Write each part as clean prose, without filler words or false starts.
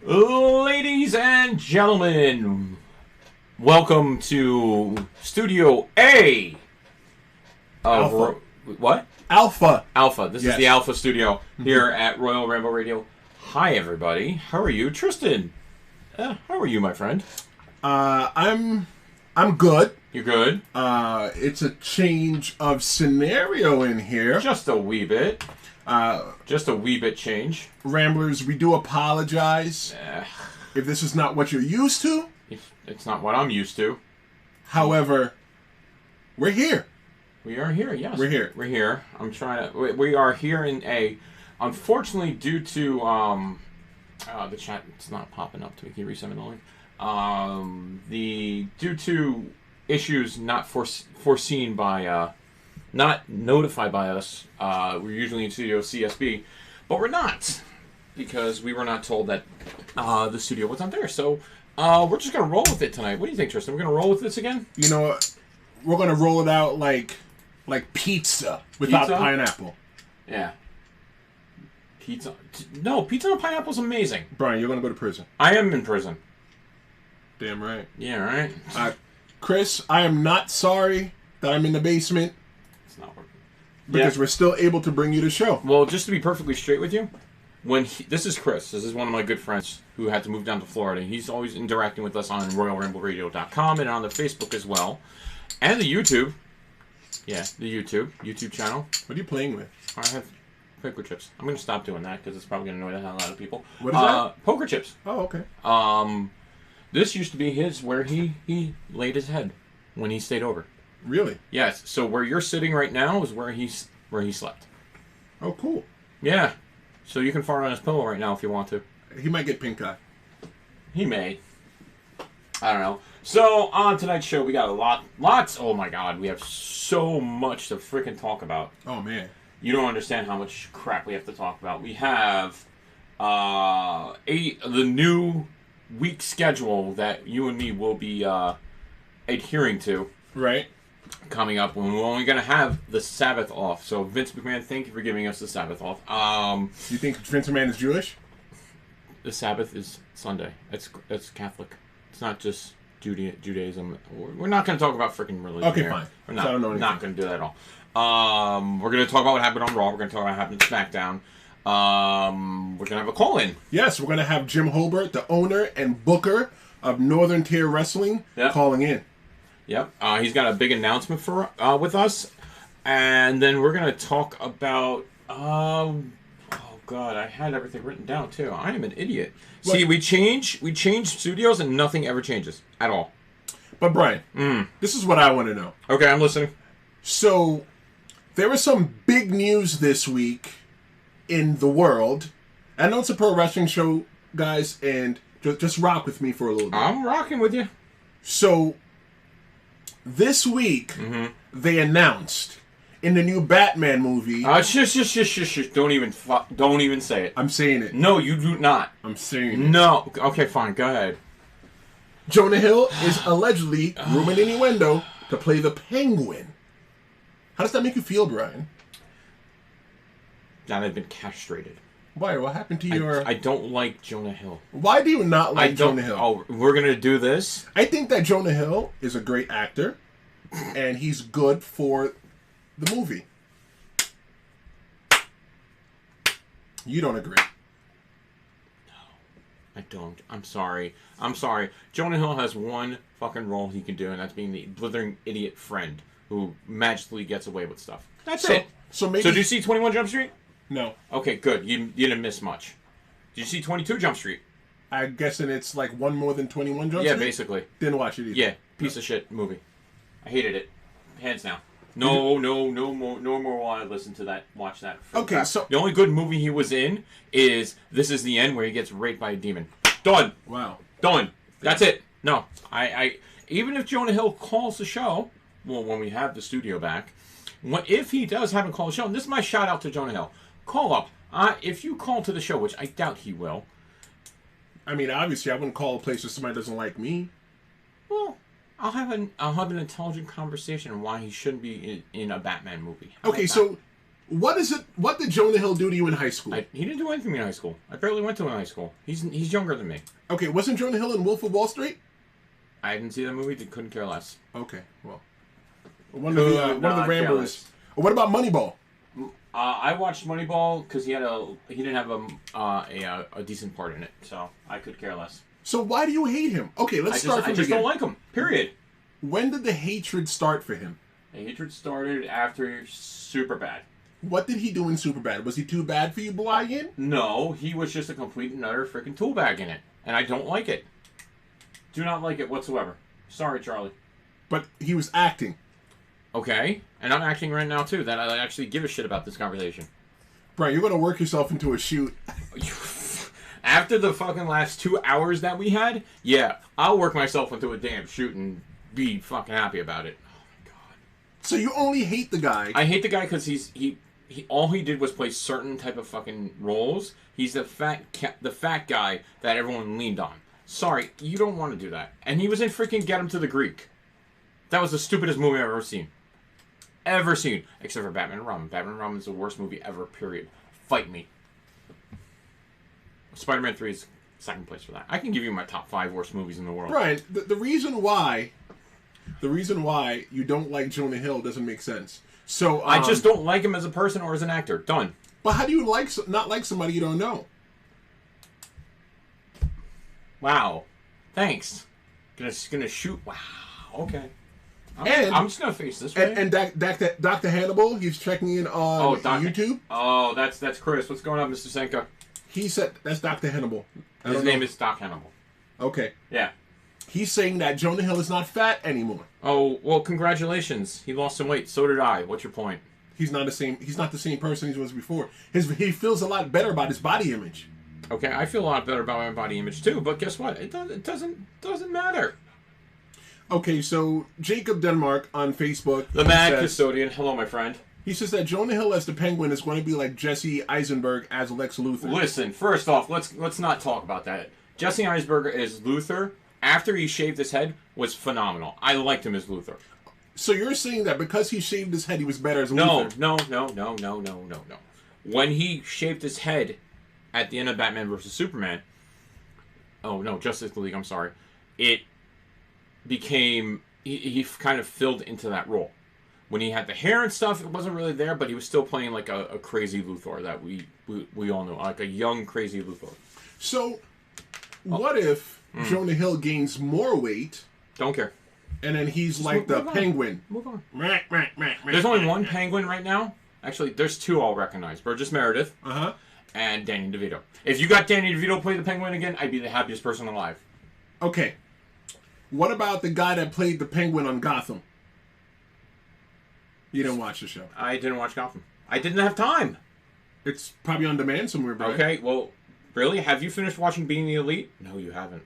Ladies and gentlemen, welcome to Studio A of Alpha. What? Alpha. Alpha. This is the Alpha Studio here at Royal Ramble Radio. Hi, everybody. How are you, Tristan? How are you, my friend? I'm good. You're good. It's a change of scenario in here. Just a wee bit. Just a wee bit change. Ramblers, we do apologize if this is not what you're used to. It's not what I'm used to. However, we're here. We are here, yes. We're here. We're here. I'm trying to... We are here in a... Unfortunately, due to... the chat, it's not popping up to me. Can you resend me the link? Due to issues not foreseen by... not notified by us. We're usually in Studio CSB, but we're not, because we were not told that the studio was not there. So we're just gonna roll with it tonight. What do you think, Tristan? We're gonna roll with this again? You know what? We're gonna roll it out like pizza without pineapple. Yeah. Pizza? No, pizza and pineapple is amazing. Brian, you're gonna go to prison. I am in prison. Damn right. Yeah, right. Chris, I am not sorry that I'm in the basement. Not working. Because we're still able to bring you the show. Well, just to be perfectly straight with you, this is Chris. This is one of my good friends who had to move down to Florida. He's always interacting with us on RoyalRambleRadio.com and on the Facebook as well. And the YouTube. Yeah, the YouTube channel. What are you playing with? I have poker chips. I'm going to stop doing that because it's probably going to annoy the hell out of people. What is that? Poker chips. Oh, okay. This used to be where he laid his head when he stayed over. Really? Yes. So where you're sitting right now is where he slept. Oh, cool. Yeah. So you can fart on his pillow right now if you want to. He might get pink eye. He may. I don't know. So on tonight's show, we got lots. Oh my God, we have so much to freaking talk about. Oh man. You don't understand how much crap we have to talk about. We have the new week schedule that you and me will be adhering to. Right. Coming up, when we're only going to have the Sabbath off. So, Vince McMahon, thank you for giving us the Sabbath off. You think Vince McMahon is Jewish? The Sabbath is Sunday. That's Catholic. It's not just Judaism. We're not going to talk about freaking religion. Okay, here. fine. We're not going to do that at all. We're going to talk about what happened on Raw. We're going to talk about what happened on SmackDown. We're going to have a call-in. Yes, we're going to have Jim Holbert, the owner and booker of Northern Tier Wrestling, calling in. Yep. He's got a big announcement for with us. And then we're going to talk about... oh, God. I had everything written down, too. I am an idiot. What? See, we change studios and nothing ever changes. At all. But, Brian, this is what I want to know. Okay, I'm listening. So, there was some big news this week in the world. I know it's a pro wrestling show, guys, and just rock with me for a little bit. I'm rocking with you. So... this week, they announced in the new Batman movie. Shush. Don't even say it. I'm saying it. No, you do not. I'm saying it. No. Okay, fine. Go ahead. Jonah Hill is allegedly, room and innuendo, to play the Penguin. How does that make you feel, Brian? That I've been castrated. Why? What happened to your... I don't like Jonah Hill. Why do you not like Jonah Hill? Oh, we're going to do this? I think that Jonah Hill is a great actor, and he's good for the movie. You don't agree? No, I don't. I'm sorry. Jonah Hill has one fucking role he can do, and that's being the blithering idiot friend who magically gets away with stuff. That's it. So maybe... So did you see 21 Jump Street? No. Okay, good. You didn't miss much. Did you see 22 Jump Street? I'm guessing it's like one more than 21 Jump Street? Yeah, basically. Didn't watch it either. Yeah, piece of shit movie. I hated it. Hands down. No more will I listen to that, watch that. Okay, so... the only good movie he was in is This Is the End, where he gets raped by a demon. Done. Wow. Done. That's it. No. I even if Jonah Hill calls the show, well, when we have the studio back, if he does have a call the show, and this is my shout out to Jonah Hill, call up. If you call to the show, which I doubt he will. I mean, obviously, I wouldn't call a place if somebody doesn't like me. Well, I'll have an intelligent conversation on why he shouldn't be in a Batman movie. Okay, so What is it? What did Jonah Hill do to you in high school? He didn't do anything to me in high school. I barely went to him in high school. He's younger than me. Okay, wasn't Jonah Hill in Wolf of Wall Street? I didn't see that movie. Couldn't care less. Okay, well, one of the Ramblers. What about Moneyball? I watched Moneyball because he didn't have a decent part in it, so I could care less. So why do you hate him? Okay, let's start from the beginning. I just don't like him. Period. When did the hatred start for him? The hatred started after Superbad. What did he do in Superbad? Was he too bad for you, Wyatt? No, he was just a complete and utter freaking tool bag in it, and I don't like it. Do not like it whatsoever. Sorry, Charlie. But he was acting. Okay, and I'm acting right now too. That I actually give a shit about this conversation. Brian, you're gonna work yourself into a shoot. After the fucking last 2 hours that we had, yeah, I'll work myself into a damn shoot and be fucking happy about it. Oh my god. So you only hate the guy? I hate the guy because he all he did was play certain type of fucking roles. He's the fat guy that everyone leaned on. Sorry, you don't want to do that. And he was in freaking Get Him to the Greek. That was the stupidest movie I've ever seen. Ever seen. Except for Batman and Robin. Batman and Robin is the worst movie ever, period. Fight me. Spider-Man 3 is second place for that. I can give you my top 5 worst movies in the world. Brian, the reason why you don't like Jonah Hill doesn't make sense. So I just don't like him as a person or as an actor. Done. But how do you not like somebody you don't know? Wow. Thanks. Gonna shoot. Wow. Okay. I'm just gonna face this way. And Dr. Hannibal, he's checking in on YouTube. Oh, that's Chris. What's going on, Mr. Senka? He said that's Dr. Hannibal. His name is Doc Hannibal. Okay. Yeah. He's saying that Jonah Hill is not fat anymore. Oh, well, congratulations. He lost some weight. So did I. What's your point? He's not the same person he was before. He feels a lot better about his body image. Okay, I feel a lot better about my body image too, but guess what? It doesn't matter. Okay, so Jacob Denmark on Facebook. The Mad Custodian. Hello, my friend. He says that Jonah Hill as the Penguin is going to be like Jesse Eisenberg as Lex Luthor. Listen, first off, let's not talk about that. Jesse Eisenberg as Luthor, after he shaved his head, was phenomenal. I liked him as Luthor. So you're saying that because he shaved his head, he was better as Luthor? No. When he shaved his head at the end of Batman vs. Superman, oh no, Justice League, I'm sorry, it became, he kind of filled into that role. When he had the hair and stuff, it wasn't really there, but he was still playing like a crazy Luthor that we all know, like a young, crazy Luthor. So, what if Jonah Hill gains more weight? Don't care. And then he's like the Penguin. Move on. There's only one Penguin right now. Actually, there's 2 I'll recognize. Burgess Meredith and Danny DeVito. If you got Danny DeVito play the Penguin again, I'd be the happiest person alive. Okay. What about the guy that played the Penguin on Gotham? You didn't watch the show. I didn't watch Gotham. I didn't have time. It's probably on demand somewhere, bro. Okay, well, really? Have you finished watching Being the Elite? No, you haven't.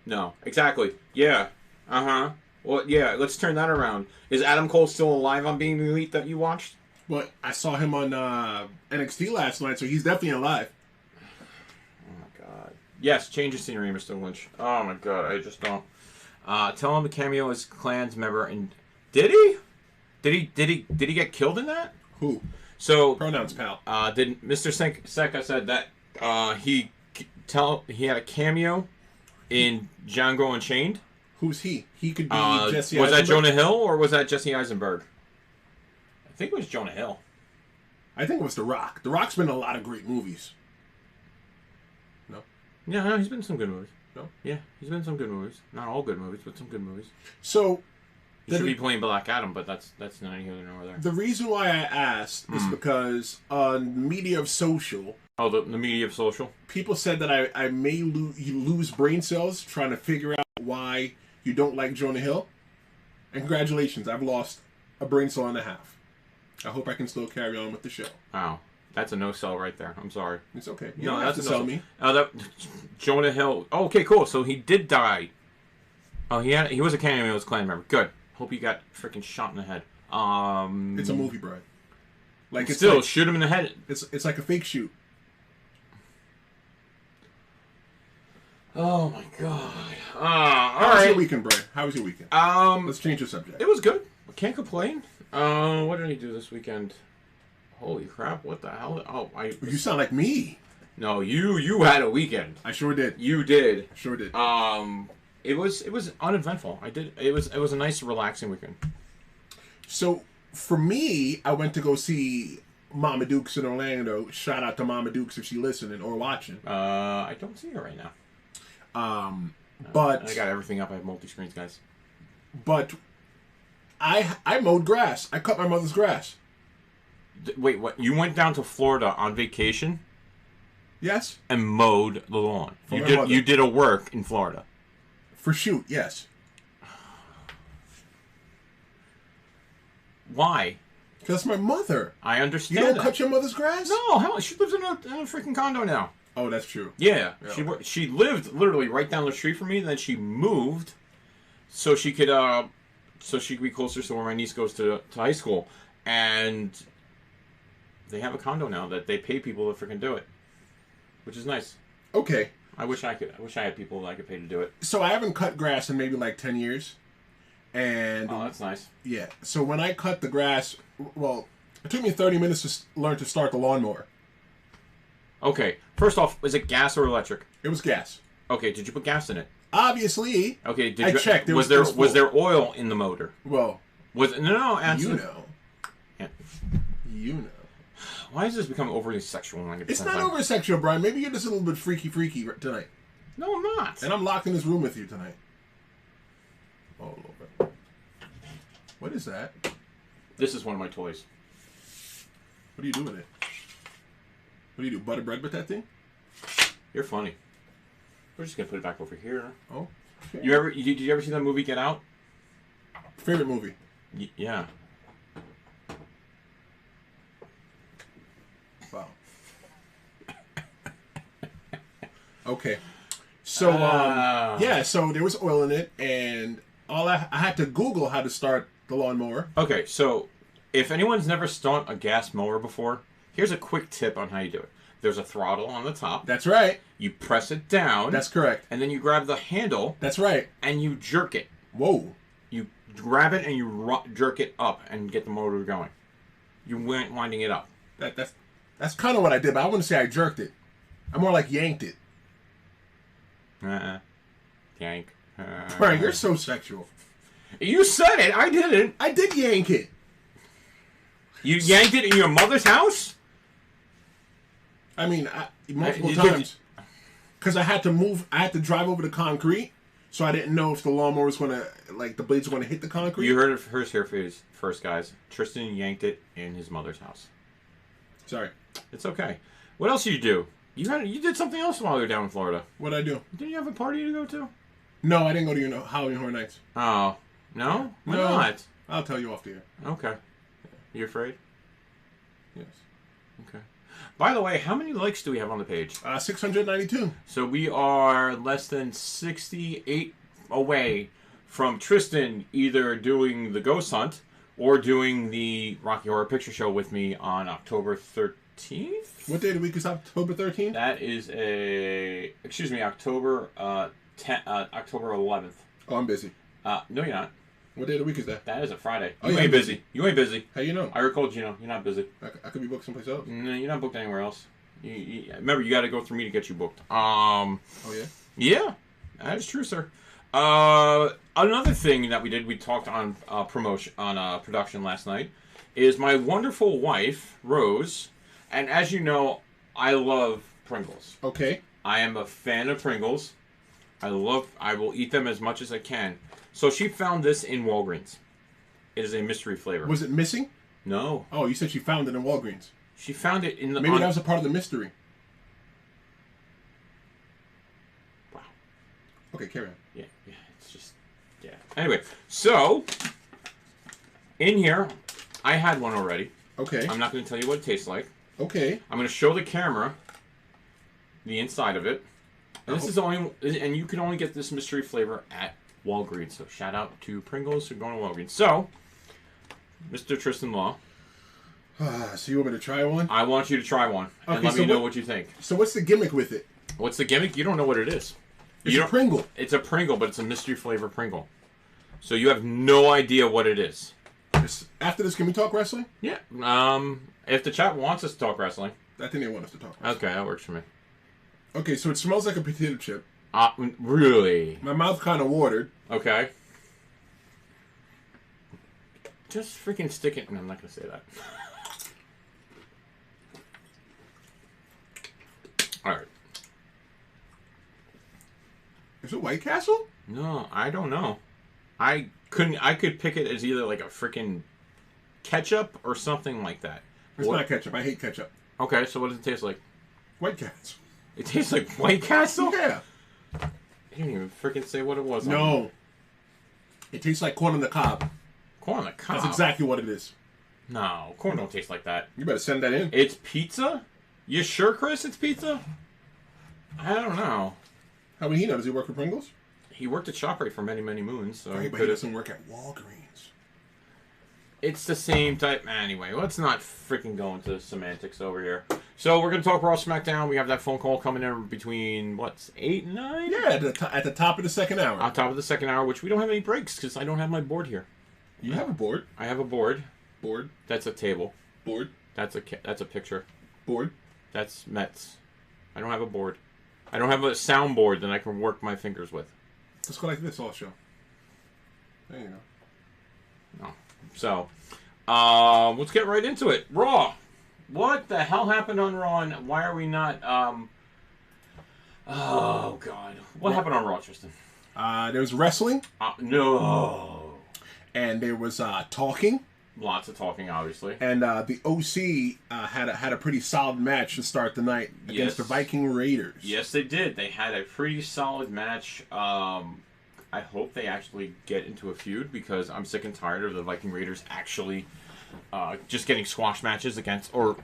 No, exactly. Yeah. Well, yeah, let's turn that around. Is Adam Cole still alive on Being the Elite that you watched? But I saw him on NXT last night, so he's definitely alive. Oh, my God. Yes, change of scenery, Mr. Lynch. Oh, my God, I just don't. Tell him to cameo as Clan's member, and... Did he? Did he get killed in that? Who? So pronouns, pal. Did Mr. Sekai said that he had a cameo in Django Unchained? Who's he? He could be Jesse. Was that Jonah Hill or was that Jesse Eisenberg? I think it was Jonah Hill. I think it was The Rock. The Rock's been in a lot of great movies. No. Yeah, no, he's been in some good movies. No. Yeah, he's been in some good movies. Not all good movies, but some good movies. So. He should be playing Black Adam, but that's not here nor there. The reason why I asked is because on Media of Social... Oh, the Media of Social? People said that I may lose brain cells trying to figure out why you don't like Jonah Hill. And congratulations, I've lost a brain cell and a half. I hope I can still carry on with the show. Wow. That's a no-sell right there. I'm sorry. It's okay. You don't have to sell me. Jonah Hill... Oh, okay, cool. So he did die. Oh, he was a cameo as Clan member. Good. Hope he got freaking shot in the head. It's a movie, bro. Like it's still shoot him in the head. It's like a fake shoot. Oh my god. How was your weekend, bro? How was your weekend? Let's change the subject. It was good. I can't complain. What did I do this weekend? Holy crap! What the hell? Oh, You sound like me. No, you had a weekend. I sure did. You did. Sure did. It was uneventful. It was a nice, relaxing weekend. So for me, I went to go see Mama Dukes in Orlando. Shout out to Mama Dukes if she's listening or watching. I don't see her right now. But I got everything up. I have multi-screens, guys. But I mowed grass. I cut my mother's grass. Wait, what? You went down to Florida on vacation? Yes. And mowed the lawn. You did a work in Florida. For shoot, yes. Why? Because my mother. I understand. You don't cut your mother's grass? No, hell, she lives in a freaking condo now. Oh, that's true. Yeah. She lived literally right down the street from me, and then she moved so she could be closer to where my niece goes to high school. And they have a condo now that they pay people to freaking do it, which is nice. Okay. I wish I had people that I could pay to do it. So I haven't cut grass in maybe like 10 years. And oh, that's nice. Yeah. So when I cut the grass, well, it took me 30 minutes to learn to start the lawnmower. Okay. First off, was it gas or electric? It was gas. Okay. Did you put gas in it? Obviously. Okay. I checked. Was there oil in the motor? Well. No. Answer. You know. Yeah. You know. Why has this become overly sexual? It's not over sexual, Brian. Maybe you're just a little bit freaky tonight. No, I'm not. And I'm locked in this room with you tonight. Oh, a little bit. What is that? This is one of my toys. What do you do with it? What do you do? Butter bread with that thing? You're funny. We're just gonna put it back over here. Oh. Okay. Did you ever see that movie Get Out? Favorite movie? Yeah. Wow. Okay. So yeah, so there was oil in it, and I had to Google how to start the lawnmower. Okay, so if anyone's never started a gas mower before, here's a quick tip on how you do it. There's a throttle on the top. That's right. You press it down. That's correct. And then you grab the handle. That's right. And you jerk it. Whoa. You grab it and you jerk it up and get the motor going. You weren't winding it up. That's kind of what I did, but I wouldn't say I jerked it. I more like yanked it. Yank. Brian, you're so sexual. You said it. I didn't. I did yank it. You yanked it in your mother's house? I mean, multiple times. Because I had to move. I had to drive over the concrete, so I didn't know if the lawnmower was going to, like, the blades were going to hit the concrete. You heard it first, guys. Tristan yanked it in his mother's house. Sorry. It's okay. What else did you do? You did something else while you were down in Florida. What'd I do? Didn't you have a party to go to? No, I didn't go to your Halloween Horror Nights. Oh. No? Why not? I'll tell you off the air. Okay. You afraid? Yes. Okay. By the way, how many likes do we have on the page? 692. So we are less than 68 away from Tristan either doing the Ghost Hunt or doing the Rocky Horror Picture Show with me on October 13th. What day of the week is October 13th? That is October 11th. Oh, I'm busy. No, you're not. What day of the week is that? That is a Friday. Oh, you ain't busy. You ain't busy. How you know? I recalled Gino. You're not busy. I could be booked someplace else. No, you're not booked anywhere else. Remember, you got to go through me to get you booked. Oh, yeah? Yeah, that is true, sir. Another thing that we talked on production last night is my wonderful wife, Rose, and as you know, I love Pringles. Okay. I am a fan of Pringles. I will eat them as much as I can. So she found this in Walgreens. It is a mystery flavor. Was it missing? No. Oh, you said she found it in Walgreens. She found it in the... Maybe that was a part of the mystery. Wow. Okay, carry on. Yeah, it's just... Yeah. Anyway, so... In here, I had one already. Okay. I'm not going to tell you what it tastes like. Okay. I'm going to show the camera the inside of it. And this is only... And you can only get this mystery flavor at Walgreens. So shout out to Pringles for going to Walgreens. So, Mr. Tristan Law... So you want me to try one? I want you to try one. And let me know what you think. So what's the gimmick with it? What's the gimmick? You don't know what it is. It's a Pringle. It's a Pringle, but it's a mystery flavor Pringle. So you have no idea what it is. Is After this, can we talk wrestling? Yeah. If the chat wants us to talk wrestling. I think they want us to talk wrestling. Okay, that works for me. Okay, so it smells like a potato chip. Really? My mouth kind of watered. Okay. Just freaking stick it. No, I'm not going to say that. Alright. Is it White Castle? No, I don't know. I could pick it as either like a freaking ketchup or something like that. It's not ketchup. I hate ketchup. Okay, so what does it taste like? White Castle. It tastes like White Castle? Yeah. You didn't even freaking say what it was. No. It tastes like corn on the cob. Corn on the cob? That's exactly what it is. No, corn don't taste like that. You better send that in. It's pizza? You sure, Chris, it's pizza? I don't know. How would he know? Does he work for Pringles? He worked at ShopRite for many, many moons. So But he doesn't work at Walgreens. It's the same type. Anyway, let's not freaking go into semantics over here. So we're going to talk Raw SmackDown. We have that phone call coming in between, 8 and 9? Yeah, at the top of the second hour. On top of the second hour, which we don't have any breaks because I don't have my board here. You have a board. I have a board. Board. That's a table. Board. That's a picture. Board. That's Mets. I don't have a board. I don't have a soundboard that I can work my fingers with. Let's go like this all show. There you go. No. So, let's get right into it. Raw. What the hell happened on Raw, and why are we not, oh, God. What happened on Raw, Tristan? There was wrestling. No. And there was talking. Lots of talking, obviously. And the OC had a pretty solid match to start the night against the Viking Raiders. Yes, they did. They had a pretty solid match. I hope they actually get into a feud because I'm sick and tired of the Viking Raiders actually just getting squash matches against or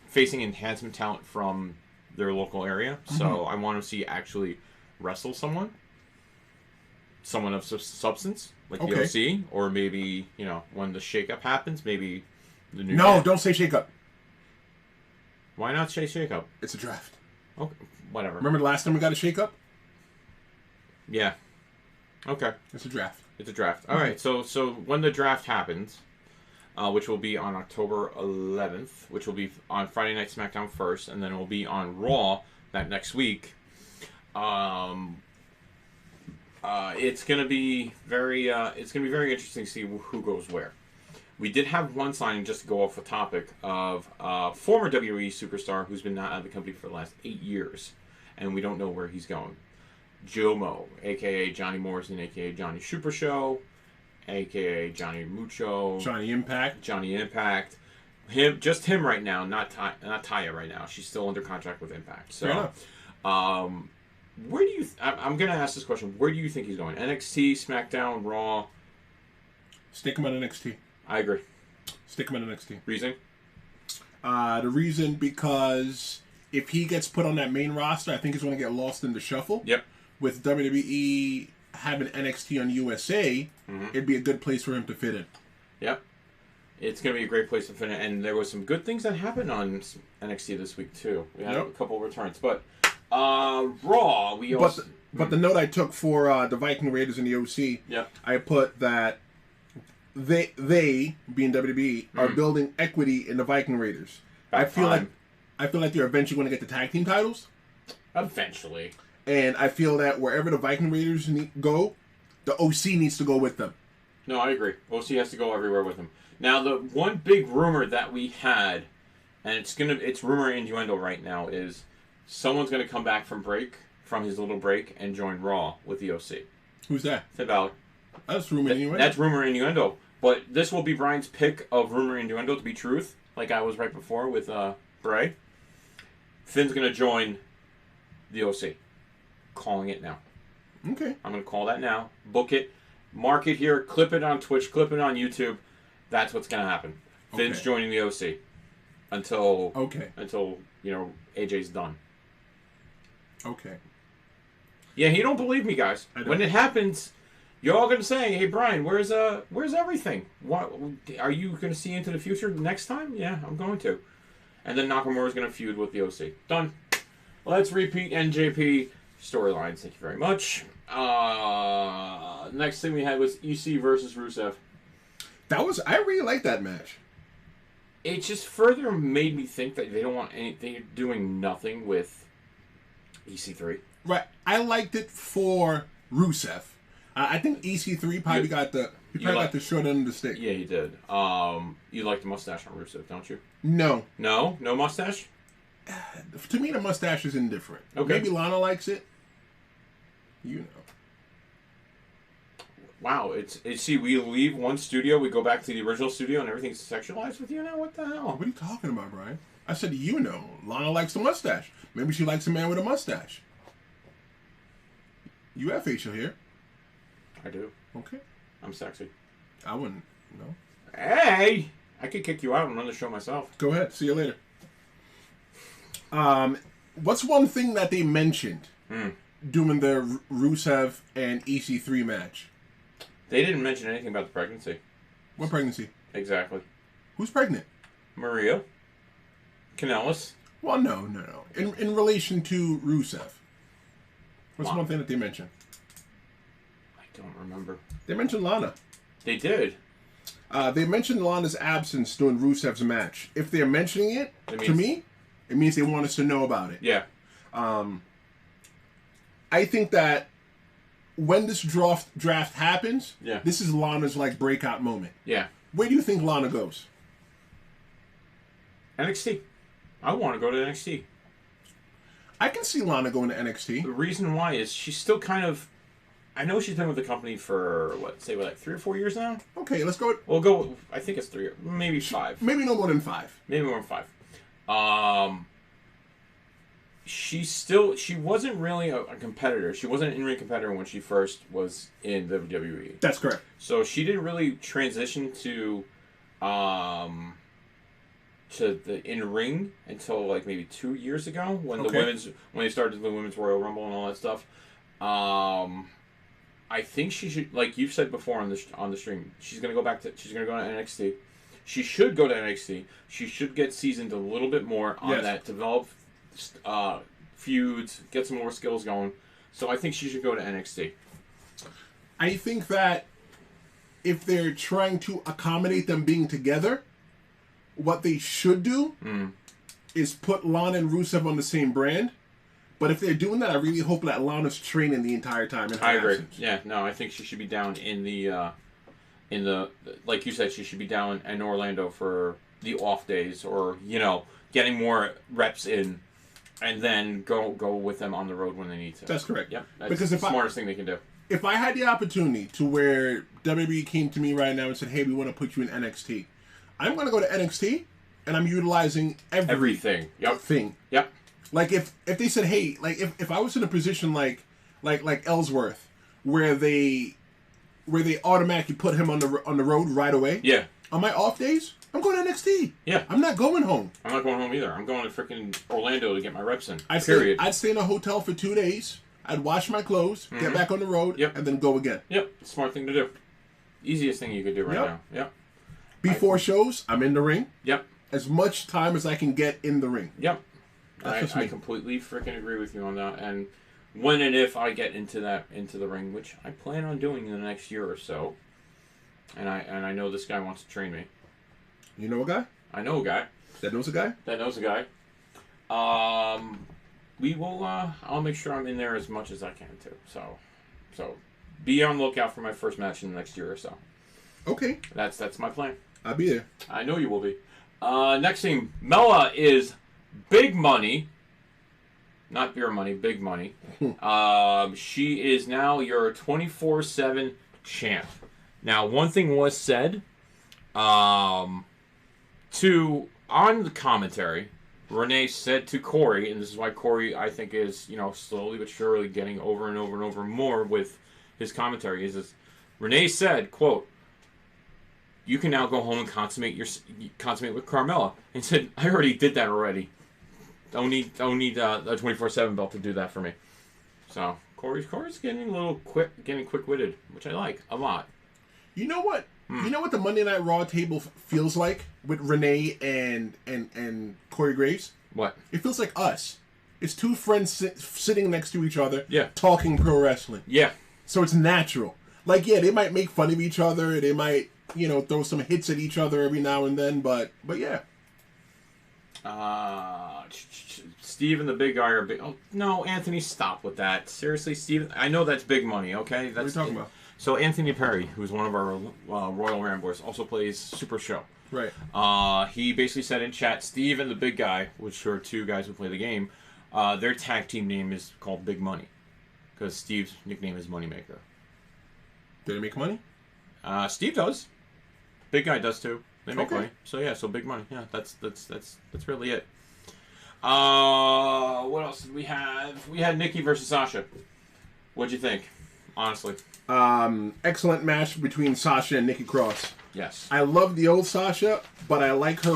facing enhancement talent from their local area. Mm-hmm. So I want to see actually wrestle someone of substance. Like the OC, or maybe, when the shakeup happens, maybe the new... No, don't say shakeup. Why not say shakeup? It's a draft. Okay, whatever. Remember the last time we got a shakeup? Yeah. Okay. It's a draft. It's a draft. All right, so when the draft happens, which will be on October 11th, which will be on Friday Night SmackDown first, and then it will be on Raw that next week, it's gonna be very interesting to see who goes where. We did have one signing, just to go off the topic, of former WWE superstar who's been out of the company for the last 8 years, and we don't know where he's going. Jomo, aka Johnny Morrison, aka Johnny Super Show, aka Johnny Mucho, Johnny Impact. Just him right now, not Taya right now. She's still under contract with Impact. So, where do you... I'm going to ask this question. Where do you think he's going? NXT, SmackDown, Raw? Stick him at NXT. I agree. Stick him at NXT. Reason? The reason because if he gets put on that main roster, I think he's going to get lost in the shuffle. Yep. With WWE having NXT on USA, it'd be a good place for him to fit in. Yep. It's going to be a great place to fit in. And there was some good things that happened on NXT this week, too. We had a couple of returns. But... Raw, we also... But the note I took for the Viking Raiders and the OC, I put that they being WWE, are building equity in the Viking Raiders. I feel like they're eventually going to get the tag team titles. Eventually. And I feel that wherever the Viking Raiders go, the OC needs to go with them. No, I agree. OC has to go everywhere with them. Now, the one big rumor that we had, and it's rumor and innuendo right now, is... someone's going to come back from his little break, and join Raw with the OC. Who's that? Finn Balor. That's rumor innuendo. That's rumor innuendo. But this will be Brian's pick of rumor innuendo to be truth, like I was right before with Bray. Finn's going to join the OC. Calling it now. Okay. I'm going to call that now. Book it. Mark it here. Clip it on Twitch. Clip it on YouTube. That's what's going to happen. Finn's joining the OC. Until AJ's done. Okay. Yeah, you don't believe me, guys. When it happens, you're all gonna say, "Hey, Brian, where's everything? What are you gonna see into the future next time?" Yeah, I'm going to. And then Nakamura's gonna feud with the OC. Done. Let's repeat NJP storylines. Thank you very much. Next thing we had was EC versus Rusev. I really like that match. It just further made me think that they don't want anything, doing nothing with EC3. Right. I liked it for Rusev. I think EC3 probably got the short end of the stick. Yeah, he did. You like the mustache on Rusev, don't you? No. No mustache. To me, the mustache is indifferent. Okay. Maybe Lana likes it. You know. Wow, see, we leave one studio, we go back to the original studio, and everything's sexualized with you now? What the hell? What are you talking about, Brian? I said, you know. Lana likes the mustache. Maybe she likes a man with a mustache. You have facial hair. I do. Okay. I'm sexy. I wouldn't. No. Hey! I could kick you out and run the show myself. Go ahead. See you later. What's one thing that they mentioned doing the Rusev and EC3 match? They didn't mention anything about the pregnancy. What pregnancy? Exactly. Who's pregnant? Maria. Kanellis. Well, no. In relation to Rusev. What's Lana. one thing that they mentioned? I don't remember. They mentioned Lana. They did. They mentioned Lana's absence during Rusev's match. If they're mentioning it, to me, it means they want us to know about it. Yeah. I think that when this draft happens, yeah, this is Lana's like breakout moment. Yeah. Where do you think Lana goes? NXT. I want to go to NXT. I can see Lana going to NXT. The reason why is she's still kind of... I know she's been with the company for, like 3 or 4 years now? Okay, let's go. We'll go... I think it's 3, maybe 5. Maybe no more than 5. Maybe more than 5. She wasn't really a competitor. She wasn't an in-ring competitor when she first was in WWE. That's correct. So she didn't really transition to the in-ring until like maybe 2 years ago when when they started the Women's Royal Rumble and all that stuff. I think she should, like you've said before on the stream, she's gonna go to NXT. She should go to NXT. She should get seasoned a little bit more on that, develop feuds, get some more skills going. So I think she should go to NXT. I think that if they're trying to accommodate them being together, what they should do is put Lana and Rusev on the same brand. But if they're doing that, I really hope that Lana's training the entire time. I agree. Absence. Yeah, no, I think she should be down in the like you said, she should be down in Orlando for the off days, or getting more reps in, and then go with them on the road when they need to. That's correct. Yep, that's the smartest thing they can do. If I had the opportunity to where WWE came to me right now and said, "Hey, we want to put you in NXT," I'm going to go to NXT, and I'm utilizing everything. Yep. Thing. Yep. Like if they said, "Hey," like if I was in a position like Ellsworth, where they automatically put him on the road right away. Yeah. On my off days, I'm going to NXT. Yeah. I'm not going home. I'm not going home either. I'm going to freaking Orlando to get my reps in. I'd stay in a hotel for 2 days. I'd wash my clothes, get back on the road, and then go again. Yep. Smart thing to do. Easiest thing you could do right now. Yep. Before shows, I'm in the ring. Yep. As much time as I can get in the ring. Yep. I completely freaking agree with you on that. And when and if I get into the ring, which I plan on doing in the next year or so, and I know this guy wants to train me. You know a guy? I know a guy. That knows a guy? That knows a guy. We will. I'll make sure I'm in there as much as I can too. So be on the lookout for my first match in the next year or so. Okay. That's my plan. I'll be there. I know you will be. Next thing, Mella is big money. Not beer money, big money. She is now your 24/7 champ. Now, one thing was said on the commentary. Renee said to Corey, and this is why Corey, I think, is slowly but surely getting over and over and over more with his commentary. Is this? Renee said, "Quote: You can now go home and consummate with Carmella." And said, "I already did that already. Don't need a 24/7 belt to do that for me." So Corey's getting a little quick-witted, which I like a lot. You know what? You know what the Monday Night Raw table feels like with Renee and Corey Graves? What? It feels like us. It's two friends sitting next to each other, talking pro wrestling. Yeah. So it's natural. Like, yeah, they might make fun of each other. They might throw some hits at each other every now and then, but yeah. Steve and the big guy are big. Oh, no, Anthony, stop with that. Seriously, Steve. I know that's big money. Okay, that's what are you talking about? So Anthony Perry, who's one of our Royal Ramblers, also plays Super Show. Right. He basically said in chat, Steve and the big guy, which are two guys who play the game, their tag team name is called Big Money, because Steve's nickname is Moneymaker. Do they make money? Steve does. Big guy does too. They make Okay. money. So yeah, so big money. Yeah, that's really it. What else did we have? We had Nikki versus Sasha. What'd you think? Honestly. Excellent match between Sasha and Nikki Cross. Yes. I love the old Sasha, but I like her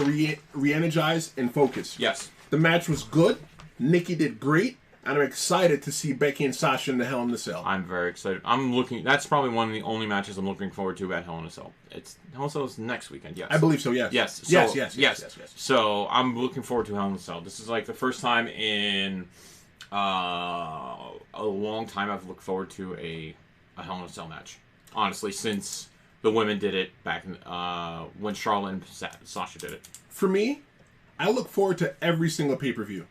re-energized and focused. Yes. The match was good. Nikki did great. And I'm excited to see Becky and Sasha in the Hell in a Cell. I'm very excited. That's probably one of the only matches I'm looking forward to at Hell in a Cell. Hell in a Cell is next weekend, yes. I believe so, yes. Yes. So, Yes. So I'm looking forward to Hell in a Cell. This is like the first time in a long time I've looked forward to a Hell in a Cell match. Honestly, since the women did it back in, when Charlotte and Sasha did it. For me, I look forward to every single pay-per-view.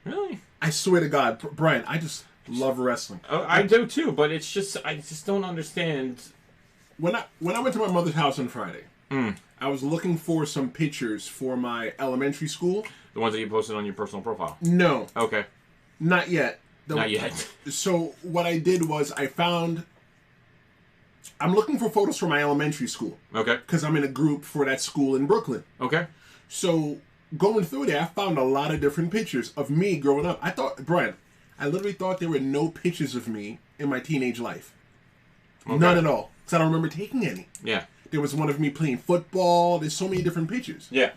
Really? I swear to God, Brian, I just love wrestling. Oh, I do too, but I just don't understand. When I went to my mother's house on Friday, I was looking for some pictures for my elementary school. The ones that you posted on your personal profile? No. Okay. Not yet. Not yet. So what I did was I'm looking for photos for my elementary school. Okay. Because I'm in a group for that school in Brooklyn. Okay. So going through there, I found a lot of different pictures of me growing up. Brian, I literally thought there were no pictures of me in my teenage life. Okay. None at all. Because I don't remember taking any. Yeah. There was one of me playing football. There's so many different pictures. Yeah.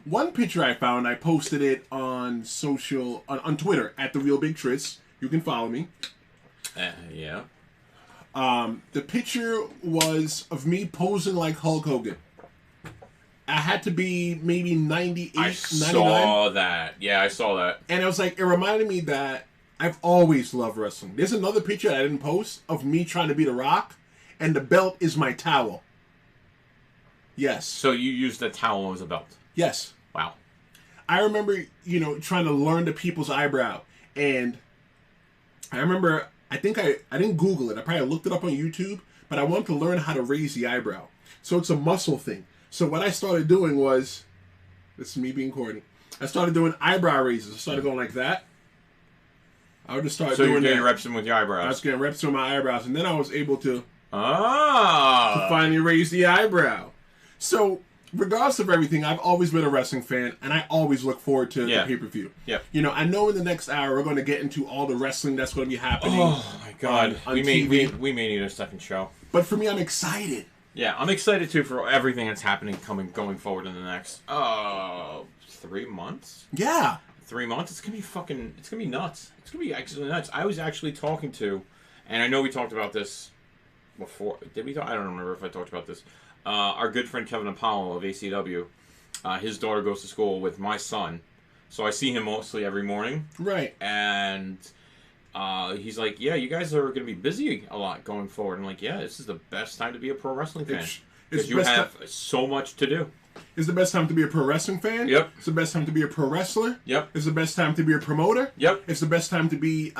One picture I found, I posted it on on Twitter, at The Real Big Tris. You can follow me. Yeah. The picture was of me posing like Hulk Hogan. I had to be maybe 98, 99. I saw that. Yeah, I saw that. And it reminded me that I've always loved wrestling. There's another picture I didn't post of me trying to be The Rock, and the belt is my towel. Yes. So you used the towel as a belt? Yes. Wow. I remember, trying to learn the people's eyebrow. And I remember, I think I didn't Google it. I probably looked it up on YouTube, but I wanted to learn how to raise the eyebrow. So it's a muscle thing. So what I started doing was, this is me being corny, I started doing eyebrow raises. I started going like that. I would just start doing that. So you're getting reps in with your eyebrows. I was getting reps with my eyebrows. And then I was able to to finally raise the eyebrow. So regardless of everything, I've always been a wrestling fan, and I always look forward to the pay-per-view. Yeah. I know in the next hour we're going to get into all the wrestling that's going to be happening. Oh my God, on we TV. may need a second show. But for me, I'm excited. Yeah, I'm excited too for everything that's happening going forward in the next 3 months. Yeah. 3 months. It's gonna be nuts. It's gonna be actually nuts. I was actually talking to, and I know we talked about this before. Did we talk? I don't remember if I talked about this. Our good friend Kevin Apollo of ACW, his daughter goes to school with my son, so I see him mostly every morning. Right. And he's like, yeah, you guys are going to be busy a lot going forward. I'm like, yeah, this is the best time to be a pro wrestling fan. Because you have so much to do. It's the best time to be a pro wrestling fan. Yep. It's the best time to be a pro wrestler. Yep. It's the best time to be a promoter. Yep. It's the best time to be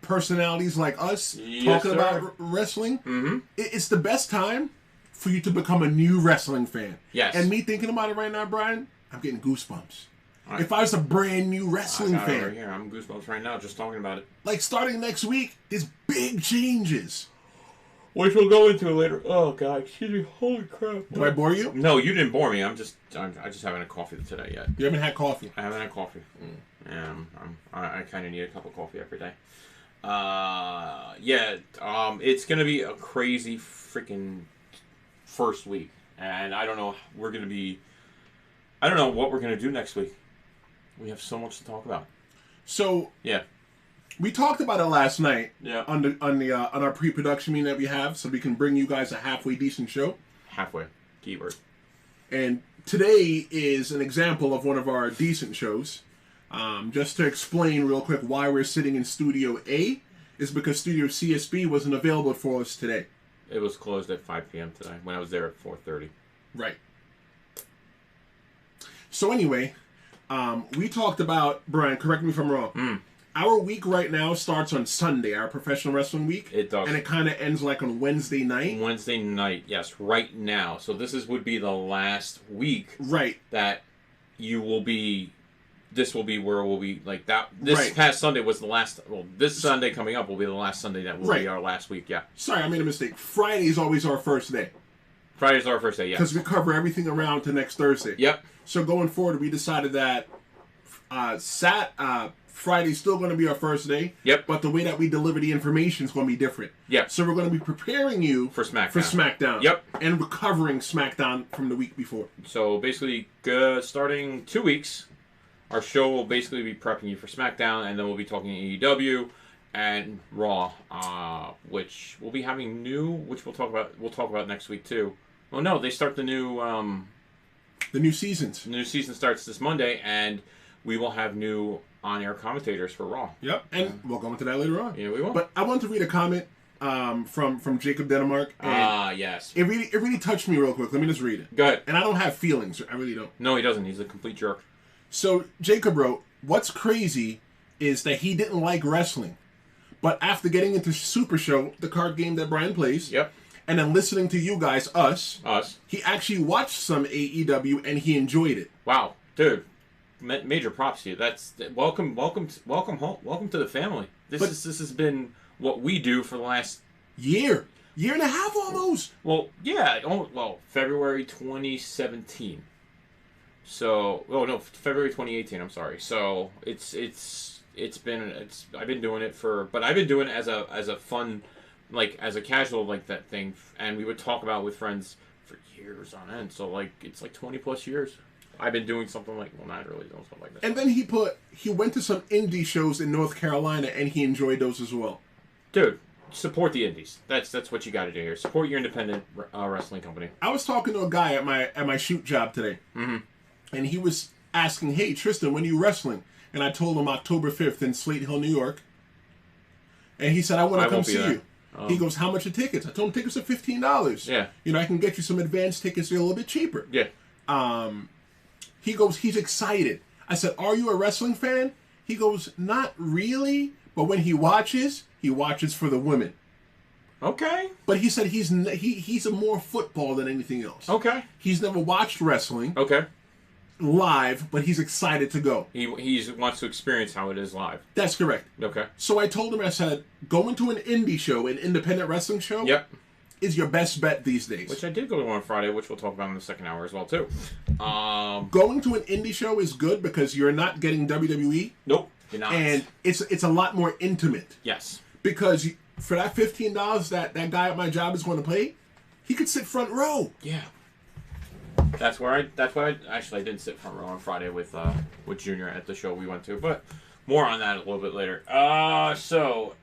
personalities like us talking about wrestling. Mm-hmm. It's the best time for you to become a new wrestling fan. Yes. And me thinking about it right now, Brian, I'm getting goosebumps. Right. If I was a brand new wrestling fan. Right here. I'm goosebumps right now just talking about it. Like starting next week, there's big changes. Which we'll go into later. Oh God, excuse me. Holy crap! Do I bore you? No, you didn't bore me. I just haven't had coffee today yet. You haven't had coffee. I haven't had coffee. I kind of need a cup of coffee every day. It's gonna be a crazy freaking first week, and I don't know. I don't know what we're gonna do next week. We have so much to talk about. So yeah. We talked about it last night. Yeah. On our pre-production meeting that we have, so we can bring you guys a halfway decent show. Halfway, keyword. And today is an example of one of our decent shows. Just to explain real quick why we're sitting in Studio A is because Studio CSB wasn't available for us today. It was closed at 5 p.m. today when I was there at 4:30. Right. So anyway, we talked about, Brian, correct me if I'm wrong. Our week right now starts on Sunday, our professional wrestling week. It does. And it kind of ends like on Wednesday night. Wednesday night, yes, right now. So this would be the last week. Right. That you will be... This will be where we'll be, like, that... This past Sunday was the last... Well, this Sunday coming up will be the last Sunday that will be our last week, yeah. Sorry, I made a mistake. Friday is always our first day. Friday's our first day, yeah. Because we cover everything around to next Thursday. Yep. So going forward, we decided that Friday's still going to be our first day. Yep. But the way that we deliver the information is going to be different. Yep. So we're going to be preparing you for SmackDown. Yep. And recovering SmackDown from the week before. So basically, starting 2 weeks, our show will basically be prepping you for SmackDown, and then we'll be talking AEW and Raw, which we'll be having which we'll talk about next week too. Well, no, they start the new seasons. The new season starts this Monday, and we will have new on-air commentators for Raw. Yep, and we'll go into that later on. Yeah, we will. But I want to read a comment from Jacob Denmark. Yes. It really touched me real quick. Let me just read it. Go ahead. And I don't have feelings. I really don't. No, he doesn't. He's a complete jerk. So Jacob wrote, "What's crazy is that he didn't like wrestling, but after getting into Super Show, the card game that Brian plays, yep, and then listening to you guys, us, he actually watched some AEW and he enjoyed it." Wow, dude, major props to you. That's welcome home, to the family. This has been what we do for the last year and a half almost. Well, yeah, February 2017. So, February 2018. I'm sorry. So I've been doing it as a fun, like as a casual like that thing, and we would talk about it with friends for years on end. So like it's like 20 plus years. I've been doing something like not really doing something like this. And then he went to some indie shows in North Carolina and he enjoyed those as well. Dude, support the indies. That's what you got to do here. Support your independent wrestling company. I was talking to a guy at my shoot job today. Mm-hmm. And he was asking, "Hey, Tristan, when are you wrestling?" And I told him October 5th in Slate Hill, New York. And he said, "I want to come see you." He goes, "How much are tickets?" I told him tickets are $15. Yeah. I can get you some advance tickets. They're a little bit cheaper. Yeah. He goes, he's excited. I said, "Are you a wrestling fan?" He goes, "Not really. But when he watches for the women." Okay. But he said he's a more football than anything else. Okay. He's never watched wrestling. Okay. Live, but he's excited to go. He wants to experience how it is live. That's correct. Okay. So I told him, I said, going to an indie show, an independent wrestling show, yep, is your best bet these days. Which I did go to on Friday, which we'll talk about in the second hour as well, too. Going to an indie show is good because you're not getting WWE. Nope, you're not. And it's a lot more intimate. Yes. Because for that $15 that guy at my job is going to pay, he could sit front row. Yeah. That's why I didn't sit front row on Friday with Junior at the show we went to, but more on that a little bit later. So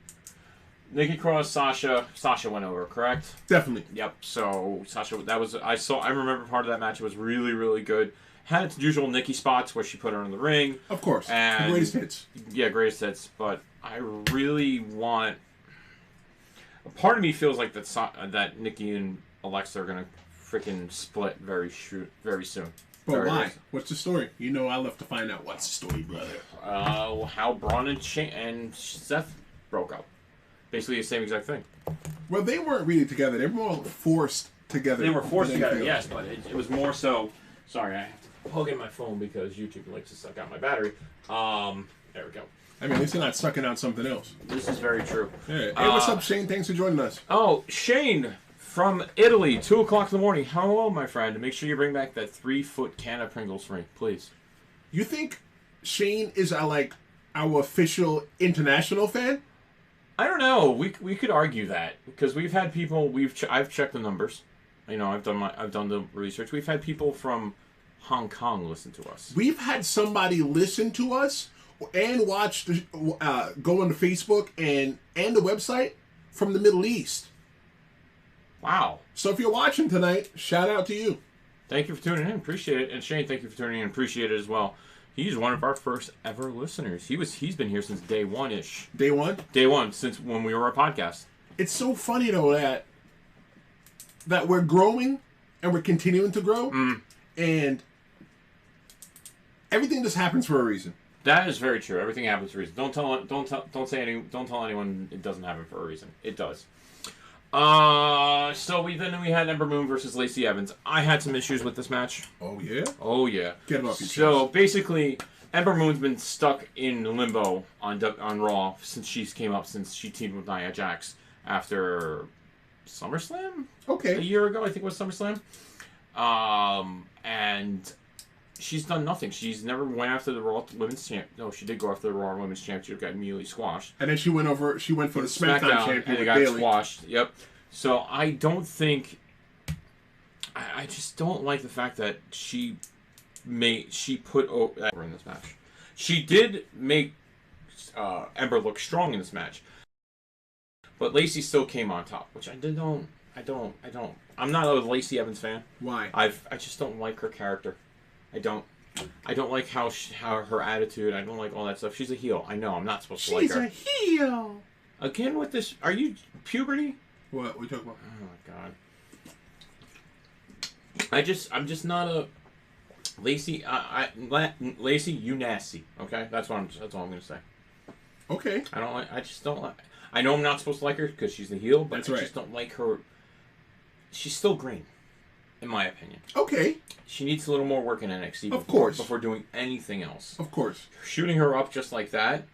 Nikki Cross, Sasha went over, correct? Definitely. Yep. So Sasha, I remember part of that match. It was really, really good. Had its usual Nikki spots where she put her in the ring. Of course. And greatest hits. Yeah, greatest hits. But I really want. A part of me feels like that Nikki and Alexa are gonna freaking split very soon. But why? What's the story? I love to find out what's the story, brother. How Braun and Seth broke up. Basically the same exact thing. Well, they weren't really together. They were more forced together. They were forced together, yes, but it was more so... Sorry, I have to plug in my phone because YouTube likes to suck out my battery. There we go. I mean, at least they're not sucking out something else. This is very true. Yeah. Hey, what's up, Shane? Thanks for joining us. Oh, Shane from Italy, 2 o'clock in the morning. Hello, my friend. Make sure you bring back that 3-foot can of Pringles for me, please. You think Shane is our official international fan? I don't know. We could argue that because we've had people. I've checked the numbers. I've done the research. We've had people from Hong Kong listen to us. We've had somebody listen to us and watch go on to Facebook and the website from the Middle East. Wow. So if you're watching tonight, shout out to you. Thank you for tuning in. Appreciate it. And Shane, thank you for tuning in. Appreciate it as well. He's one of our first ever listeners. He's been here since day one-ish. Day one? Day one, since when we were a podcast. It's so funny though that we're growing and we're continuing to grow, and everything just happens for a reason. That is very true. Everything happens for a reason. Don't tell anyone it doesn't happen for a reason. It does. So we had Ember Moon versus Lacey Evans. I had some issues with this match. Oh yeah. Oh yeah. Get it off your So chest. basically, Ember Moon's been stuck in limbo on Raw since she teamed with Nia Jax after SummerSlam. Okay. A year ago, I think it was SummerSlam. And she's done nothing. She's never went after the Raw Women's Champ. No, she did go after the Raw Women's Championship. Got immediately squashed. And then she went for the SmackDown champion and with got Bayley. squashed. Yep. So I don't think. I just don't like the fact that she put Ember in this match. She did make Ember look strong in this match, but Lacey still came on top, which I don't. I'm not a Lacey Evans fan. Why? I just don't like her character. I don't like how her attitude. I don't like all that stuff. She's a heel. I know. I'm not supposed to like her. She's a heel. Again with this. Are you puberty? What are we talking about? Oh my god. I'm just not a Lacey. Lacey, you nasty. Okay, that's all I'm gonna say. Okay. I just don't like. I know I'm not supposed to like her because she's the heel, but That's I right. just don't like her. She's still green, in my opinion. Okay. She needs a little more work in NXT. Of course. Before doing anything else. Of course. Shooting her up just like that,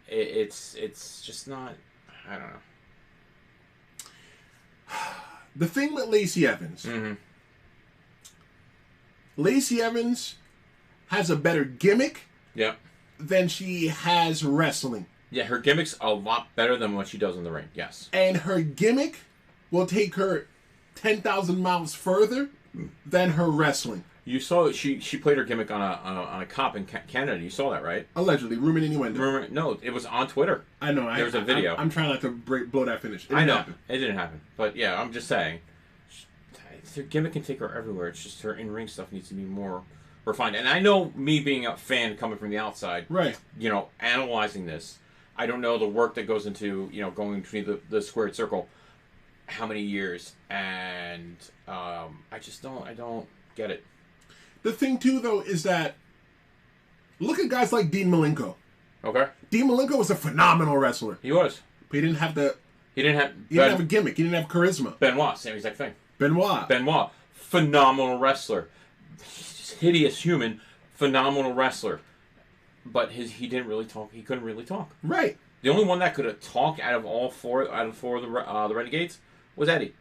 it's just not. I don't know. The thing with Lacey Evans. Mm-hmm. Lacey Evans has a better gimmick Yep. than she has wrestling. Yeah, her gimmick's a lot better than what she does in the ring. Yes. And her gimmick will take her 10,000 miles further than her wrestling. You saw she played her gimmick on a cop in Canada. You saw that, right? Allegedly, rumor and innuendo. Remember? No, it was on Twitter. I know. There was a video. I'm trying not to blow that finish. I know. It didn't happen. But yeah, I'm just saying. Her gimmick can take her everywhere. It's just her in-ring stuff needs to be more refined. And I know me being a fan coming from the outside, right? You know, analyzing this, I don't know the work that goes into, you know, going between the squared circle, how many years, and I don't get it. The thing too, though, is that look at guys like Dean Malenko. Okay. Dean Malenko was a phenomenal wrestler. He was. But he didn't have He didn't have a gimmick. He didn't have charisma. Benoit, same exact thing. Benoit, phenomenal wrestler, hideous human, phenomenal wrestler, but he didn't really talk. He couldn't really talk. Right. The only one that could have talked out of four of the Renegades was Eddie,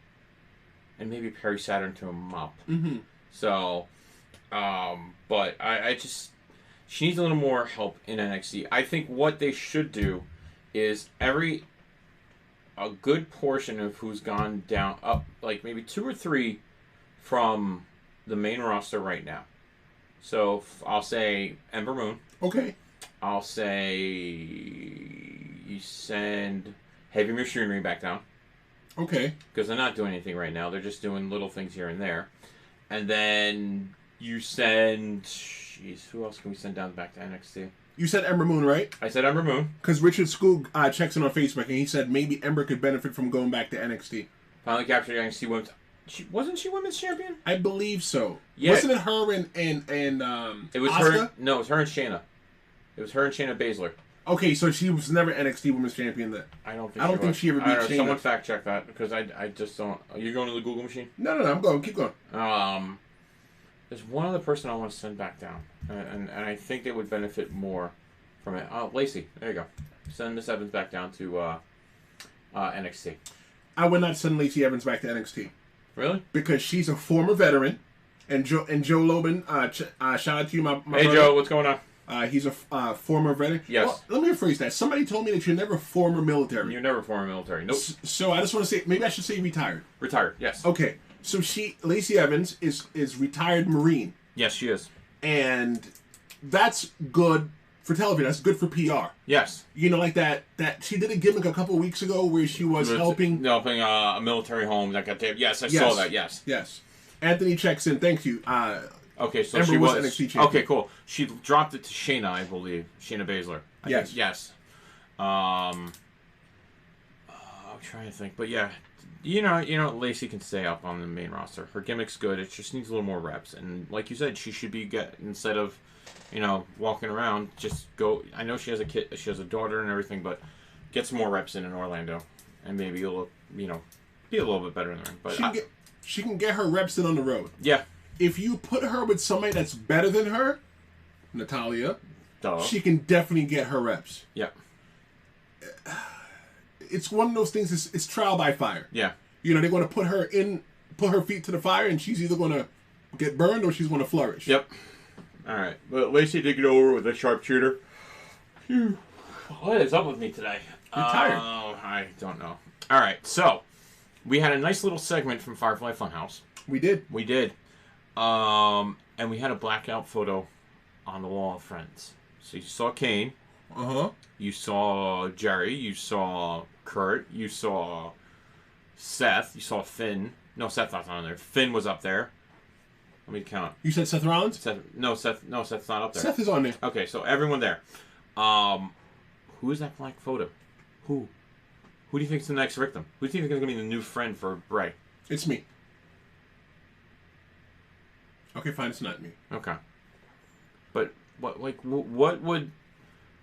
and maybe Perry Saturn to a mop. Mm-hmm. So, but I just she needs a little more help in NXT. I think what they should do is a good portion of who's gone down up, like maybe 2 or 3 from the main roster right now. So I'll say Ember Moon. Okay. I'll say you send Heavy Machinery back down. Okay. Because they're not doing anything right now. They're just doing little things here and there. And then you send... Jeez, who else can we send down back to NXT? You said Ember Moon, right? I said Ember Moon. Because Richard Skoog checks in on Facebook, and he said maybe Ember could benefit from going back to NXT. Finally captured NXT Women's... Wasn't she Women's Champion? I believe so. Yeah. Wasn't it her and it was Asuka? her. No, it was her and Shayna. It was her and Shayna Baszler. Okay, so she was never NXT Women's Champion then. I don't think she ever beat Shayna. Someone fact check that because I just don't. Are you going to the Google machine? No, I'm going. Keep going. There's one other person I want to send back down, and I think they would benefit more from it. Lacey. There you go. Send Miss Evans back down to NXT. I would not send Lacey Evans back to NXT. Really? Because she's a former veteran, and Joe Lobin. Shout out to you, my hey brother. Joe, what's going on? He's a former veteran. Yes. Well, let me rephrase that. Somebody told me that you're never former military. You're never former military. Nope. So I just want to say, maybe I should say retired. Retired. Yes. Okay. So Lacey Evans is retired Marine. Yes, she is. And that's good for television. That's good for PR. Yes. You know, like that she did a gimmick a couple weeks ago where she was helping a military home that got taped. Yes, I saw that. Yes. Yes. Anthony checks in. Thank you. Okay, so Ember she was NXT champion. Okay, cool. She dropped it to Shayna, I believe. Shayna Baszler. Yes. Yes. I'm trying to think, but yeah, Lacey can stay up on the main roster. Her gimmick's good. It just needs a little more reps, and like you said, she should be instead of, walking around, just go. I know she has a kid, she has a daughter and everything, but get some more reps in Orlando, and maybe you'll, be a little bit better in the ring. But she can get her reps in on the road. Yeah. If you put her with somebody that's better than her, Natalya, she can definitely get her reps. Yeah. It's one of those things. It's trial by fire. Yeah. They're going to put her feet to the fire, and she's either going to get burned or she's going to flourish. Yep. All right, but Lacey did get over with a sharpshooter. Phew. What is up with me today? You're tired. Oh, I don't know. All right, so we had a nice little segment from Firefly Funhouse. We did. And we had a blackout photo on the wall of friends. So you saw Kane. You saw Jerry. You saw Kurt. You saw Seth. You saw Finn. No, Seth's not on there. Finn was up there. Let me count. You said Seth Rollins? Seth's not up there. Seth is on there. Okay, so everyone there. Who is that black photo? Who do you think is the next victim? Who do you think is going to be the new friend for Bray? It's me. Okay, fine. It's not me. Okay. But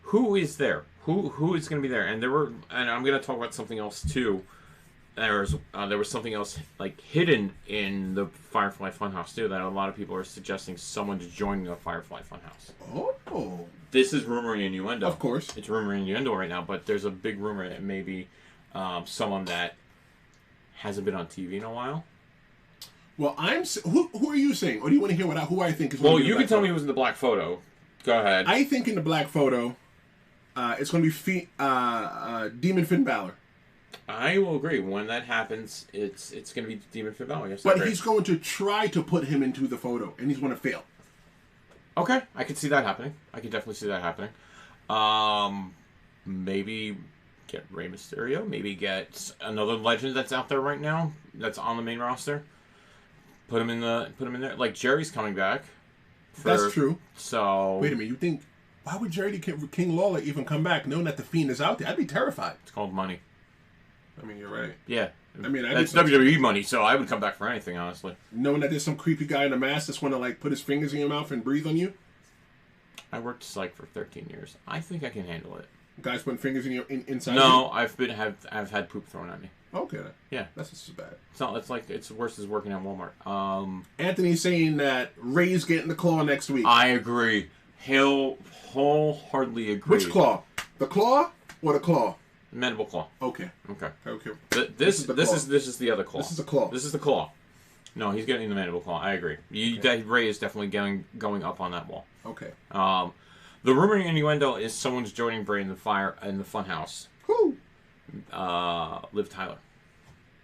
who is there? Who is going to be there? And I'm going to talk about something else too. There was something else hidden in the Firefly Funhouse too that a lot of people are suggesting someone to join the Firefly Funhouse. Oh. This is rumor and innuendo. Of course. It's rumor and innuendo right now, but there's a big rumor that maybe someone that hasn't been on TV in a while. Well, who are you saying? Or do you want to hear who I think is? Well, you can tell me who's in the black photo. Go ahead. I think in the black photo, it's going to be Demon Finn Balor. I will agree. When that happens, it's going to be Demon Finn Balor. But he's going to try to put him into the photo, and he's going to fail. Okay, I could see that happening. I could definitely see that happening. Maybe get Rey Mysterio. Maybe get another legend that's out there right now that's on the main roster. Put him in there. Like Jerry's coming back. That's true. So wait a minute. You think why would Jerry King Lawler even come back knowing that the Fiend is out there? I'd be terrified. It's called money. I mean, you're right. Yeah. I mean, that's WWE money, so I would come back for anything, honestly. Knowing that there's some creepy guy in a mask that's going to put his fingers in your mouth and breathe on you. I worked psych for 13 years. I think I can handle it. Guys putting fingers in your inside. No, I've had poop thrown at me. Okay. Yeah. That's just as bad. It's not. It's worse as working at Walmart. Anthony's saying that Ray's getting the claw next week. I agree. He'll wholeheartedly agree. Which claw? The claw or the claw? Mandible claw. Okay. This is the other claw. This is the claw. This is the claw. No, he's getting the mandible claw. I agree. Ray is definitely going up on that wall. Okay. The rumor and innuendo is someone's joining Bray in the Funhouse. Who? Liv Tyler.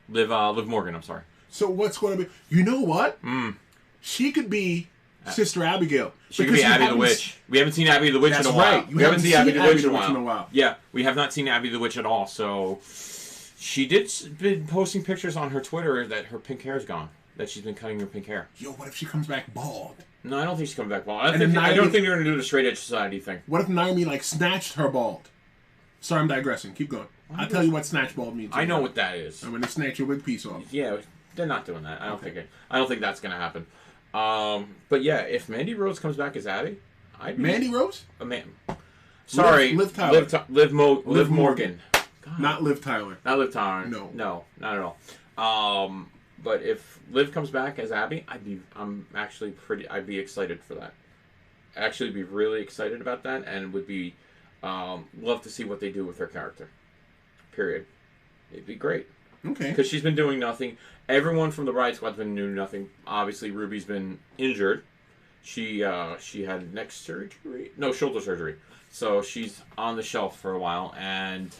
Liv Morgan. I'm sorry. So what's going to be? You know what? She could be Sister Abigail. She could be Abby the Witch. We haven't seen Abby the Witch in a while. Right. We haven't seen Abby the Witch in a while. Yeah, we have not seen Abby the Witch at all. So she been posting pictures on her Twitter that her pink hair is gone. That she's been cutting her pink hair. Yo, what if she comes back bald? No, I don't think she's coming back bald. I don't think they're going to do the straight edge society thing. What if Naomi snatched her bald? Sorry, I'm digressing. Keep going. I'll tell you what snatch bald means. I know what that is. And when they snatch your wig piece off. Yeah, they're not doing that. I don't think that's going to happen. But yeah, if Mandy Rose comes back as Abby, Mandy Rose? Sorry, Liv Tyler. Liv Morgan. God. Not Liv Tyler. Not Liv Tyler. No, not at all. But if Liv comes back as Abby, I'd be excited for that. Actually, be really excited about that, and would be love to see what they do with her character. Period. It'd be great. Okay. Because she's been doing nothing. Everyone from the Riot Squad's been doing nothing. Obviously, Ruby's been injured. She had shoulder surgery. So she's on the shelf for a while. And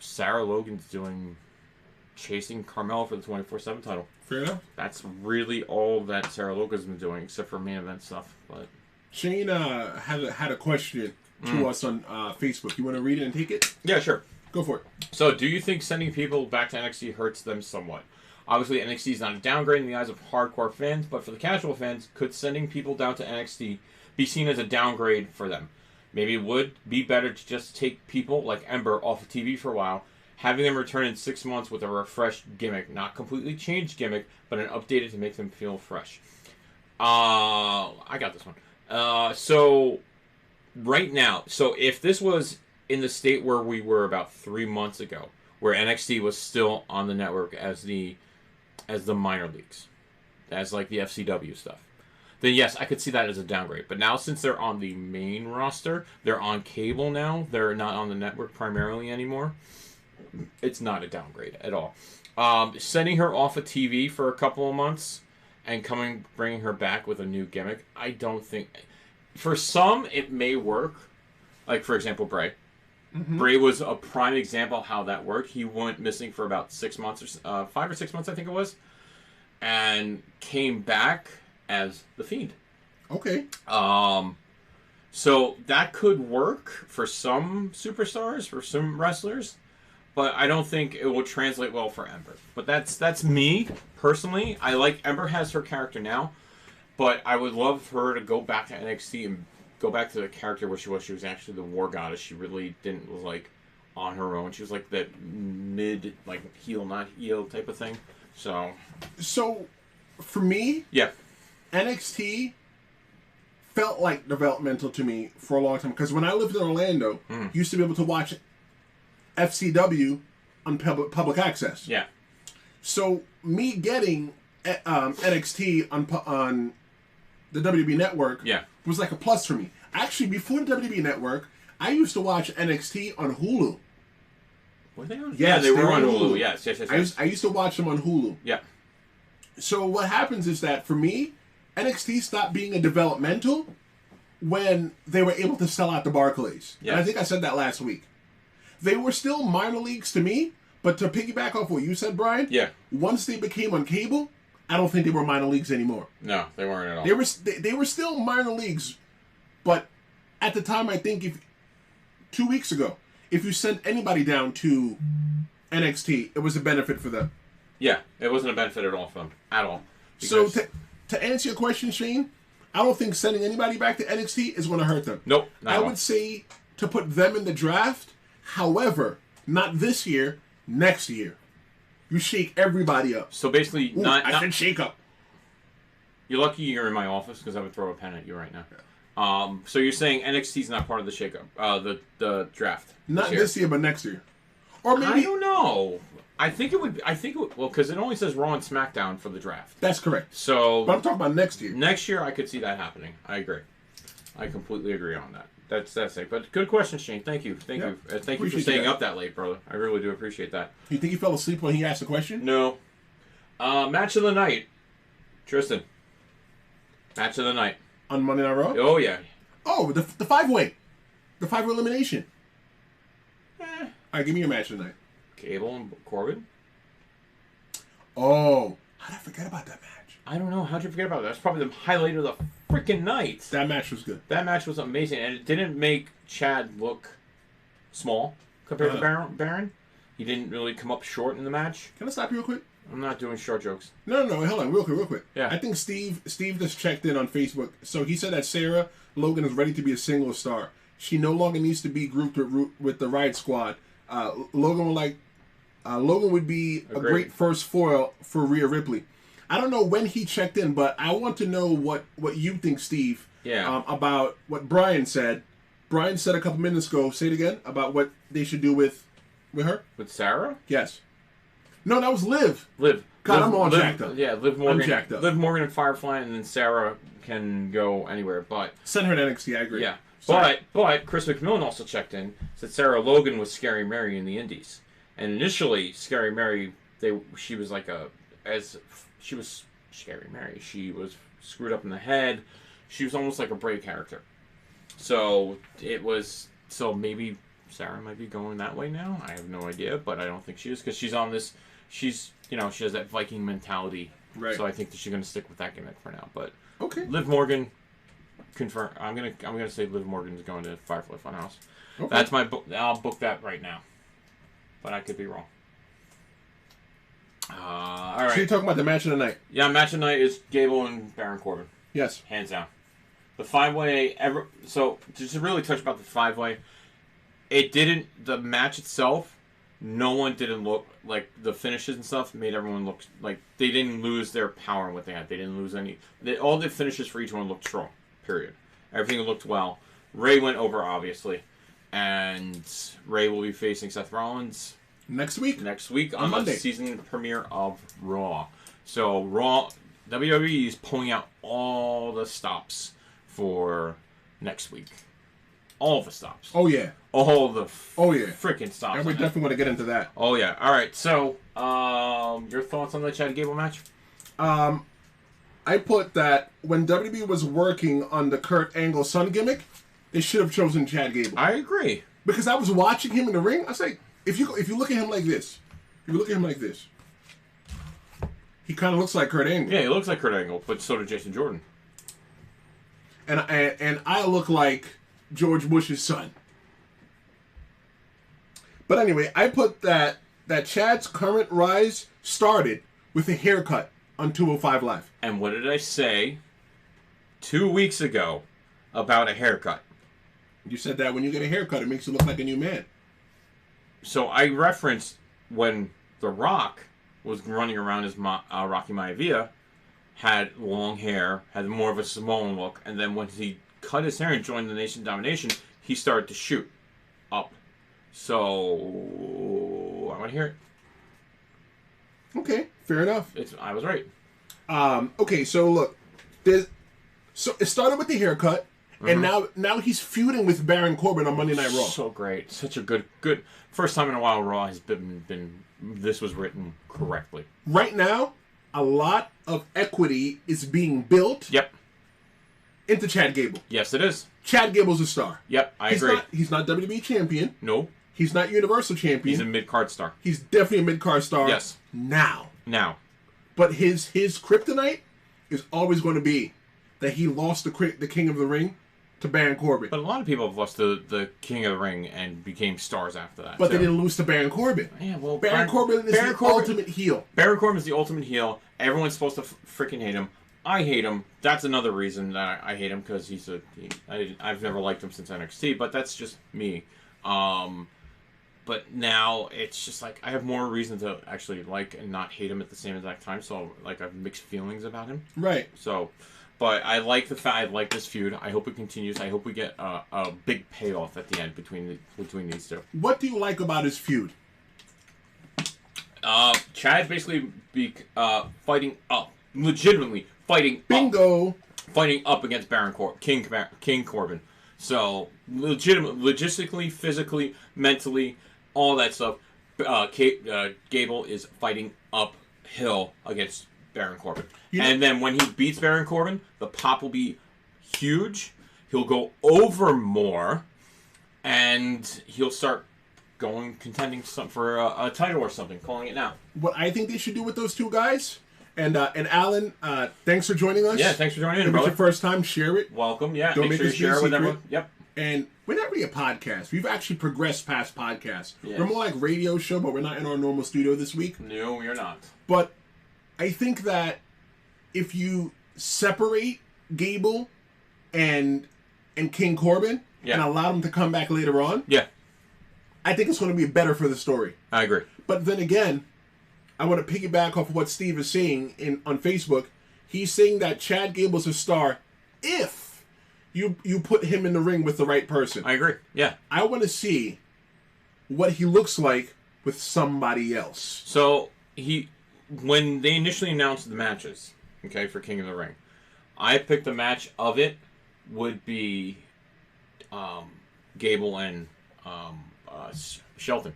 Sarah Logan's chasing Carmella for the 24/7 title. Fair enough. That's really all that Sarah Logan's been doing, except for main event stuff. But Sheena had a question to us on Facebook. You want to read it and take it? Yeah, sure. Go for it. So, do you think sending people back to NXT hurts them somewhat? Obviously, NXT is not a downgrade in the eyes of hardcore fans, but for the casual fans, could sending people down to NXT be seen as a downgrade for them? Maybe it would be better to just take people like Ember off of TV for a while, Having them return in 6 months with a refreshed gimmick, not completely changed gimmick, but an updated to make them feel fresh. I got this one. So right now, so if this was in the state where we were about 3 months ago, where NXT was still on the network as the minor leagues, as like the FCW stuff, then yes, I could see that as a downgrade. But now, since they're on the main roster, they're on cable now. They're not on the network primarily anymore. It's not a downgrade at all. Sending her off of TV for a couple of months and bringing her back with a new gimmick, I don't think. For some, it may work. Like, for example, Bray. Mm-hmm. Bray was a prime example of how that worked. He went missing for about 6 months, or 5 or 6 months, I think it was, and came back as the Fiend. Okay. So that could work for some superstars, for some wrestlers, but I don't think it will translate well for Ember. But that's me personally. I like Ember has her character now, but I would love her to go back to NXT and go back to the character where she was. She was actually the war goddess. She really was like on her own. She was like that mid, like heel, not heel type of thing. So for me, yeah, NXT felt like developmental to me for a long time. Because when I lived in Orlando, used to be able to watch FCW on public access. Yeah. So me getting NXT on the WWE Network was like a plus for me. Actually, before the WWE Network, I used to watch NXT on Hulu. Were they on? Yes, yeah, they were on Hulu. Yes. I used to watch them on Hulu. Yeah. So what happens is that for me, NXT stopped being a developmental when they were able to sell out the Barclays. Yeah. And I think I said that last week. They were still minor leagues to me, but to piggyback off what you said, Brian, once they became on cable, I don't think they were minor leagues anymore. No, they weren't at all. They were still minor leagues, but at the time, I think 2 weeks ago, if you sent anybody down to NXT, it was a benefit for them. Yeah, it wasn't a benefit at all for them. At all. So to answer your question, Shane, I don't think sending anybody back to NXT is going to hurt them. Nope. I would say to put them in the draft. However, not this year, next year. You shake everybody up. So basically, I said shake up. You're lucky you're in my office because I would throw a pen at you right now. So you're saying NXT's not part of the shake up, the draft? Not this year, but next year. Or maybe I don't know. I think it would. Well, because it only says Raw and SmackDown for the draft. That's correct. So, but I'm talking about next year. Next year, I could see that happening. I agree. I completely agree on that. That's it. But good question, Shane. Thank you. Thank you for staying up that late, brother. I really do appreciate that. You think he fell asleep when he asked the question? No. Match of the night, Tristan. Match of the night on Monday Night Raw. Oh yeah. Oh, the 5-way, the 5-way elimination. All right, give me your match of the night. Gable and Corbin. Oh, how did I forget about that match? I don't know. How'd you forget about that? That's probably the highlight of the freaking night. That match was good. That match was amazing, and it didn't make Chad look small compared to Baron. He didn't really come up short in the match. Can I stop you real quick? I'm not doing short jokes. No, hold on, real quick. Yeah. I think Steve just checked in on Facebook. So he said that Sarah Logan is ready to be a single star. She no longer needs to be grouped with the Riot Squad. Logan would be a great first foil for Rhea Ripley. I don't know when he checked in, but I want to know what you think, Steve, about what Brian said. Brian said a couple minutes ago, say it again, about what they should do with her. With Sarah? Yes. No, that was Liv. God, I'm all jacked up. Yeah, Liv Morgan. I'm jacked up. Liv Morgan and Firefly, and then Sarah can go anywhere, but... Send her to NXT, I agree. Yeah. But Chris McMillan also checked in, said Sarah Logan was Scary Mary in the Indies. And initially, Scary Mary, she was Scary Mary. She was screwed up in the head. She was almost like a Bray character. So maybe Sarah might be going that way now. I have no idea, but I don't think she is because she's on this. She has that Viking mentality. Right. So I think that she's going to stick with that gimmick for now. But okay. Liv Morgan, confirm. I'm gonna say Liv Morgan's going to Firefly Funhouse. Okay. That's my book. I'll book that right now. But I could be wrong. All right. So you're talking about the match of the night? Yeah, match of the night is Gable and Baron Corbin. Yes. Hands down. The 5-way so just to really touch about the 5-way, the match itself no one didn't look like the finishes and stuff made everyone look like they didn't lose their power in what they had. They didn't lose any. All the finishes for each one looked strong. Period. Everything looked well. Ray went over obviously, and Ray will be facing Seth Rollins next week. On Monday. The season premiere of Raw. So Raw, WWE is pulling out all the stops for next week. All the stops. Oh yeah. All the yeah. freaking stops. And we definitely want to get into that. Oh yeah. All right. So, your thoughts on the Chad Gable match? I put that when WWE was working on the Kurt Angle Son gimmick, they should have chosen Chad Gable. I agree. Because I was watching him in the ring. I was like, if you look at him like this, he kind of looks like Kurt Angle. Yeah, he looks like Kurt Angle, but so did Jason Jordan. And I look like George Bush's son. But anyway, I put that Chad's current rise started with a haircut on 205 Live. And what did I say 2 weeks ago about a haircut? You said that when you get a haircut, it makes you look like a new man. So I referenced when The Rock was running around as Rocky Maivia, had long hair, had more of a Samoan look, and then when he cut his hair and joined the Nation Domination, he started to shoot up. So I want to hear it. Okay, fair enough. I was right. Okay, so look, so it started with the haircut, and now he's feuding with Baron Corbin on Monday Night Raw. So great, such a good first time in a while. Raw has been this was written correctly. Right now, a lot of equity is being built. Yep. Into Chad Gable. Yes, it is. Chad Gable's a star. Yep, I agree. He's not WWE champion. No. He's not Universal champion. He's a mid-card star. He's definitely a mid-card star. Yes. Now. But his kryptonite is always going to be that he lost the King of the Ring to Baron Corbin. But a lot of people have lost the King of the Ring and became stars after that. But they didn't lose to Baron Corbin. Yeah, well, Baron Corbin is the ultimate heel. Baron Corbin is the ultimate heel. Everyone's supposed to freaking hate him. I hate him. That's another reason that I hate him, because I've never liked him since NXT, but that's just me. But now it's just like I have more reason to actually like and not hate him at the same exact time. So like I have mixed feelings about him. Right. So, but I like the fact I like this feud. I hope it continues. I hope we get a big payoff at the end between these two. What do you like about his feud? Chad basically fighting up, legitimately fighting. Bingo. Up, fighting up against King Corbin. So logistically, physically, mentally, all that stuff. Gable is fighting uphill against Baron Corbin. And then when he beats Baron Corbin, the pop will be huge. He'll go over more, and he'll start contending for a title or something. Calling it now. What I think they should do with those two guys. And Alan, thanks for joining us. Yeah, thanks for joining in, If it's your first time, share it. Welcome, yeah. Don't make sure you share it with everyone. Yep. And we're not really a podcast. We've actually progressed past podcasts. Yes. We're more like radio show, but we're not in our normal studio this week. No, we are not. But I think that if you separate Gable and King Corbin and allow them to come back later on, I think it's going to be better for the story. I agree. But then again, I want to piggyback off of what Steve is saying on Facebook. He's saying that Chad Gable's a star if you put him in the ring with the right person. I agree. Yeah. I want to see what he looks like with somebody else. So when they initially announced the matches, for King of the Ring, I picked the match of it would be Gable and Shelton.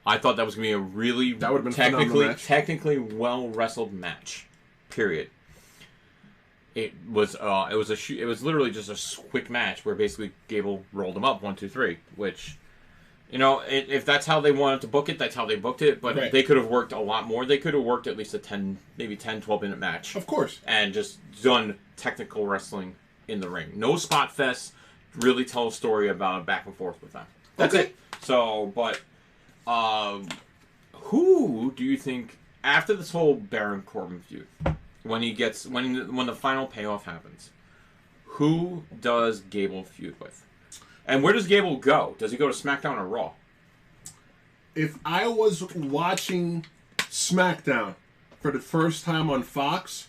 I thought that was going to be a really technically well wrestled match. Period. It was literally just a quick match where basically Gable rolled him up 1, 2, 3, which if that's how they wanted to book it, that's how they booked it. But they could have worked a lot more. They could have worked at least a 10, 12 minute match. Of course. And just done technical wrestling in the ring. No spot fest. Really tell a story about back and forth with them. That's it. So, but. Who do you think after this whole Baron Corbin feud, when the final payoff happens, who does Gable feud with, and where does Gable go? Does he go to SmackDown or Raw? If I was watching SmackDown for the first time on Fox,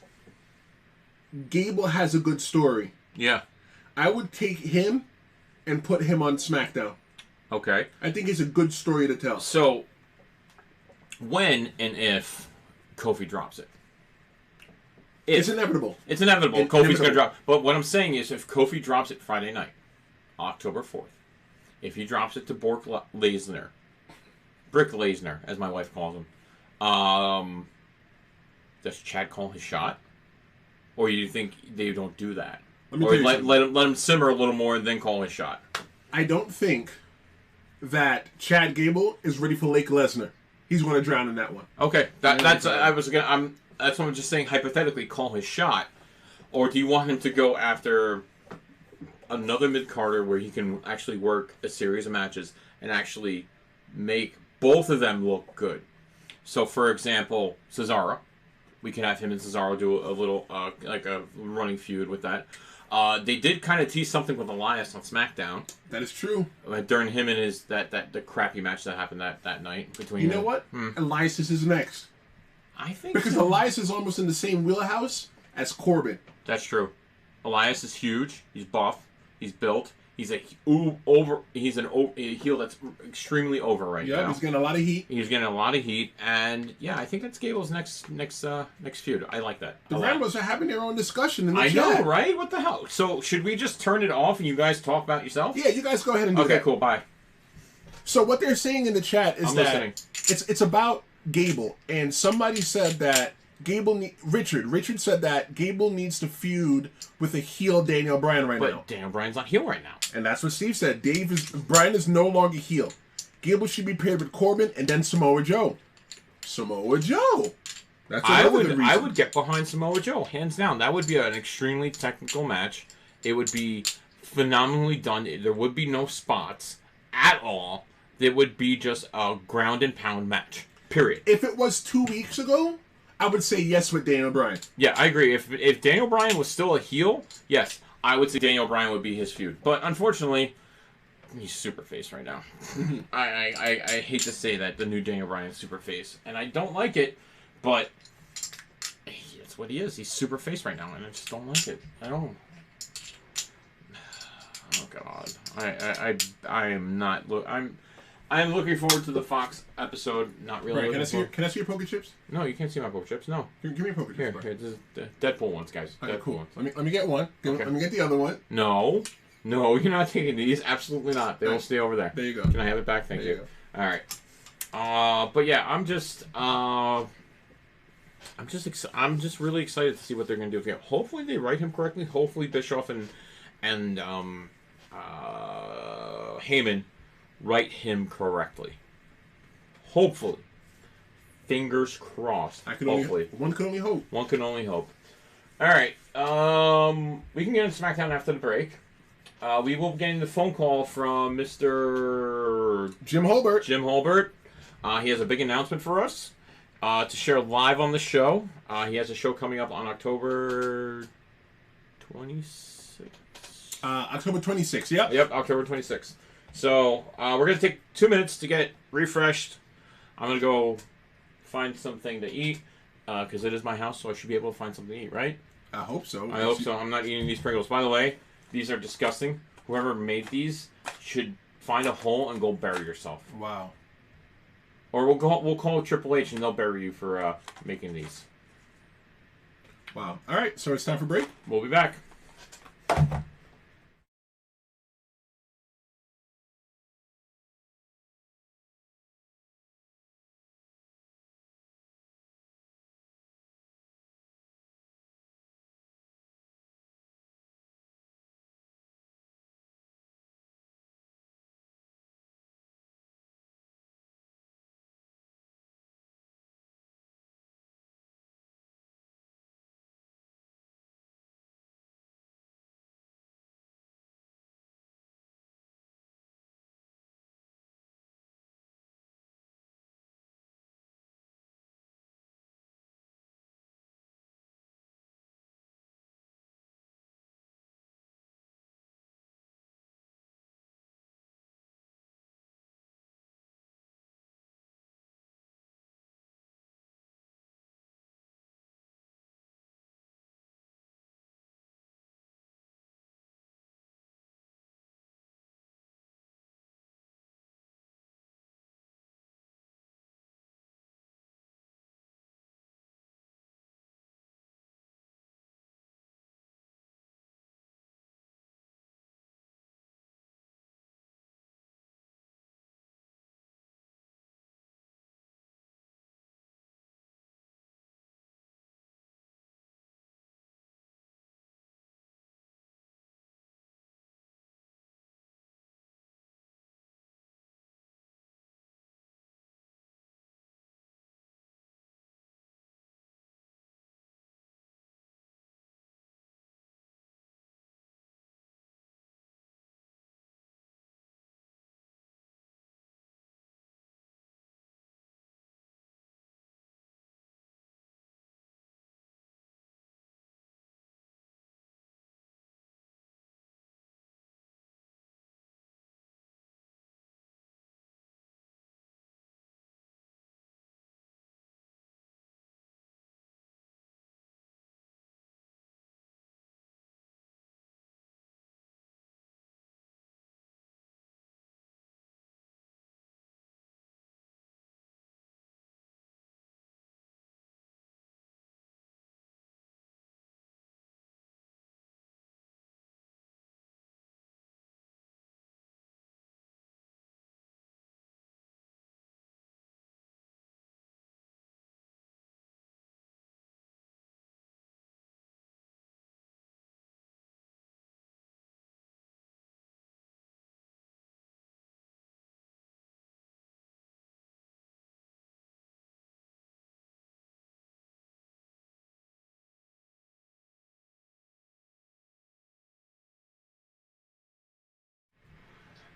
Gable has a good story. Yeah. I would take him and put him on SmackDown. Okay. I think it's a good story to tell. So, when and if Kofi drops it? It's inevitable. It's inevitable. Kofi's going to drop. But what I'm saying is, if Kofi drops it Friday night, October 4th, if he drops it to Brick Lesnar, as my wife calls him, does Chad call his shot? Or do you think they don't do that? Or let him simmer a little more and then call his shot? I don't think that Chad Gable is ready for Lake Lesnar. He's going to drown in that one. Okay, that's what I'm just saying. Hypothetically, call his shot, or do you want him to go after another mid-carder where he can actually work a series of matches and actually make both of them look good? So, for example, Cesaro, we can have him and Cesaro do a little like a running feud with that. They did kind of tease something with Elias on SmackDown. That is true. During him and his the crappy match that happened that night between. You know what? Elias is next. I think because so. Elias is almost in the same wheelhouse as Corbin. That's true. Elias is huge. He's buff. He's built. He's a heel that's extremely over right now. Yeah, he's getting a lot of heat. He's getting a lot of heat, and yeah, I think that's Gable's next feud. I like that. The Rambles are having their own discussion in the chat. I know, right? What the hell? So should we just turn it off and you guys talk about yourself? Yeah, you guys go ahead and do that. Okay, cool. Bye. So what they're saying in the chat is it's about Gable, and somebody said that Richard said that Gable needs to feud with a heel Daniel Bryan now. But Daniel Bryan's not heel right now. And that's what Steve said. Bryan is no longer heel. Gable should be paired with Corbin and then Samoa Joe. Samoa Joe. That's another reason. I would get behind Samoa Joe, hands down. That would be an extremely technical match. It would be phenomenally done. There would be no spots at all. It would be just a ground and pound match. Period. If it was 2 weeks ago, I would say yes with Daniel Bryan. Yeah, I agree. If Daniel Bryan was still a heel, yes, I would say Daniel Bryan would be his feud. But unfortunately, he's super face right now. I hate to say that, the new Daniel Bryan is super face. And I don't like it, but that's what he is. He's super face right now, and I just don't like it. I don't. Oh, God. I am not... I'm looking forward to the Fox episode. Not really. Right, can I see your poker chips? No, you can't see my poker chips. No. Give me your poker chips. Here, this is the Deadpool ones, guys. Okay, Deadpool cool. ones. Let me get one. Let me get the other one. No, you're not taking these. Absolutely not. They will stay over there. There you go. Can I have it back? Thank you. All right. But yeah, I'm just really excited to see what they're gonna do with him. Hopefully they write him correctly. Hopefully Bischoff and Heyman write him correctly. Hopefully. Fingers crossed. Hopefully. One can only hope. One can only hope. Alright. We can get into SmackDown after the break. We will be getting the phone call from Mr. Jim Holbert. He has a big announcement for us to share live on the show. He has a show coming up on October 26th. October 26th, yep. Yep, October 26th. So, we're going to take 2 minutes to get refreshed. I'm going to go find something to eat, because it is my house, so I should be able to find something to eat, right? I hope so. I hope so. I'm not eating these Pringles. By the way, these are disgusting. Whoever made these should find a hole and go bury yourself. Wow. Or we'll call Triple H and they'll bury you for making these. Wow. All right, so it's time for break. We'll be back.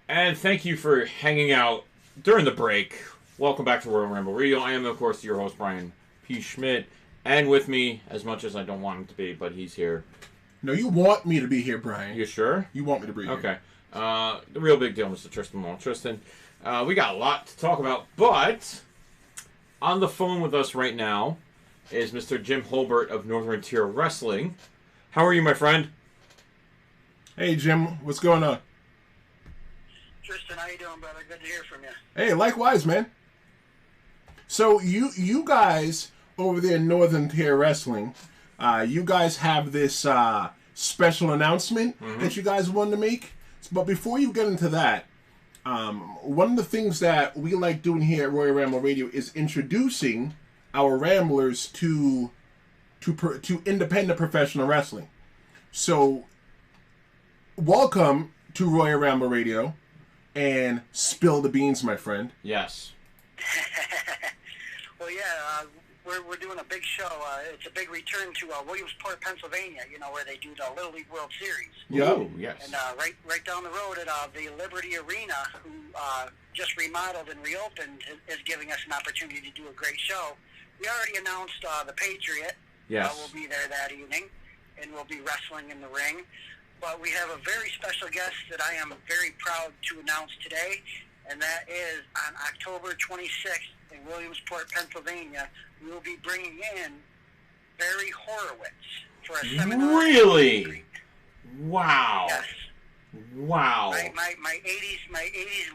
And thank you for hanging out during the break. Welcome back to Royal Ramble Radio. I am, of course, your host, Brian P. Schmidt. And with me, as much as I don't want him to be, but he's here. No, you want me to be here, Brian. You sure? You want me to be here. Okay. The real big deal, Mr. Tristan Law. Tristan, we got a lot to talk about, but on the phone with us right now is Mr. Jim Holbert of Northern Tier Wrestling. How are you, my friend? Hey, Jim. What's going on? Tristan, how you doing, brother? Good to hear from you. Hey, likewise, man. So you guys over there in Northern Tier Wrestling, you guys have this special announcement that you guys wanted to make. But before you get into that, one of the things that we like doing here at Royal Ramble Radio is introducing our Ramblers to independent professional wrestling. So, welcome to Royal Ramble Radio, and spill the beans, my friend. Yes. Well, yeah, we're doing a big show. It's a big return to Williamsport, Pennsylvania. You know, where they do the Little League World Series. Ooh, yes. And right down the road at the Liberty Arena, who just remodeled and reopened, is giving us an opportunity to do a great show. We already announced the Patriot. Yes. Will be there that evening, and we'll be wrestling in the ring. But we have a very special guest that I am very proud to announce today, and that is on October 26th in Williamsport, Pennsylvania. We will be bringing in Barry Horowitz for a seminar. Really? Wow. Yes. Wow. My 80s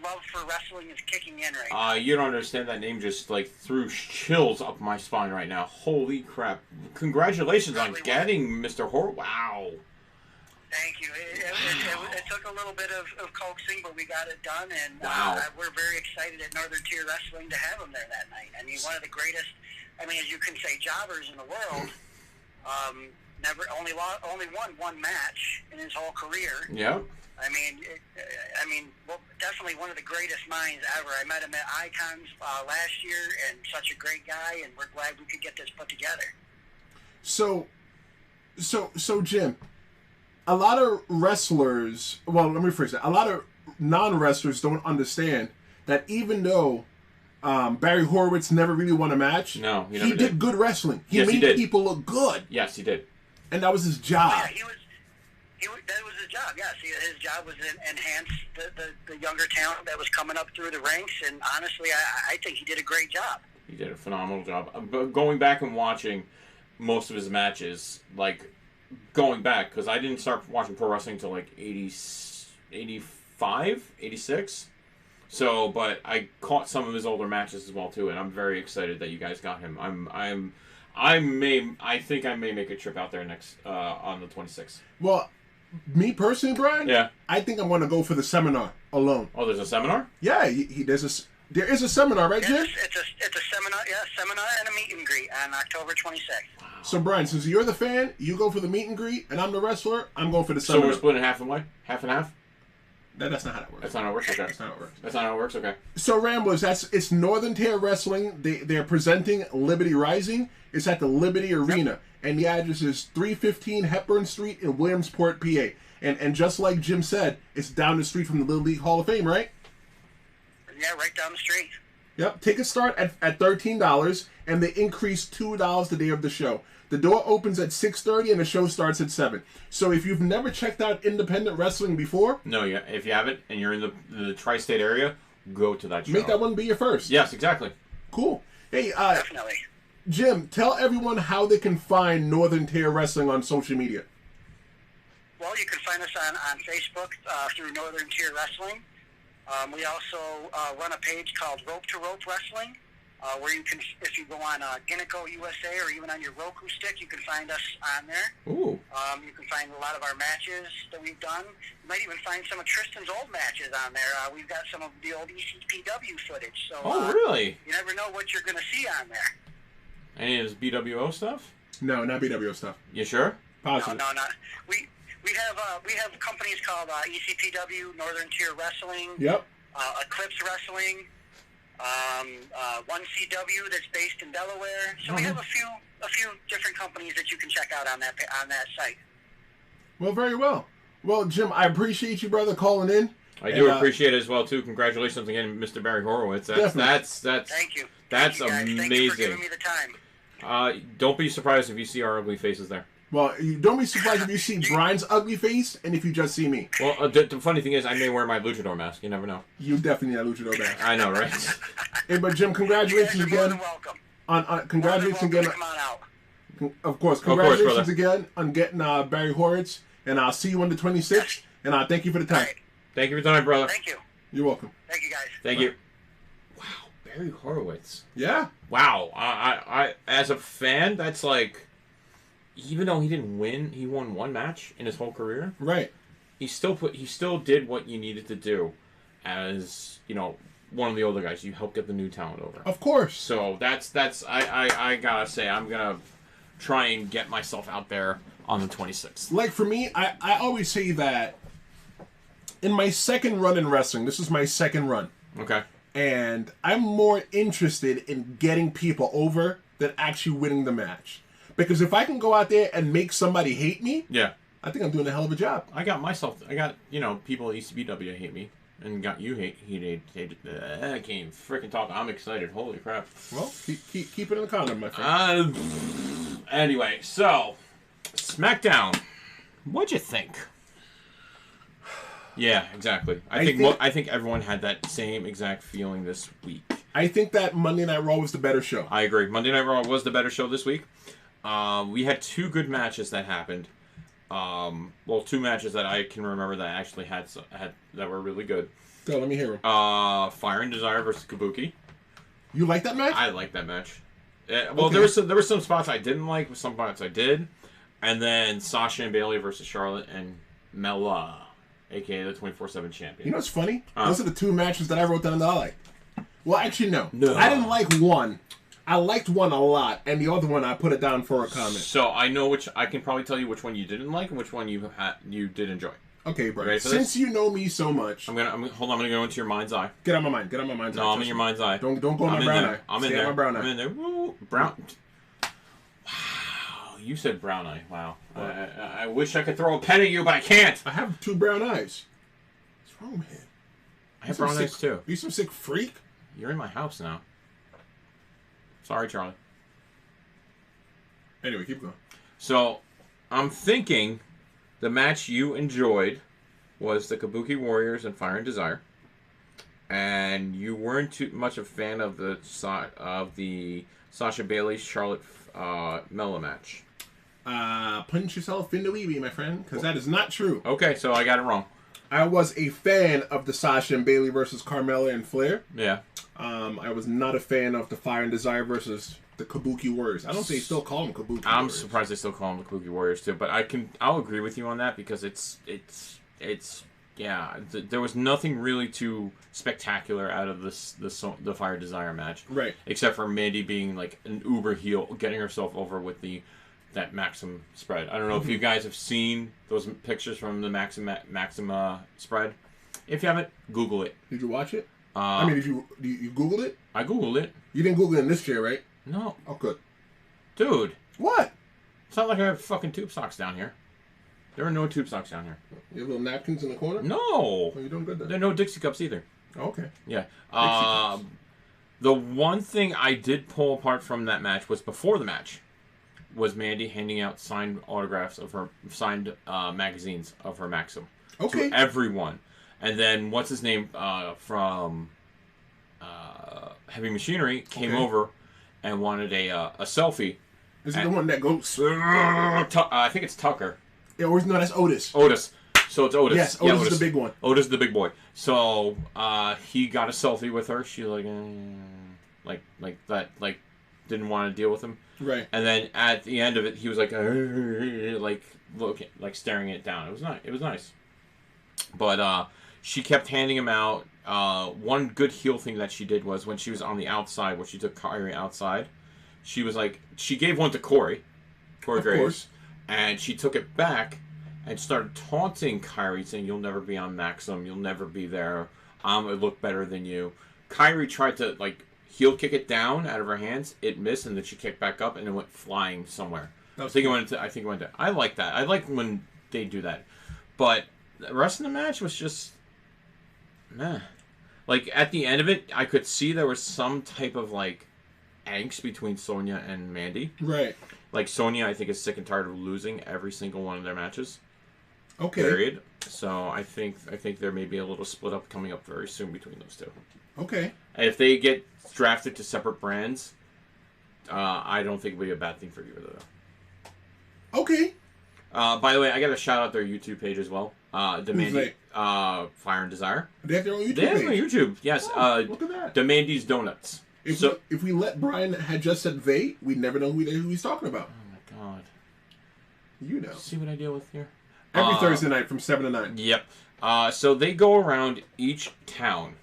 love for wrestling is kicking in right now. You don't understand. That name just threw chills up my spine right now. Holy crap! Congratulations on getting Mr. Horowitz. Wow. Thank you. It took a little bit of coaxing, but we got it done, and we're very excited at Northern Tier Wrestling to have him there that night. I mean, one of the greatest, as you can say, jobbers in the world. Only won one match in his whole career. Yep. Definitely one of the greatest minds ever. I met him at Icons last year, and such a great guy, and we're glad we could get this put together. So Jim, a lot of wrestlers, well, let me rephrase that. A lot of non-wrestlers don't understand that even though Barry Horowitz never really won a match, he did good wrestling. He made people look good. Yes, he did. And that was his job. Oh, yeah, that was his job, yes. His job was to enhance the younger talent that was coming up through the ranks, and honestly, I think he did a great job. He did a phenomenal job. But going back and watching most of his matches, going back, because I didn't start watching pro wrestling until 85, 86. So, but I caught some of his older matches as well too, and I'm very excited that you guys got him. I think I may make a trip out there next on the 26th. Well, me personally, Brian. Yeah. I think I'm going to go for the seminar alone. Oh, there's a seminar? Yeah, there is a seminar, right, Jim? It's a seminar and a meet and greet on October 26th. Wow. So, Brian, since you're the fan, you go for the meet and greet, and I'm the wrestler, I'm going for the seminar. So we're splitting half and what? Half and half? That's not how that works. That's not how it works? Okay. That's not how it works. That's not how it works? Okay. So, Ramblers, it's Northern Tier Wrestling. They're presenting Liberty Rising. It's at the Liberty Arena. And the address is 315 Hepburn Street in Williamsport, PA. And just like Jim said, it's down the street from the Little League Hall of Fame, right? Yeah, right down the street. Yep. Tickets start at $13, and they increase $2 the day of the show. The door opens at 6:30, and the show starts at 7. So if you've never checked out independent wrestling before... No, yeah. If you haven't, and you're in the tri-state area, go to that show. Make that one be your first. Yes, exactly. Cool. Hey, Definitely. Jim, tell everyone how they can find Northern Tier Wrestling on social media. Well, you can find us on Facebook through Northern Tier Wrestling. We also run a page called Rope to Rope Wrestling, where you can, if you go on Gineco USA or even on your Roku stick, you can find us on there. Ooh. You can find a lot of our matches that we've done. You might even find some of Tristan's old matches on there. We've got some of the old ECPW footage. So, really? You never know what you're going to see on there. Any of his BWO stuff? No, not BWO stuff. You sure? Positive. No, not. We have companies called ECPW, Northern Tier Wrestling. Yep. Eclipse Wrestling. 1CW that's based in Delaware. So we have a few different companies that you can check out on that site. Well, very well. Well, Jim, I appreciate you, brother, calling in. I do appreciate it as well too. Congratulations again, Mr. Barry Horowitz. That's Thank you. That's Thank you, amazing. Thank you for giving me the time. Don't be surprised if you see our ugly faces there. Well, you don't be surprised if you see Brian's ugly face and if you just see me. Well, the funny thing is, I may wear my luchador mask. You never know. You definitely need a luchador mask. I know, right? Hey, but Jim, congratulations You guys are again. more than welcome. Congratulations again. Come on out. Of course, congratulations again on getting Barry Horowitz, and I'll see you on the 26th. And I thank you for the time. Right. Thank you for your time, brother. Thank you. You're welcome. Thank you, guys. Thank you. Wow, Barry Horowitz. Yeah. Wow. I as a fan, that's like, even though he didn't win, he won one match in his whole career. Right. He still did what you needed to do, as one of the older guys. You helped get the new talent over. Of course. So that's I gotta say, I'm gonna try and get myself out there on the 26th. Like for me, I always say that in my second run in wrestling, this is my second run. Okay. And I'm more interested in getting people over than actually winning the match. Because if I can go out there and make somebody hate me, yeah, I think I'm doing a hell of a job. I got people at ECBW hate me, and got you hated. I can't even freaking talk. I'm excited. Holy crap. Well, keep it in the condom, my friend. Anyway, so SmackDown. What'd you think? Yeah, exactly. I think everyone had that same exact feeling this week. I think that Monday Night Raw was the better show. I agree. Monday Night Raw was the better show this week. We had two good matches that happened. Two matches that I can remember that actually had that were really good. Go, let me hear them. Fire and Desire versus Kabuki. You like that match? I like that match. There were some spots I didn't like, some spots I did, and then Sasha and Bayley versus Charlotte and Mella, aka the 24/7 champion. You know what's funny? Those are the two matches that I wrote down that I liked. Well, actually, no. I didn't like one. I liked one a lot, and the other one I put it down for a comment. So I know I can probably tell you which one you didn't like and which one you did enjoy. Okay, bro. Since you know me so much, I'm gonna go into your mind's eye. Get out my mind. Get out my mind's eye. No, I'm in your mind's eye. Don't go in my brown eye. I'm in there. My brown eye. I'm in there. Woo, brown. Wow, you said brown eye. Wow. I wish I could throw a pen at you, but I can't. I have two brown eyes. What's wrong, man? I have brown eyes too. You some sick freak? You're in my house now. Sorry, Charlie. Anyway, keep going. So, I'm thinking the match you enjoyed was the Kabuki Warriors and Fire and Desire, and you weren't too much a fan of the Sasha Bayley Charlotte Mella match. Punch yourself in the wee-wee, my friend, because that is not true. Okay, so I got it wrong. I was a fan of the Sasha and Bayley versus Carmella and Flair. Yeah. I was not a fan of the Fire and Desire versus the Kabuki Warriors. I don't think they still call them Kabuki I'm Warriors. surprised they still call them the Kabuki Warriors too, but I'll agree with you on that because it's there was nothing really too spectacular out of the Fire Desire match, right? Except for Mandy being like an uber heel, getting herself over with that Maxim spread. I don't know if you guys have seen those pictures from the Maxim spread. If you haven't, Google it. Did you watch it? Did you Googled it? I Googled it. You didn't Google it in this chair, right? No. Oh, good. Dude. What? It's not like I have fucking tube socks down here. There are no tube socks down here. You have little napkins in the corner? No. Oh, you're doing good then. There are no Dixie cups either. Oh, okay. Yeah. The one thing I did pull apart from that match was before the match was Mandy handing out signed autographs of her signed magazines of her Maxim to everyone. And then what's his name from Heavy Machinery came over and wanted a selfie. Is it the one that goes? I think it's Tucker. Yeah, or no, that's Otis. Otis. So it's Otis. Yes, Otis is the big one. Otis is the big boy. So he got a selfie with her. She didn't want to deal with him. Right. And then at the end of it, he was like staring it down. It was nice. It was nice. But she kept handing him out. One good heel thing that she did was when she was on the outside, where she took Kyrie outside, she was like, she gave one to Corey Graves, and she took it back and started taunting Kyrie, saying, "You'll never be on Maxim. You'll never be there. I look better than you." Kyrie tried to heel kick it down out of her hands. It missed, and then she kicked back up, and it went flying somewhere. I think it went to. I like that. I like when they do that. But the rest of the match was just meh. Like, at the end of it, I could see there was some type of, like, angst between Sonya and Mandy. Right. Like, Sonya, I think, is sick and tired of losing every single one of their matches. Okay. Period. So, I think there may be a little split up coming up very soon between those two. Okay. And if they get drafted to separate brands, I don't think it would be a bad thing for either of them. Okay. By the way, I got to shout out their YouTube page as well. Demandy, Fire and Desire. They have their own YouTube They have page. their YouTube, yes. Look at that. Demandy's Donuts. If we let Brian had just said they, we'd never know who he's talking about. Oh my god. You know. See what I deal with here? Every Thursday night from 7 to 9. Yep. So they go around each town,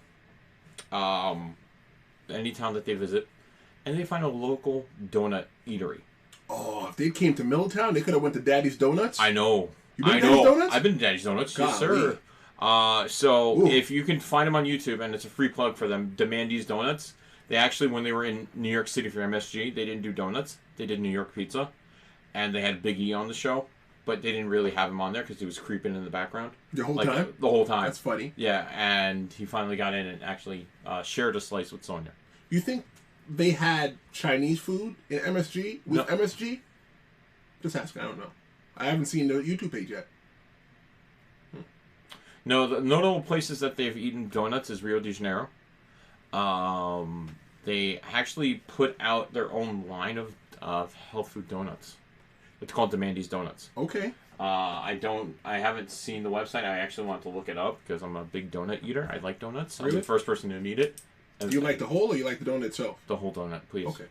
any town that they visit, and they find a local donut eatery. Oh, if they came to Middletown, they could have went to Daddy's Donuts. I know. You been to Daddy's Donuts? I've been to Daddy's Donuts. Golly. Yes, sir. So Ooh. if you can find them on YouTube, and it's a free plug for them, Demandy's Donuts. They actually, when they were in New York City for MSG, they didn't do donuts. They did New York pizza, and they had Big E on the show, but they didn't really have him on there because he was creeping in the background. The whole time? The whole time. That's funny. Yeah, and he finally got in and actually shared a slice with Sonya. You think they had Chinese food in MSG with MSG? Just asking. I don't know. I haven't seen the YouTube page yet. No, the notable places that they've eaten donuts is Rio de Janeiro. They actually put out their own line of health food donuts. It's called Demandy's Donuts. Okay. I haven't seen the website. I actually want to look it up because I'm a big donut eater. I like donuts. Really? I'm the first person to eat it. Do you like the whole or you like the donut itself? The whole donut, please. Okay.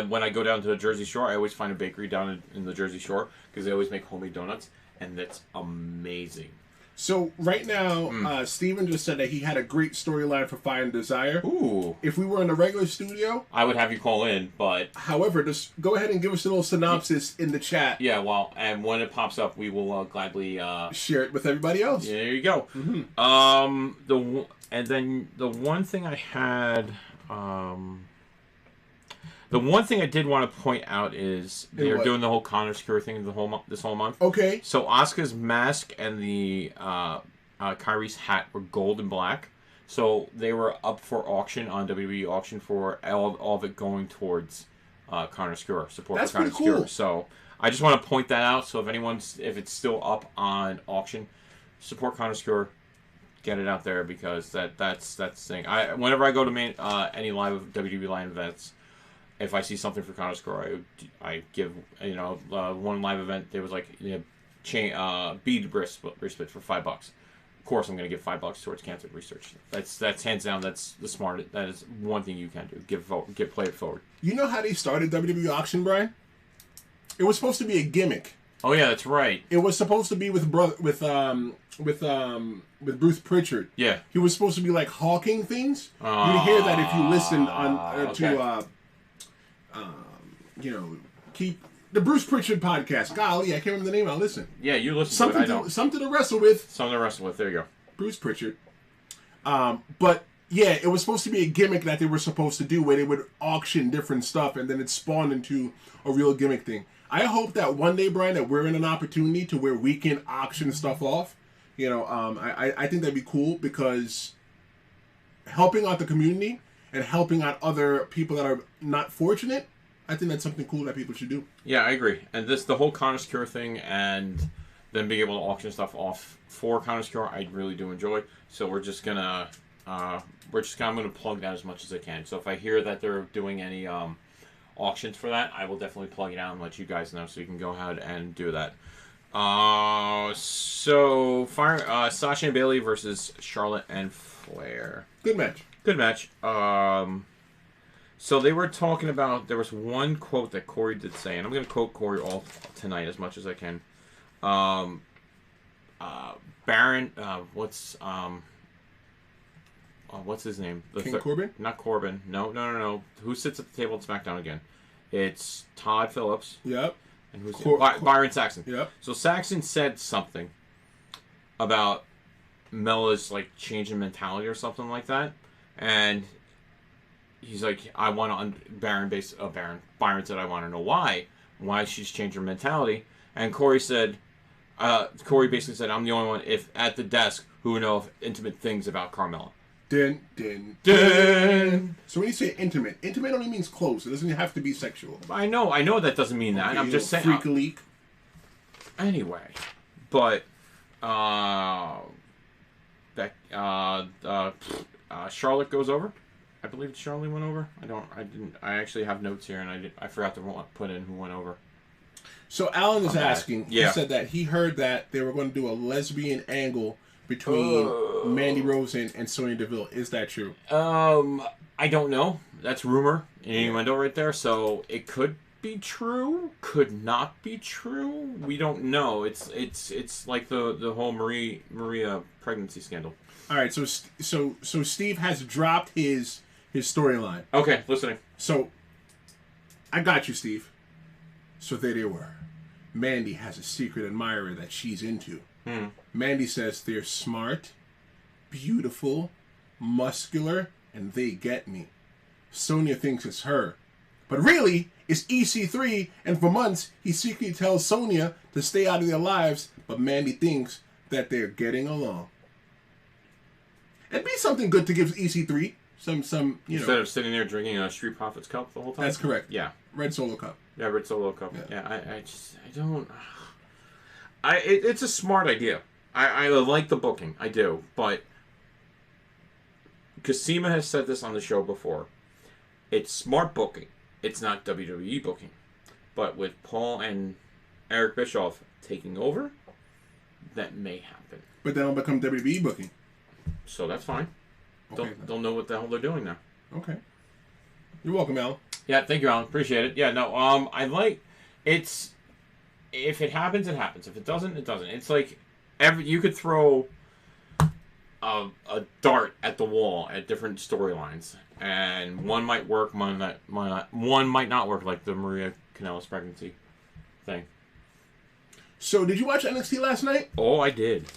When I go down to the Jersey Shore, I always find a bakery down in the Jersey Shore because they always make homemade donuts, and that's amazing. So right now, Steven just said that he had a great storyline for Fire and Desire. Ooh. If we were in the regular studio, I would have you call in, but... However, just go ahead and give us a little synopsis in the chat. Yeah, well, and when it pops up, we will gladly... share it with everybody else. Yeah, there you go. Mm-hmm. And then the one thing I had... the one thing I did want to point out is they're doing the whole Connor's Cure thing this whole month. Okay. So Asuka's mask and the Kyrie's hat were gold and black. So they were up for auction on WWE auction for all of it going towards Connor's Cure, support That's for Connor's pretty cool. Cure. So I just want to point that out. So if it's still up on auction, support Connor's Cure. Get it out there because that's the thing. Whenever I go to any live WWE live events, if I see something for Connor's Cure, I give one live event. There was like bead wristlet for $5. Of course, I'm going to give $5 towards cancer research. That's hands down. That's the smart. That is one thing you can do. Play it forward. You know how they started WWE auction, Brian? It was supposed to be a gimmick. Oh yeah, that's right. It was supposed to be with Bruce Pritchard. Yeah. He was supposed to be like hawking things. You'd hear that if you listened keep the Bruce Pritchard podcast. Golly, I can't remember the name. I'll listen. Yeah, you listen to it. I don't. Something to wrestle with. Something to wrestle with. There you go. Bruce Pritchard. But yeah, it was supposed to be a gimmick that they were supposed to do where they would auction different stuff and then it spawned into a real gimmick thing. I hope that one day, Brian, that we're in an opportunity to where we can auction stuff off. I think that'd be cool because helping out the community and helping out other people that are not fortunate, I think that's something cool that people should do. Yeah, I agree. And the whole Connor's Cure thing and then being able to auction stuff off for Connor's Cure, I really do enjoy. So I'm gonna plug that as much as I can. So if I hear that they're doing any auctions for that, I will definitely plug it out and let you guys know so you can go ahead and do that. Sasha and Bayley versus Charlotte and Flair. Good match. Good match. So they were talking about, there was one quote that Corey did say, and I'm going to quote Corey all tonight as much as I can. Baron, what's his name? King Corbin? Not Corbin. No. Who sits at the table at SmackDown again? It's Todd Phillips. Yep. And who's Byron Saxton. Yep. So Saxton said something about Mella's like change in mentality or something like that, and he's like, I want to. Byron said, I want to know why she's changed her mentality, and Corey said, Corey basically said, I'm the only one at the desk who know intimate things about Carmella. Din. So when you say intimate only means close. It doesn't have to be sexual. I know that doesn't mean that. Okay, I'm just saying. Freak a leak. Anyway, but Charlotte goes over. I believe Charlotte went over. I actually have notes here, and I forgot to put in who went over. So Alan is asking. Yeah. He said that he heard that they were going to do a lesbian angle between Mandy Rose and Sonya Deville. Is that true? I don't know. That's rumor, innuendo right there. So it could be true, could not be true. We don't know. It's like the whole Maria pregnancy scandal. All right. So Steve has dropped his storyline. Okay, listening. So I got you, Steve. So there they were. Mandy has a secret admirer that she's into. Mandy says they're smart, beautiful, muscular, and they get me. Sonya thinks it's her. But really, it's EC3, and for months, he secretly tells Sonya to stay out of their lives, but Mandy thinks that they're getting along. It'd be something good to give EC3 some Instead of sitting there drinking a Street Profits cup the whole time? That's correct. Yeah. Red Solo Cup. Yeah, Red Solo Cup. Yeah, I don't... it's a smart idea. I like the booking. I do. But Kasima has said this on the show before. It's smart booking. It's not WWE booking. But with Paul and Eric Bischoff taking over, that may happen. But then it'll become WWE booking. So that's fine. Okay, they'll know what the hell they're doing now. Okay. You're welcome, Al. Yeah, thank you, Alan. Appreciate it. Yeah, no, I like... It's... If it happens, it happens. If it doesn't, it doesn't. It's like... You could throw a dart at the wall at different storylines, and one might work, one might not work, like the Maria Kanellis pregnancy thing. So, did you watch NXT last night? Oh, I did.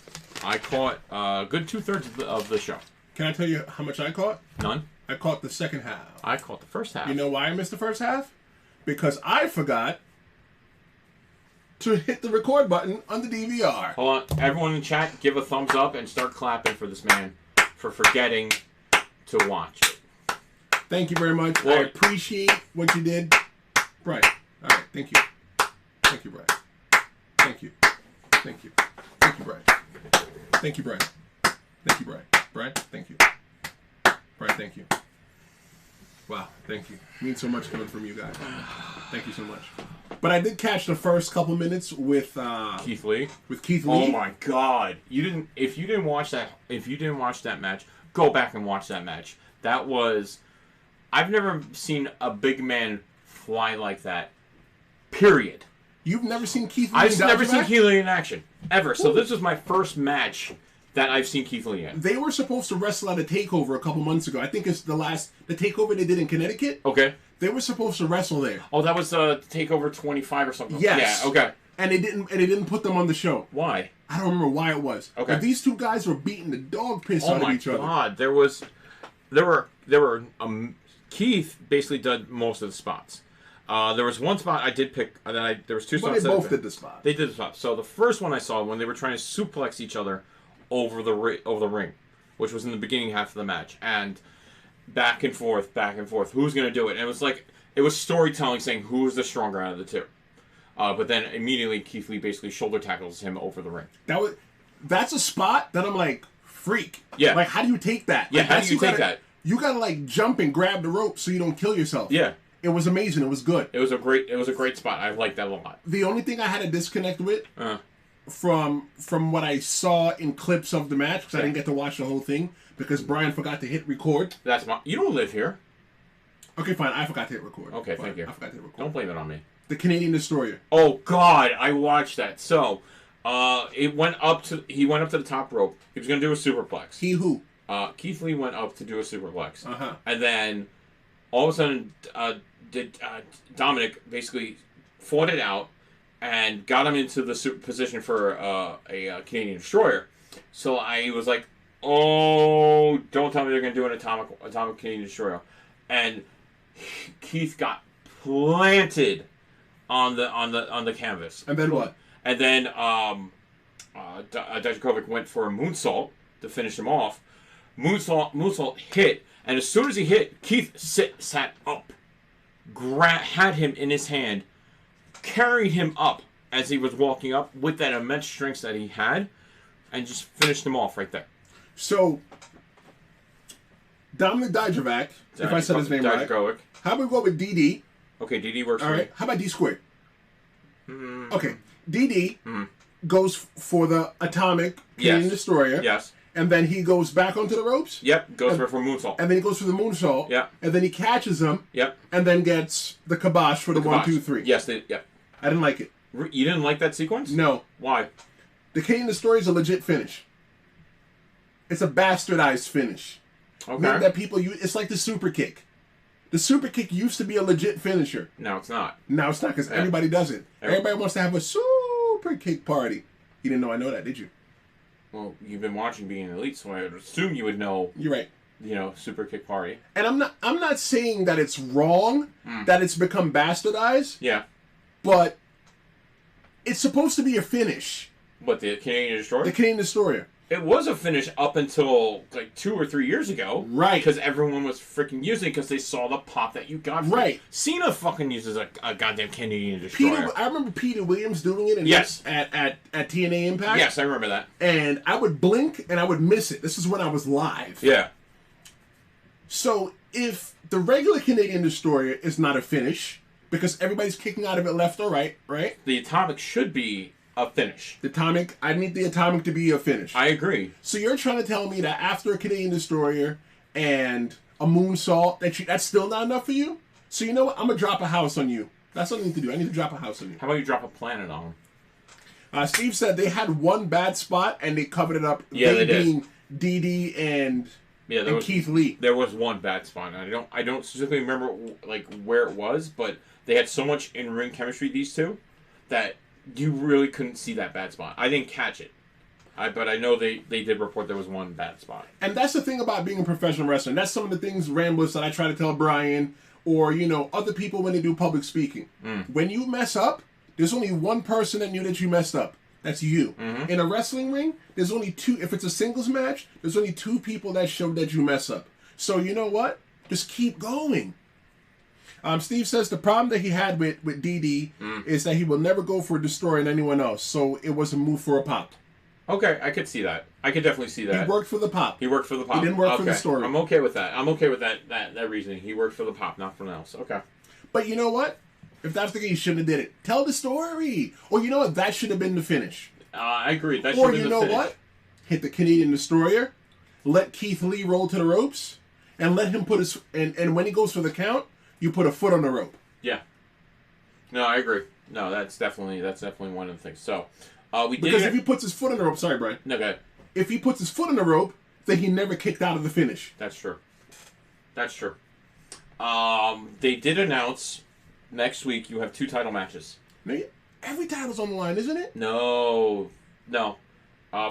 I caught a good 2/3 of the show. Can I tell you how much I caught? None. I caught the second half. I caught the first half. You know why I missed the first half? Because I forgot to hit the record button on the DVR. Hold on. Everyone in chat, give a thumbs up and start clapping for this man for forgetting to watch it. Thank you very much. Well, I appreciate what you did. Brian. All right. Thank you. Thank you, Brian. Thank you. Thank you. Thank you, Brian. Thank you, Brian. Thank you, Brian. Brian, thank you. Brian, thank you. Wow, thank you. It means so much coming from you guys. Thank you so much. But I did catch the first couple minutes with Keith Lee. With Keith Lee. Oh my God! If you didn't watch that match, go back and watch that match. That was... I've never seen a big man fly like that. Period. You've never seen Keith Lee? I've never seen Keith Lee in action ever. So this was my first match that I've seen Keith Lee in. They were supposed to wrestle at a takeover a couple months ago. I think it's the takeover they did in Connecticut. Okay. They were supposed to wrestle there. Oh, that was takeover 25 or something. Yes. Yeah. Okay. And they didn't put them on the show. Why? I don't remember why it was. Okay. But these two guys were beating the dog piss out of each other. Oh my God! There were Keith basically did most of the spots. There was one spot I did pick. There was two spots. But they both did the spot. They did the spot. So the first one I saw when they were trying to suplex each other over the ring, which was in the beginning half of the match, and back and forth. Who's going to do it? And it was storytelling saying who's the stronger out of the two. But then immediately Keith Lee basically shoulder tackles him over the ring. That's a spot that I'm like, freak. Yeah. Like, how do you take that? Yeah, like, how do you take that? You gotta like jump and grab the rope so you don't kill yourself. Yeah. It was amazing. It was good. It was a great spot. I liked that a lot. The only thing I had a disconnect with from what I saw in clips of the match, because I didn't get to watch the whole thing because Brian forgot to hit record. You don't live here. Okay, fine. I forgot to hit record. Okay, thank you. I forgot to hit record. Don't blame it on me. The Canadian Destroyer. Oh God, I watched that. So, he went up to the top rope. He was gonna do a superplex. He who? Keith Lee went up to do a superplex. And then all of a sudden, Dominic basically fought it out and got him into the position for a Canadian Destroyer. So I was like, "Oh, don't tell me they're going to do an atomic Canadian Destroyer." And Keith got planted on the canvas. And then what? And then Dijakovic went for a moonsault to finish him off. Moonsault hit, and as soon as he hit, Keith sat up, had him in his hand, carried him up as he was walking up with that immense strength that he had, and just finished him off right there. So, Dominic Dijakovic, if I said his name right. How about we go with DD? Okay, DD works All for right. me. How about D squared? Okay, DD goes for the atomic Canadian Destroyer. Yes. And then he goes back onto the ropes. Yep, goes for moonsault. And then he goes for the moonsault. Yep. And then he catches him. Yep. And then gets the kibosh for the 1, 2, 3. Yes, I didn't like it. You didn't like that sequence? No. Why? The Canadian Destroyer is a legit finish. It's a bastardized finish. Okay. Meaning that people use, it's like the super kick. The super kick used to be a legit finisher. No, it's not. Now it's not because everybody does it. Everybody wants to have a super kick party. You didn't know I know that, did you? Well, you've been watching Being an Elite, so I would assume you would know. You're right. Super kick party. And I'm not saying that it's wrong that it's become bastardized. Yeah. But it's supposed to be a finish. What, the Canadian Destroyer? The Canadian Destroyer. It was a finish up until like 2 or 3 years ago. Right. Because everyone was freaking using it because they saw the pop that you got. Right. Cena fucking uses a goddamn Canadian Destroyer. I remember Peter Williams doing it at TNA Impact. Yes, I remember that. And I would blink and I would miss it. This is when I was live. Yeah. So if the regular Canadian Destroyer is not a finish, because everybody's kicking out of it left or right, right? The Atomic should be a finish. The Atomic, I need the Atomic to be a finish. I agree. So you're trying to tell me that after a Canadian Destroyer and a moonsault, that's still not enough for you? So you know what? I'm going to drop a house on you. That's what I need to do. I need to drop a house on you. How about you drop a planet on him? Steve said they had one bad spot and they covered it up. Yeah, they did. Being DD and Keith Lee. There was one bad spot. I don't specifically remember like where it was, but they had so much in-ring chemistry, these two, that you really couldn't see that bad spot. I didn't catch it. But I know they did report there was one bad spot. And that's the thing about being a professional wrestler. That's some of the things, Ramblers, that I try to tell Brian or, other people when they do public speaking. When you mess up, there's only one person that knew that you messed up. That's you. In a wrestling ring, there's only two. If it's a singles match, there's only two people that show that you mess up. So you know what? Just keep going. Steve says the problem that he had with DD is that he will never go for a destroyer in anyone else. So it was a move for a pop. Okay, I could see that. I could definitely see that. He worked for the pop. He worked for the pop. He didn't work for the story. I'm okay with that. I'm okay with that reasoning. He worked for the pop, not for anyone else. Okay. But you know what? If that's the case, you shouldn't have did it. Tell the story. Or you know what? That should have been the finish. I agree. That should have been the finish. Or you know what? Hit the Canadian Destroyer. Let Keith Lee roll to the ropes. And let him put his... And when he goes for the count, you put a foot on the rope. Yeah. No, I agree. No, that's definitely one of the things. So, because if he puts his foot on the rope... Sorry, Brian. No, go ahead. If he puts his foot on the rope, then he never kicked out of the finish. That's true. That's true. They did announce... Next week, you have 2 title matches. Every title's on the line, isn't it? No.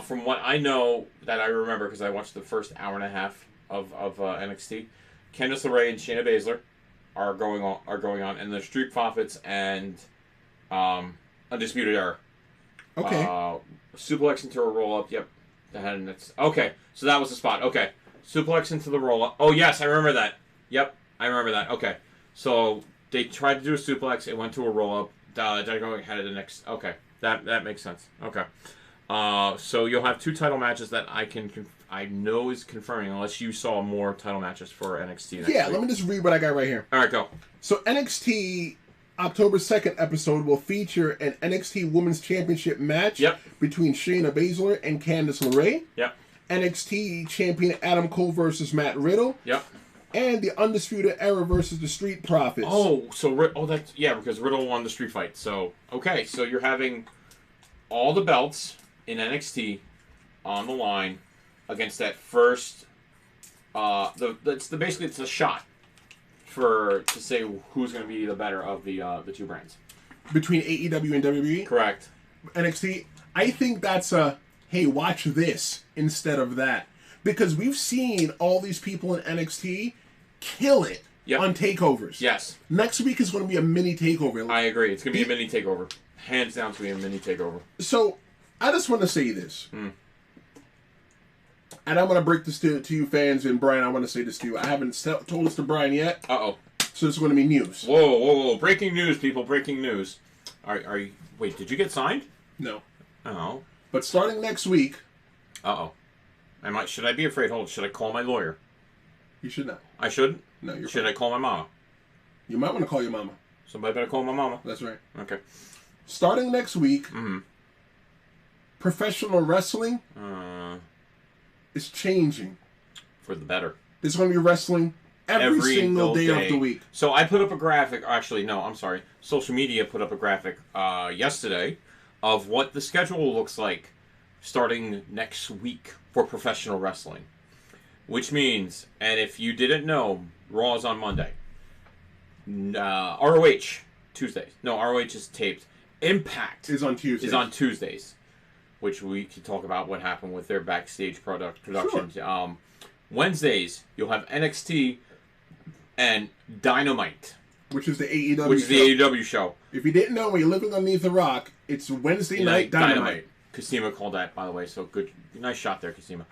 From what I know, that I remember, because I watched the first hour and a half of NXT, Candice LeRae and Sheena Baylor are going on, and the Street Profits and Undisputed Era. Okay. Suplex into a roll-up, yep. Okay, so that was the spot. Okay. Suplex into the roll-up. Oh, yes, I remember that. Yep, I remember that. Okay. So... They tried to do a suplex. It went to a roll-up. Django had it the next... Okay. That makes sense. Okay. So you'll have 2 title matches that I know is confirming, unless you saw more title matches for NXT next week. Let me just read what I got right here. All right, go. So NXT October 2nd episode will feature an NXT Women's Championship match between Shayna Baszler and Candice LeRae. Yep. NXT Champion Adam Cole versus Matt Riddle. Yep. And the Undisputed Era versus the Street Profits. Because Riddle won the street fight. So, okay, so you're having all the belts in NXT on the line against that first. Basically it's a shot to say who's going to be the better of the 2 brands between AEW and WWE. Correct. NXT. I think that's a hey, watch this instead of that, because we've seen all these people in NXT kill it on takeovers. Yes. Next week is going to be a mini takeover. I agree. It's going to be a mini takeover. Hands down, it's going to be a mini takeover. So, I just want to say this. And I'm going to break this to you fans, and Brian, I want to say this to you. I haven't told this to Brian yet. Uh-oh. So this is going to be news. Whoa. Breaking news, people. Breaking news. Are you... Wait, did you get signed? No. Oh. But starting next week... Uh-oh. Should I be afraid? Should I call my lawyer? You should not. I shouldn't? No, you're Should fine. I call my mama? You might want to call your mama. Somebody better call my mama. That's right. Okay. Starting next week, professional wrestling is changing. For the better. There's going to be wrestling every single day of the week. So I put up a graphic. Actually, no, I'm sorry. Social media put up a graphic yesterday of what the schedule looks like starting next week for professional wrestling. Which means, and if you didn't know, Raw is on Monday. ROH, Tuesdays. No, ROH is taped. Impact is on Tuesdays. Is on Tuesdays. Which we could talk about what happened with their backstage productions. Sure. Wednesdays, you'll have NXT and Dynamite. Which is the AEW Which is the AEW show. If you didn't know, when you're living underneath a rock, it's Wednesday night Dynamite. Kasima called that, by the way, so good. Nice shot there, Kasima.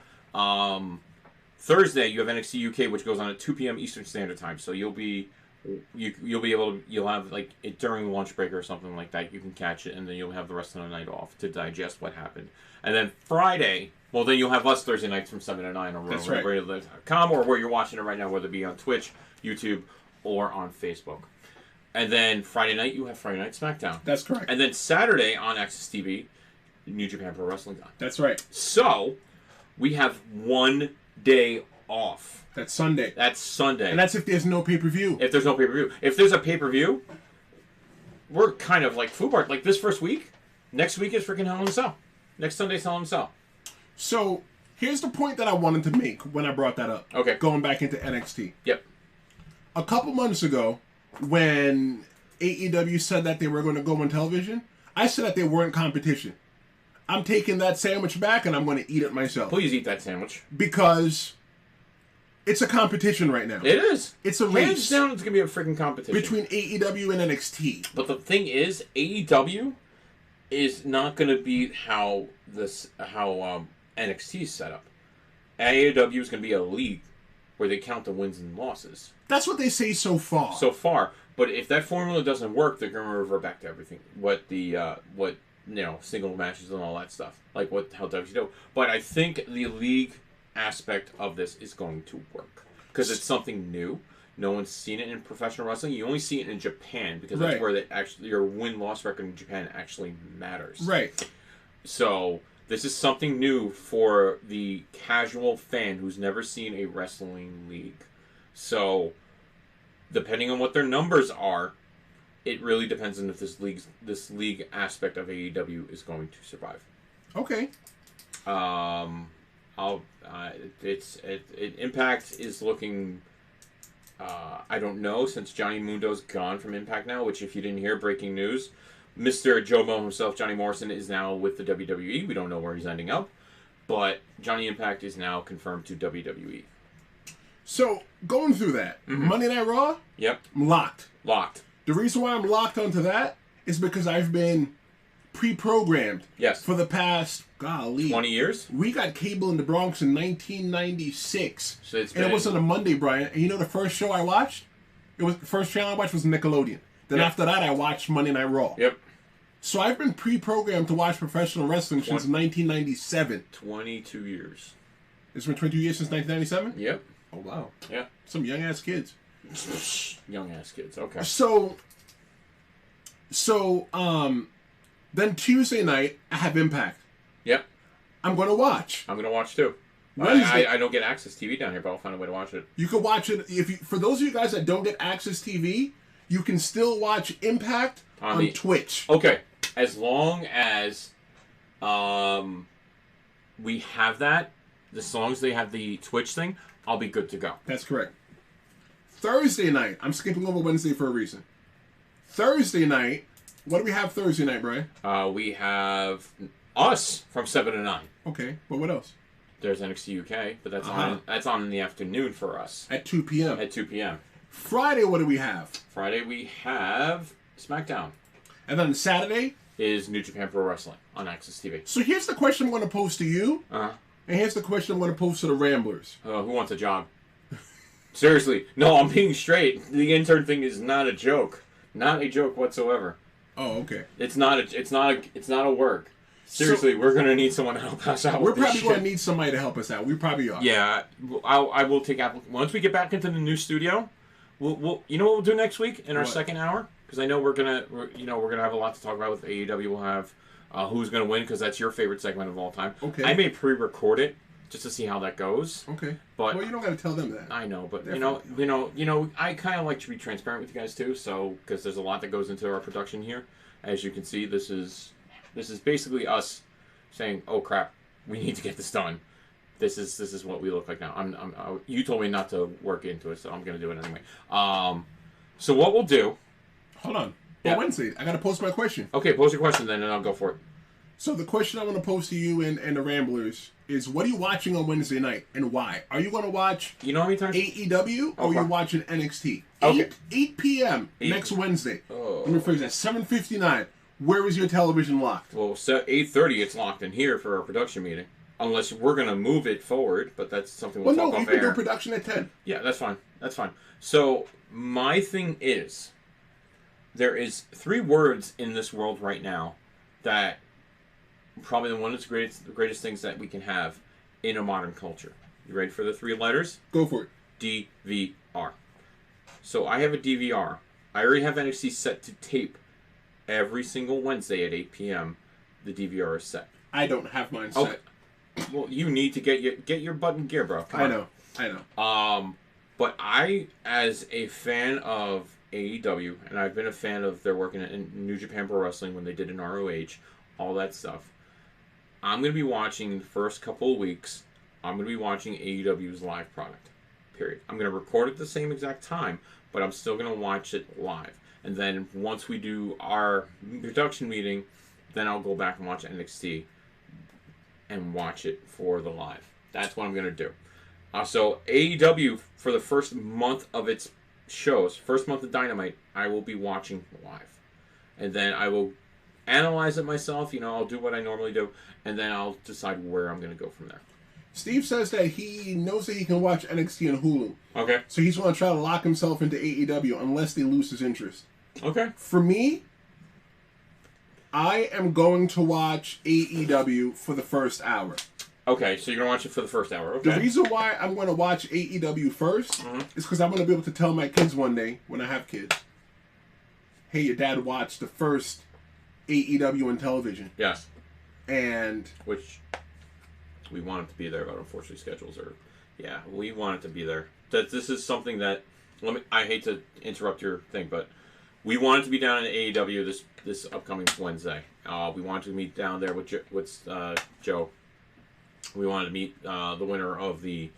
Thursday, you have NXT UK, which goes on at 2 p.m. Eastern Standard Time. So you'll be able to, you'll have like it during lunch break or something like that. You can catch it, and then you'll have the rest of the night off to digest what happened. And then Friday, well, then you'll have us Thursday nights from 7 to 9 on RadioLive.com or where you're watching it right now, whether it be on Twitch, YouTube, or on Facebook. And then Friday night, you have Friday Night SmackDown. That's correct. And then Saturday on Access TV, New Japan Pro Wrestling on. That's right. So we have one day off. That's Sunday. That's Sunday. And that's if there's no pay-per-view. If there's no pay-per-view. If there's a pay-per-view, we're kind of like FUBAR. Like this first week, next week is freaking Hell in a Cell. Next Sunday's Hell in a Cell. So here's the point that I wanted to make when I brought that up. Okay. Going back into NXT. Yep. A couple months ago, when AEW said that they were going to go on television, I said that they weren't competition. I'm taking that sandwich back and I'm going to eat it myself. Please eat that sandwich. Because it's a competition right now. It is. It's a race. Hands down, it's going to be a freaking competition. Between AEW and NXT. But the thing is, AEW is not going to be how NXT is set up. AEW is going to be a league where they count the wins and losses. That's what they say so far. But if that formula doesn't work, they're going to revert back to everything. Single matches and all that stuff. Like how WWE do. But I think the league aspect of this is going to work. Because it's something new. No one's seen it in professional wrestling. You only see it in Japan. Because that's where your win-loss record in Japan actually matters. Right. So this is something new for the casual fan who's never seen a wrestling league. So depending on what their numbers are, it really depends on if this league aspect of AEW is going to survive. Okay. Impact is looking. I don't know, since Johnny Mundo's gone from Impact now. Which, if you didn't hear, breaking news, Mr. Jomo himself, Johnny Morrison, is now with the WWE. We don't know where he's ending up, but Johnny Impact is now confirmed to WWE. So going through that, Monday Night Raw. Yep. I'm locked. The reason why I'm locked onto that is because I've been pre-programmed. Yes. For the past, 20 years? We got cable in the Bronx in 1996. So it's and it was on a Monday, Brian. And you know the first show I watched? The first channel I watched was Nickelodeon. Then after that, I watched Monday Night Raw. Yep. So I've been pre-programmed to watch professional wrestling since 1997. 22 years. It's been 22 years since 1997? Yep. Oh, wow. Yeah. Some young-ass kids. Young-ass kids, okay. So, then Tuesday night, I have Impact. Yep. I'm going to watch. I'm going to watch, too. Wednesday, I don't get Access TV down here, but I'll find a way to watch it. You can watch it. For those of you guys that don't get Access TV, you can still watch Impact on Twitch. Okay. As long as we have that, as long as they have the Twitch thing, I'll be good to go. That's correct. Thursday night, I'm skipping over Wednesday for a reason. Thursday night, what do we have Thursday night, Brian? We have us from 7 to 9. Okay, but what else? There's NXT UK, but that's on in the afternoon for us. At 2 p.m. At 2 p.m. Friday, what do we have? Friday we have SmackDown. And then Saturday, is New Japan Pro Wrestling on Access TV. So here's the question I'm going to pose to you, Uh-huh. and here's the question I'm going to pose to the Ramblers. Who wants a job? Seriously. No, I'm being straight. The intern thing is not a joke. Not a joke whatsoever. Oh, okay. It's not a work. Seriously, we're going to need someone to help us out We're with this probably shit. going to need somebody to help us out. We probably are. Yeah, I will take once we get back into the new studio. We'll you know what we'll do next week in our second hour, because I know we're gonna have a lot to talk about with AEW. We'll have who's gonna win, because that's your favorite segment of all time. Okay. I may pre-record it just to see how that goes. Okay. But you don't got to tell them that. I know, but Definitely. you know, I kind of like to be transparent with you guys too. So because there's a lot that goes into our production here, as you can see, this is basically us saying, "Oh crap, we need to get this done." This is what we look like now. You told me not to work into it, so I'm gonna do it anyway. So what we'll do? Hold on. Yeah. Wednesday, I got to post my question. Okay, pose your question then, and I'll go for it. So the question I want to pose to you and the Ramblers is, what are you watching on Wednesday night, and why? Are you going to watch You know how many times? AEW, or are you watching NXT? Okay. 8 p.m. next Wednesday. Oh. Let me phrase that. 7:59. Where is your television locked? Well, 8:30, it's locked in here for our production meeting. Unless we're gonna move it forward, but that's something we'll talk you off can air. do production at 10. Yeah, that's fine. That's fine. So my thing is, there is 3 words in this world right now that probably one of the greatest things that we can have in a modern culture. You ready for the 3 letters? Go for it. DVR. So I have a DVR. I already have NXT set to tape every single Wednesday at 8 p.m. The DVR is set. I don't have mine set. Okay. Well, you need to get your butt in gear, bro. Come on. I know. But I, as a fan of AEW, and I've been a fan of their work in New Japan Pro Wrestling when they did an ROH, all that stuff, I'm going to be watching the first couple of weeks, I'm going to be watching AEW's live product, period. I'm going to record at the same exact time, but I'm still going to watch it live. And then once we do our production meeting, then I'll go back and watch NXT and watch it for the live. That's what I'm going to do. So AEW, for the first month of its shows, first month of Dynamite, I will be watching live. And then I will analyze it myself. I'll do what I normally do. And then I'll decide where I'm going to go from there. Steve says that he knows that he can watch NXT on Hulu. Okay. So he's going to try to lock himself into AEW unless they lose his interest. Okay. For me, I am going to watch AEW for the first hour. Okay, so you're going to watch it for the first hour. Okay. The reason why I'm going to watch AEW first is because I'm going to be able to tell my kids one day, when I have kids, hey, your dad watched the first AEW on television. Yes. And... which we want it to be there, but unfortunately schedules are... Yeah, we want it to be there. This is something that... I hate to interrupt your thing, but we want it to be down in AEW this upcoming Wednesday. We want to meet down there with Joe. We wanted to meet the winner of the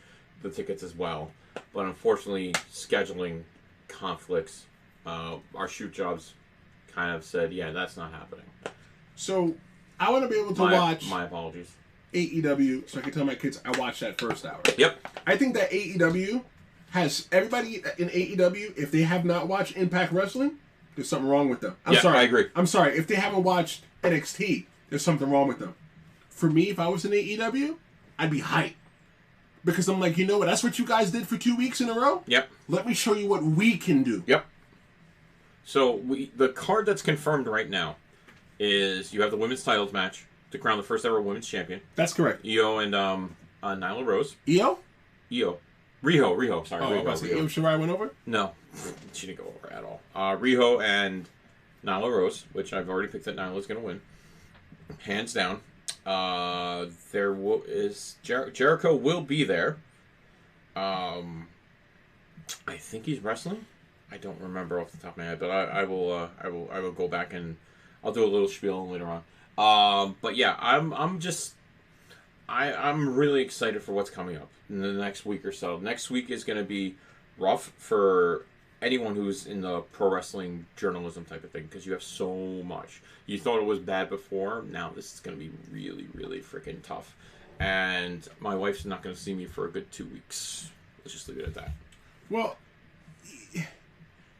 tickets as well. But unfortunately, scheduling conflicts, our shoot jobs kind of said, yeah, that's not happening. So, I want to be able to watch... My apologies. AEW, so I can tell my kids I watched that first hour. Yep. I think that AEW has... Everybody in AEW, if they have not watched Impact Wrestling, there's something wrong with them. I'm sorry. I agree. I'm sorry. If they haven't watched NXT, there's something wrong with them. For me, if I was in AEW, I'd be hyped. Because I'm like, you know what? That's what you guys did for 2 weeks in a row? Yep. Let me show you what we can do. Yep. So, the card that's confirmed right now is you have the women's titles match to crown the first ever women's champion. That's correct. Io and Nyla Rose. Io? Io. Riho, sorry. Oh, Riho. Io Shirai went over? No. She didn't go over at all. Riho and Nyla Rose, which I've already picked that Nyla's going to win. Hands down. Jericho will be there. I think he's wrestling. I don't remember off the top of my head, but I will go back and I'll do a little spiel later on. But yeah, I'm really excited for what's coming up in the next week or so. Next week is going to be rough for anyone who's in the pro wrestling journalism type of thing, because you have so much. You thought it was bad before, now this is going to be really, really freaking tough. And my wife's not going to see me for a good 2 weeks. Let's just leave it at that. Well,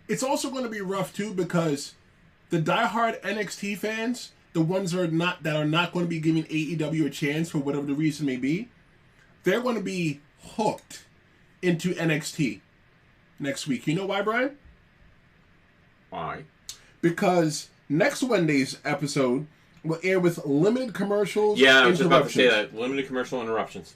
it's also going to be rough too, because the diehard NXT fans, the ones that are not going to be giving AEW a chance for whatever the reason may be, they're going to be hooked into NXT next week. You know why, Brian? Why? Because next Wednesday's episode will air with limited commercials. Yeah, I was just about to say that. Limited commercial interruptions.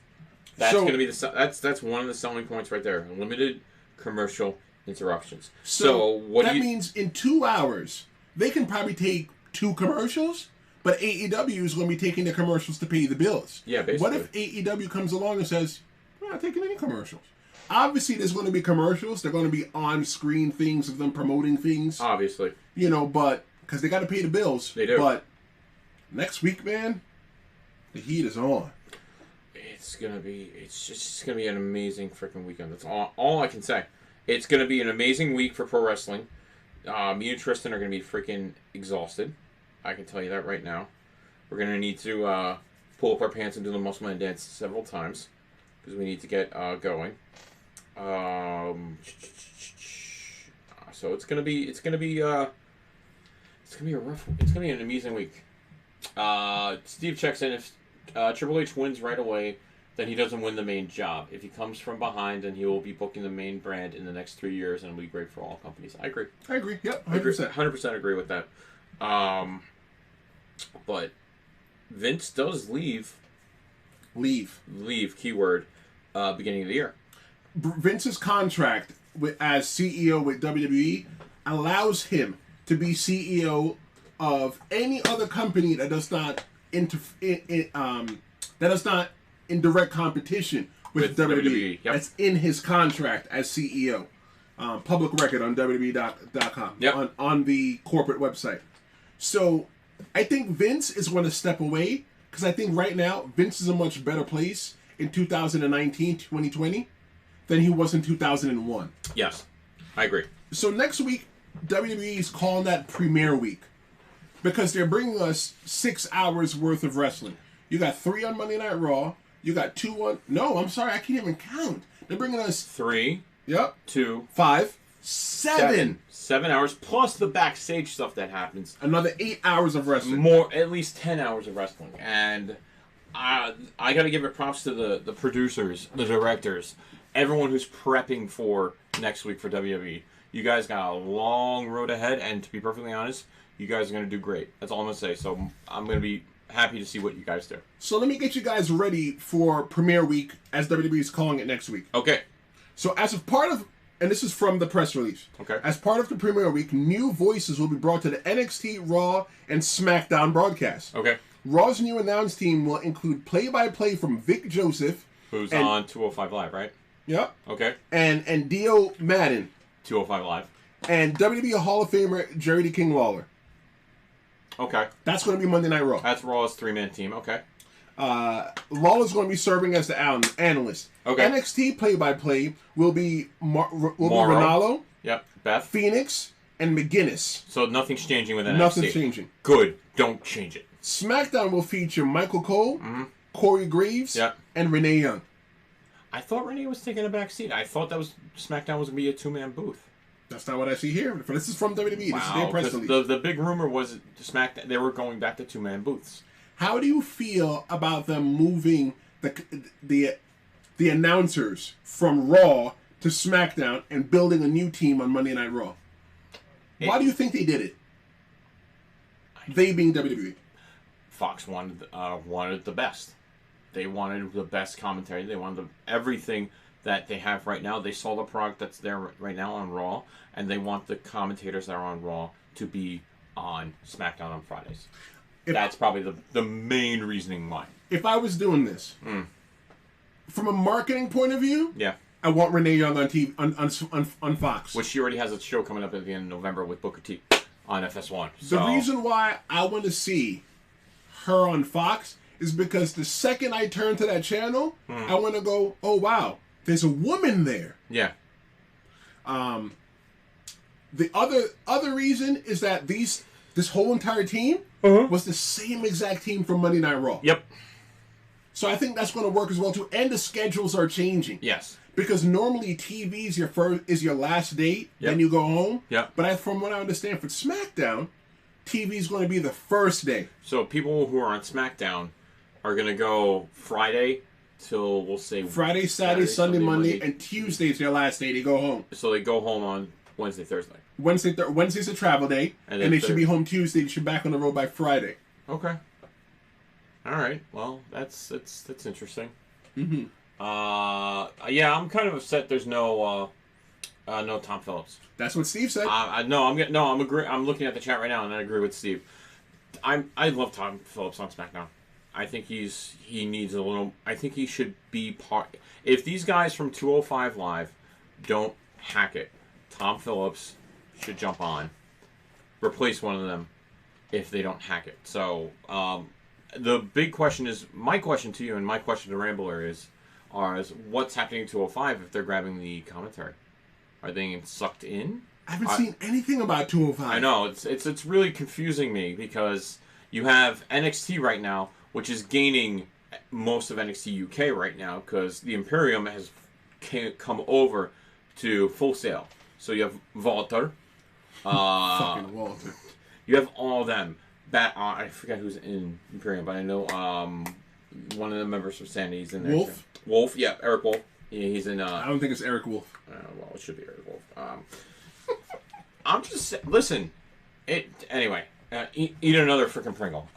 That's going to be that's one of the selling points right there. Limited commercial interruptions. So that means in 2 hours they can probably take 2 commercials, but AEW is going to be taking the commercials to pay the bills. Yeah, basically. What if AEW comes along and says, "We're not taking any commercials"? Obviously, there's going to be commercials. They're going to be on-screen things of them promoting things. Obviously. But because they got to pay the bills. They do. But next week, man, the heat is on. It's just gonna be an amazing freaking weekend. That's all I can say. It's gonna be an amazing week for pro wrestling. Me and Tristan are gonna be freaking exhausted. I can tell you that right now. We're gonna need to pull up our pants and do the muscle man dance several times because we need to get going. So it's gonna be an amazing week. Steve checks in if Triple H wins right away, then he doesn't win the main job. If he comes from behind, then he will be booking the main brand in the next 3 years, and it'll be great for all companies. I agree. Yep, 100%. 100% agree with that. But Vince does leave. Leave, keyword, beginning of the year. Vince's contract as CEO with WWE allows him to be CEO of any other company that does not in direct competition with WWE. Yep. That's in his contract as CEO. Public record on WWE.com. Yep. On the corporate website. So I think Vince is going to step away because I think right now Vince is a much better place in 2019, 2020 than he was in 2001. Yes, I agree. So next week, WWE is calling that Premiere Week because they're bringing us 6 hours worth of wrestling. You got 3 on Monday Night Raw. You got 2 on... No, I'm sorry. I can't even count. They're bringing us... 3. Yep. 2. 5. 7. 7 hours, plus the backstage stuff that happens. Another 8 hours of wrestling. At least 10 hours of wrestling. And I got to give it props to the producers, the directors, everyone who's prepping for next week for WWE. You guys got a long road ahead, and to be perfectly honest, you guys are going to do great. That's all I'm going to say. So I'm going to be happy to see what you guys do. So let me get you guys ready for Premiere Week, as WWE is calling it next week. Okay. So as a part of, and this is from the press release. Okay. As part of the Premiere Week, new voices will be brought to the NXT, Raw, and SmackDown broadcasts. Okay. Raw's new announce team will include play-by-play from Vic Joseph. Who's on 205 Live, right? Yep. Okay. And Dio Madden. 205 Live. And WWE Hall of Famer Jerry the King Lawler. Okay. That's going to be Monday Night Raw. That's Raw's 3-man team. Okay. Lawler's going to be serving as the analyst. Okay. NXT play-by-play will be Ronaldo. Yep. Beth. Phoenix and McGuinness. So nothing's changing with NXT. Nothing's changing. Good. Don't change it. SmackDown will feature Michael Cole, Corey Graves, and Renee Young. I thought Renee was taking a back seat. I thought that SmackDown was going to be a 2-man booth. That's not what I see here. This is from WWE. Wow, this is their press release. The big rumor was SmackDown. They were going back to 2-man booths. How do you feel about them moving the announcers from Raw to SmackDown and building a new team on Monday Night Raw? Why do you think they did it? They being WWE. Fox wanted the best. They wanted the best commentary. They wanted everything that they have right now. They saw the product that's there right now on Raw, and they want the commentators that are on Raw to be on SmackDown on Fridays. That's probably the main reasoning why. If I was doing this, from a marketing point of view, I want Renee Young on TV on Fox. Which she already has a show coming up at the end of November with Booker T on FS1. So. The reason why I want to see her on Fox is because the second I turn to that channel, I want to go, oh wow, there's a woman there. Yeah. The other reason is that this whole entire team was the same exact team from Monday Night Raw. Yep. So I think that's going to work as well too. And the schedules are changing. Yes. Because normally TV is your last date, then you go home. Yep. But from what I understand, for SmackDown, TV is going to be the first day. So people who are on SmackDown are going to go Friday till, we'll say... Friday, Saturday, Sunday, Monday, and Tuesday's their last day. They go home. So they go home on Wednesday, Thursday. Wednesday's a travel day, and they should be home Tuesday. They should be back on the road by Friday. Okay. All right. Well, that's interesting. Mm-hmm. Yeah, I'm kind of upset there's no Tom Phillips. That's what Steve said. I'm looking at the chat right now, and I agree with Steve. I love Tom Phillips on SmackDown. I think he needs a little. I think he should be part. If these guys from 205 Live don't hack it, Tom Phillips should jump on, replace one of them if they don't hack it. So the big question is, my question to you and my question to Rambler is what's happening to 205 if they're grabbing the commentary? Are they getting sucked in? I haven't seen anything about 205. I know it's really confusing me because you have NXT right now, which is gaining most of NXT UK right now because the Imperium has come over to Full Sail. So you have Walter. Fucking Walter. You have all of them. I forget who's in Imperium, but I know one of the members from Sandy's in there. Wolf? Wolf, yeah, Eric Wolf. Yeah, he's in... I don't think it's Eric Wolf. Well, it should be Eric Wolf. I'm just... Listen. Anyway, eat another freaking Pringle.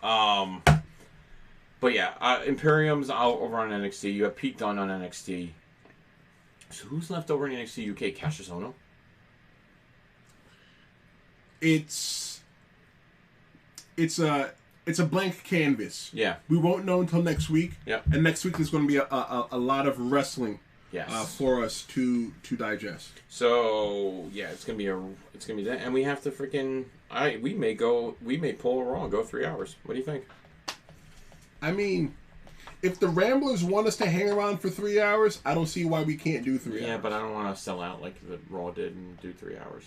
But yeah, Imperium's out over on NXT. You have Pete Dunne on NXT. So who's left over in NXT UK? Cassius Ohno? It's a blank canvas. Yeah. We won't know until next week. Yep. And next week there's going to be a lot of wrestling. Yes. For us to digest. So yeah, it's gonna be that, and we have to freaking. We may pull a Raw and go 3 hours. What do you think? I mean, if the Ramblers want us to hang around for 3 hours, I don't see why we can't do 3 hours. Yeah, but I don't want to sell out like the Raw did and do 3 hours.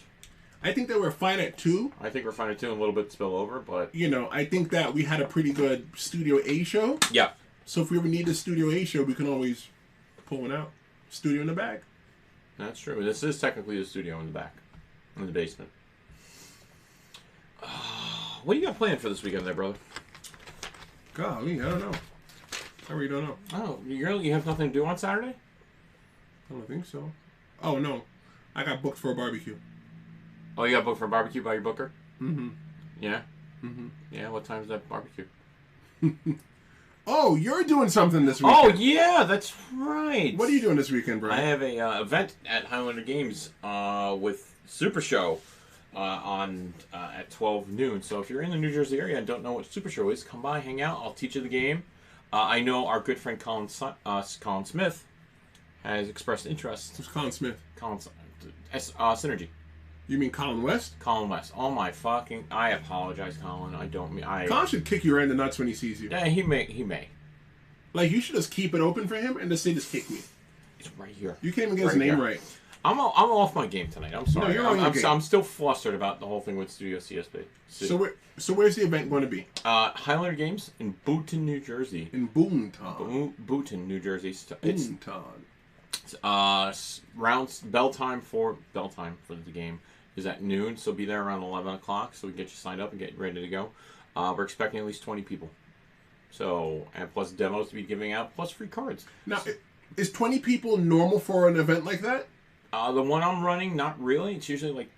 I think that we're fine at 2. I think we're fine at 2 and a little bit spill over, but... I think that we had a pretty good Studio A show. Yeah. So if we ever need a Studio A show, we can always pull one out. Studio in the back. That's true. This is technically the studio in the back. In the basement. What do you got planned for this weekend there, brother? Golly, I don't know. I really don't know. Oh, you have nothing to do on Saturday? I don't think so. Oh, no. I got booked for a barbecue. Oh, you got booked for a barbecue by your booker? Mm-hmm. Yeah? Mm-hmm. Yeah, what time's that barbecue? Oh, you're doing something this weekend. Oh, yeah, that's right. What are you doing this weekend, Brian? I have a event at Highlander Games with Super Show on at 12 noon. So if you're in the New Jersey area and don't know what Super Show is, come by, hang out. I'll teach you the game. I know our good friend Colin Smith has expressed interest. Who's Colin Smith? Synergy. You mean Colin West? Colin West. Oh my fucking... I apologize, Colin. I don't mean... Colin should kick you right in the nuts when he sees you. Yeah, he may. Like, you should just keep it open for him and just say, just kick me. It's right here. You can't even get his name right. I'm off my game tonight. I'm sorry. No, you're on your game. I'm still flustered about the whole thing with Studio CSP. So where's the event going to be? Highlander Games in Boonton, New Jersey. In Boonton. Boonton, New Jersey. Boonton. Bell time for the game is at noon, so be there around 11 o'clock so we can get you signed up and get ready to go. We're expecting at least 20 people. So, and plus demos to be giving out, plus free cards. Now, is 20 people normal for an event like that? The one I'm running, not really. It's usually like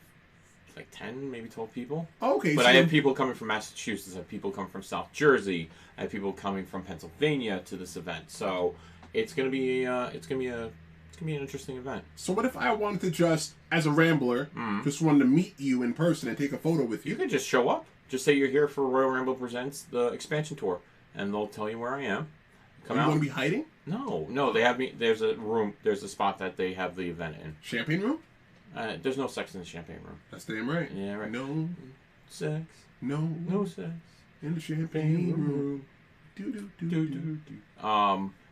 10, maybe 12 people. Okay. But I have people coming from Massachusetts. I have people coming from South Jersey. I have people coming from Pennsylvania to this event. So it's gonna be an interesting event. So what if I wanted to just, as a Rambler, just wanted to meet you in person and take a photo with you? You can just show up. Just say you're here for Royal Ramble Presents the expansion tour, and they'll tell you where I am. Come out. You want to be hiding? No. They have me. There's a room. There's a spot that they have the event in. Champagne room? There's no sex in the champagne room. That's damn right. Yeah, right. No sex. No sex in the champagne room. Do.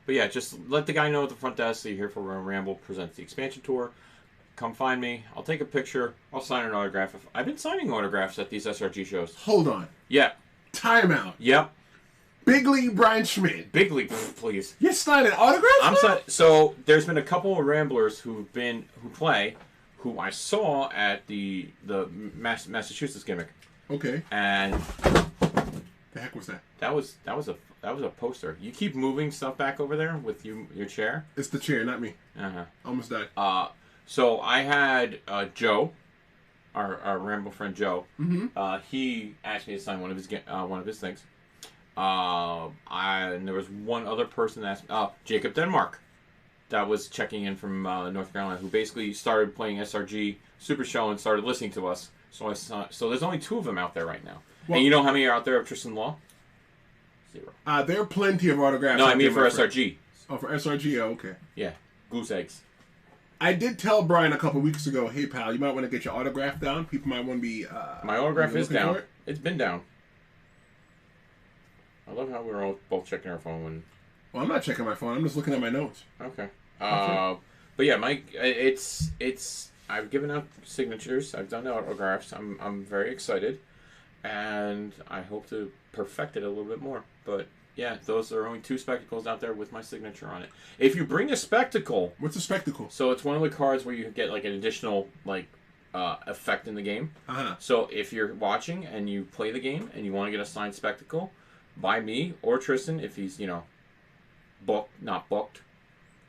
But yeah, just let the guy know at the front desk that you're here for Ramble Presents the expansion tour. Come find me. I'll take a picture. I'll sign an autograph. I've been signing autographs at these SRG shows. Hold on. Yeah. Time out. Yep. Big League Brian Schmidt. Big League, please. You're signing autographs? So there's been a couple of Ramblers who I saw at the Massachusetts gimmick. Okay. And the heck was that? That was a poster. You keep moving stuff back over there with your chair. It's the chair, not me. Almost died. So I had Joe, our Ramble friend Joe. Mm-hmm. He asked me to sign one of his things. And there was one other person that asked Jacob Denmark, that was checking in from North Carolina, who basically started playing SRG Super Show and started listening to us. So there's only 2 of them out there right now. Well, and you know how many are out there of Tristan Law? 0. There are plenty of autographs. No, I mean for SRG. Oh, for SRG? Oh, okay. Yeah, goose eggs. I did tell Brian a couple weeks ago, hey pal, you might want to get your autograph down. People might want to be. My autograph is down. It's been down. I love how we're all both checking our phone when. Well, I'm not checking my phone. I'm just looking at my notes. Okay. But yeah, Mike, it's. I've given out signatures. I've done autographs. I'm very excited, and I hope to perfect it a little bit more. But yeah, those are only 2 spectacles out there with my signature on it. If you bring a spectacle, what's a spectacle? So it's one of the cards where you get like an additional effect in the game. So if you're watching and you play the game and you want to get a signed spectacle, by me or Tristan, if he's not booked.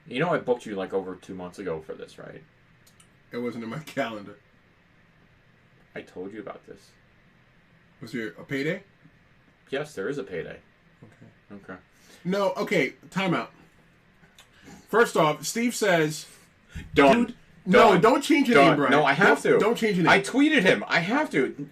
You know, I booked you like over 2 months ago for this, right? It wasn't in my calendar. I told you about this. Was there a payday? Yes, there is a payday. Okay. No, okay, time out. First off, Steve says... Done. Dude, no, don't change your name, Brian. No, I have to. Don't change your name. I tweeted him. I have to.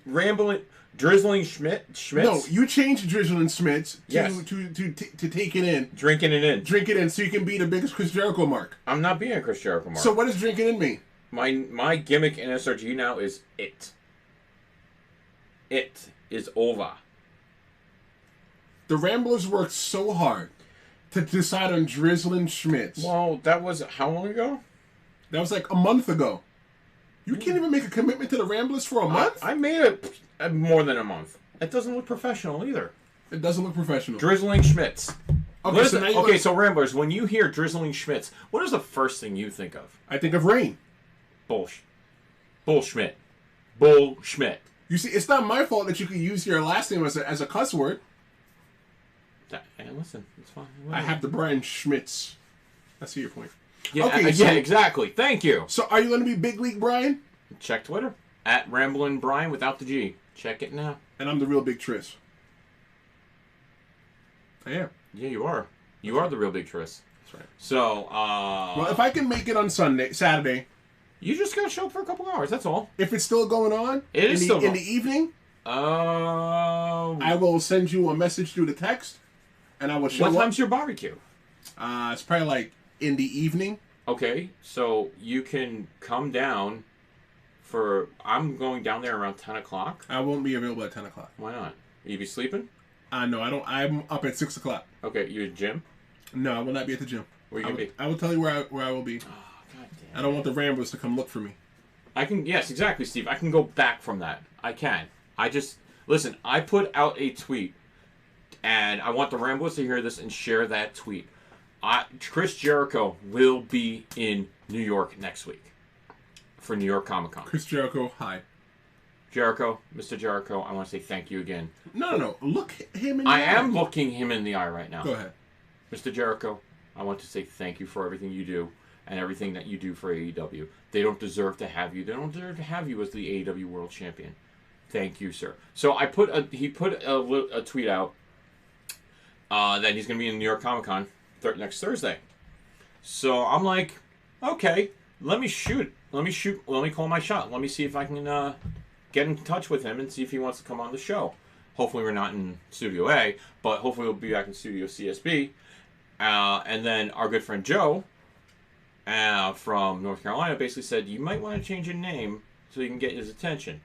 Drizzling Schmitz? No, you changed Drizzling Schmitz to take it in. Drinking it in. Drink it in so you can be the biggest Chris Jericho mark. I'm not being a Chris Jericho mark. So what does drinking in mean? My gimmick in SRG now is it. It is over. The Ramblers worked so hard to decide on Drizzling Schmitz. Well, that was how long ago? That was like a month ago. You can't even make a commitment to the Ramblers for a month? I made it more than a month. It doesn't look professional either. It doesn't look professional. Drizzling Schmitz. Okay, so Ramblers, when you hear Drizzling Schmitz, what is the first thing you think of? I think of rain. Bullschmidt. You see, it's not my fault that you can use your last name as a cuss word. And listen, it's fine. I have the Brian Schmitz. I see your point. Yeah, okay, yeah, exactly. Thank you. So, are you going to be Big League Brian? Check Twitter at Ramblin' Brian without the G. Check it now. And I'm the real Big Tris. I am. Yeah, you are. You are the real Big Tris. That's right. So, well, if I can make it on Saturday. You just gotta show up for a couple hours. That's all. If it's still going on, it is still in the evening. I will send you a message through the text, and I will show up. What time's your barbecue? It's probably like in the evening. Okay, so you can come down for... I'm going down there around 10 o'clock. I won't be available at 10 o'clock. Why not? You be sleeping? No, I don't. I'm up at 6 o'clock. Okay, you at the gym? No, I will not be at the gym. Where you going to be? I will tell you where I will be. Oh, God damn. I don't want the Ramblers to come look for me. I can... Yes, exactly, Steve. I can go back from that. I can. I just... Listen, I put out a tweet, and I want the Ramblers to hear this and share that tweet. Chris Jericho will be in New York next week for New York Comic Con. Chris Jericho, hi. Jericho, Mr. Jericho, I want to say thank you again. No. Look him in the eye. I am looking him in the eye right now. Go ahead. Mr. Jericho, I want to say thank you for everything you do and everything that you do for AEW. They don't deserve to have you. They don't deserve to have you as the AEW World Champion. Thank you, sir. So he put a tweet out that he's going to be in New York Comic Con next Thursday. So I'm like, okay, let me call my shot. Let me see if I can get in touch with him and see if he wants to come on the show. Hopefully we're not in Studio A, but hopefully we'll be back in Studio CSB. And then our good friend Joe from North Carolina basically said, you might want to change your name so you can get his attention.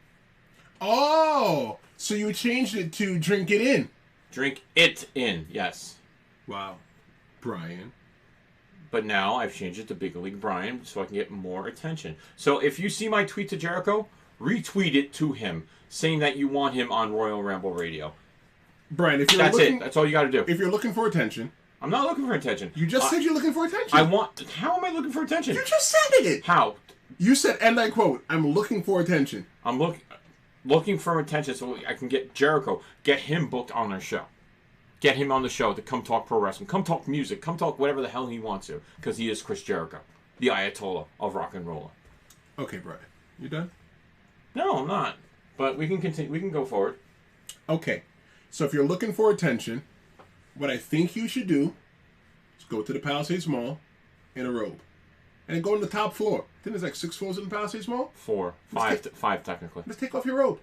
Oh, so you changed it to Drink It In. Drink It In, yes. Wow. Brian. But now I've changed it to Big League Brian so I can get more attention. So if you see my tweet to Jericho, retweet it to him, saying that you want him on Royal Ramble Radio. Brian, if you're That's it. That's all you got to do. If you're looking for attention. I'm not looking for attention. You just said you're looking for attention. How am I looking for attention? You just said it. How? You said, and I quote, I'm looking for attention. looking for attention so I can get Jericho, get him booked on their show. Get him on the show to come talk pro wrestling, come talk music, come talk whatever the hell he wants to, because he is Chris Jericho, the Ayatollah of rock and roll. Okay, Brian. You done? No, I'm not. But we can continue. We can go forward. Okay. So if you're looking for attention, what I think you should do is go to the Palisades Mall in a robe. And then go on the top floor. I think there's like 6 floors in the Palisades Mall. 4. 5, 5 technically. Let's take off your robe.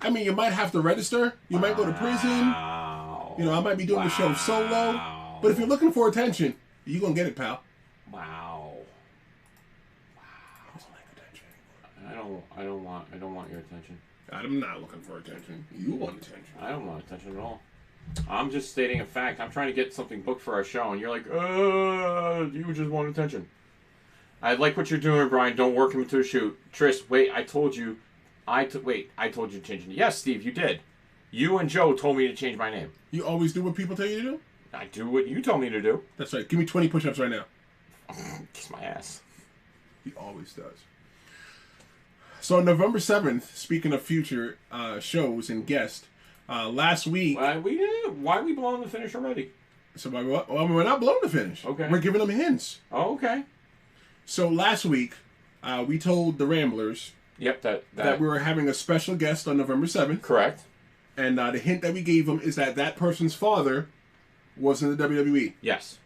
I mean, you might have to register. You might go to prison. You know, I might be doing the show solo. But if you're looking for attention, you're going to get it, pal. Wow. He doesn't like attention. I don't want your attention. I'm not looking for attention. You want attention. I don't want attention at all. I'm just stating a fact. I'm trying to get something booked for our show, and you're like, you just want attention. I like what you're doing, Brian. Don't work him into a shoot. Tris, wait, I told you. I told you to change it. Yes, Steve, you did. You and Joe told me to change my name. You always do what people tell you to do? I do what you told me to do. That's right. Give me 20 push-ups right now. Kiss my ass. He always does. So on November 7th, speaking of future shows and guests, last week... Why are we blowing the finish already? So well, we're not blowing the finish. Okay. We're giving them hints. Oh, okay. So last week, we told the Ramblers... Yep, that we were having a special guest on November 7th. Correct. And the hint that we gave them is that person's father was in the WWE. Yes.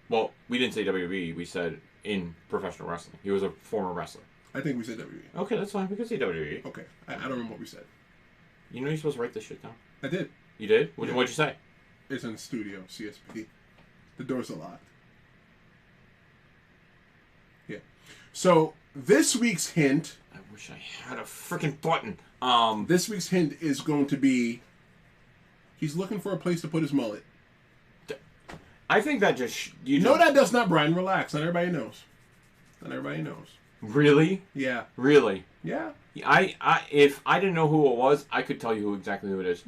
Well, we didn't say WWE. We said in professional wrestling. He was a former wrestler. I think we said WWE. Okay, that's fine. We can say WWE. Okay. I don't remember what we said. You know you're supposed to write this shit down. I did. You did? What'd you say? It's in the studio, CSP. The doors are locked. Yeah. So, this week's hint... I wish I had a freaking button. This week's hint is going to be... He's looking for a place to put his mullet. I think that just... No, that does not, Brian. Relax. Not everybody knows. Not everybody knows. Really? Yeah. Really? Yeah. If I didn't know who it was, I could tell you exactly who it is.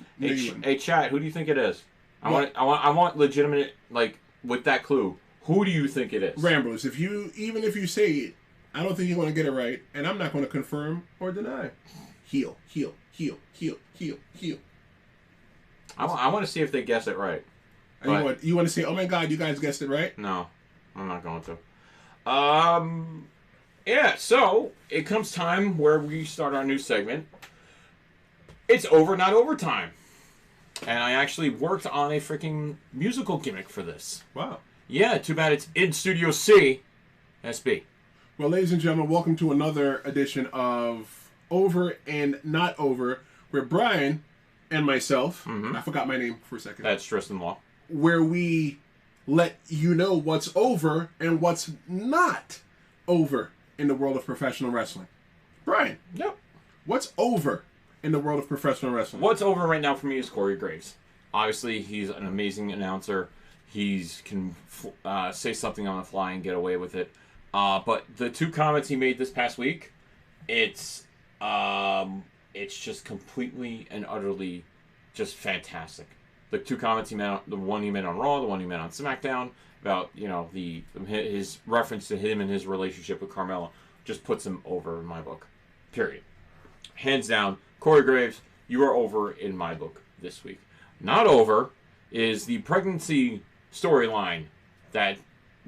Hey, Chad, who do you think it is? I want legitimate, like, with that clue. Who do you think it is? Ramblers. Even if you say it, I don't think you're going to get it right, and I'm not going to confirm or deny. Heel. I want to see if they guess it right. You want to say, oh my God, you guys guessed it right? No, I'm not going to. Yeah, so it comes time where we start our new segment. It's over, not overtime. And I actually worked on a freaking musical gimmick for this. Wow. Yeah, too bad it's in Studio C, SB. Well, ladies and gentlemen, welcome to another edition of Over and Not Over, where Brian and myself, I forgot my name for a second. That's Tristan Law. Where we let you know what's over and what's not over in the world of professional wrestling. Brian. Yep. What's over in the world of professional wrestling? What's over right now for me is Corey Graves. Obviously, he's an amazing announcer. He can say something on the fly and get away with it. But the 2 comments he made this past week, it's just completely and utterly just fantastic. The 2 comments he made, the one he made on Raw, the one he made on SmackDown, about, you know, his reference to him and his relationship with Carmella, just puts him over in my book. Period. Hands down, Corey Graves, you are over in my book this week. Not over is the pregnancy storyline that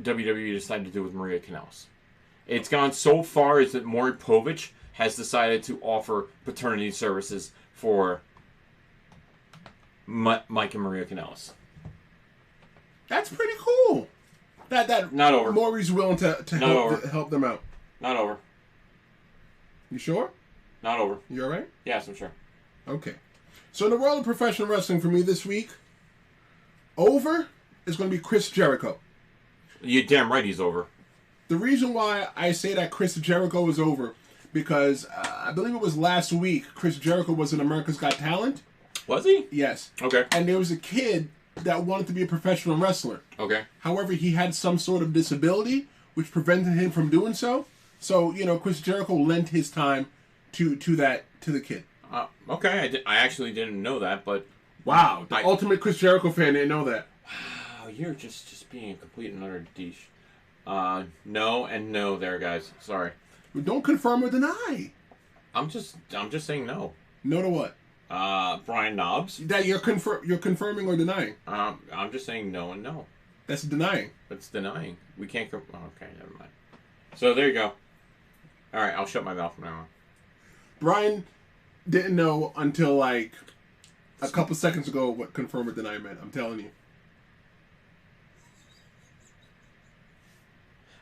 WWE decided to do with Maria Kanellis. It's gone so far as that Maury Povich has decided to offer paternity services for Mike and Maria Kanellis. That's pretty cool. That not over. Maury's willing to help them out. Not over. You sure? Not over. You alright? Yes, I'm sure. Okay. So in the world of professional wrestling for me this week, over is going to be Chris Jericho. You're damn right he's over. The reason why I say that Chris Jericho is over, because I believe it was last week, Chris Jericho was in America's Got Talent. Was he? Yes. Okay. And there was a kid that wanted to be a professional wrestler. Okay. However, he had some sort of disability, which prevented him from doing so. So, you know, Chris Jericho lent his time to the kid. Okay. I actually didn't know that, but... Wow. The ultimate Chris Jericho fan didn't know that. Wow. You're just being a complete and utter douche. No and no there, guys. Sorry. Don't confirm or deny. I'm just saying no. No to what? Brian Knobs. That you're confirming or denying? I'm just saying no and no. That's denying. That's denying. We can't go. Oh, okay, never mind. So there you go. All right, I'll shut my mouth from now on. Brian didn't know until like a couple seconds ago what confirm or deny meant. I'm telling you.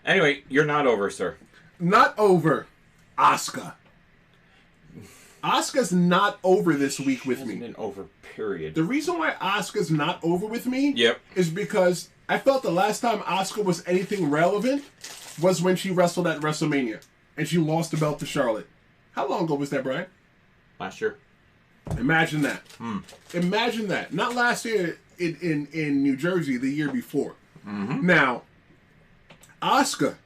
Anyway, you're not over, sir. Not over. Asuka. Asuka's not over this week with me. Been over, period. The reason why Asuka's not over with me Yep. is because I felt the last time Asuka was anything relevant was when she wrestled at WrestleMania. And she lost the belt to Charlotte. How long ago was that, Brian? Last year. Imagine that. Imagine that. Not last year in New Jersey, the year before. Mm-hmm. Now, Asuka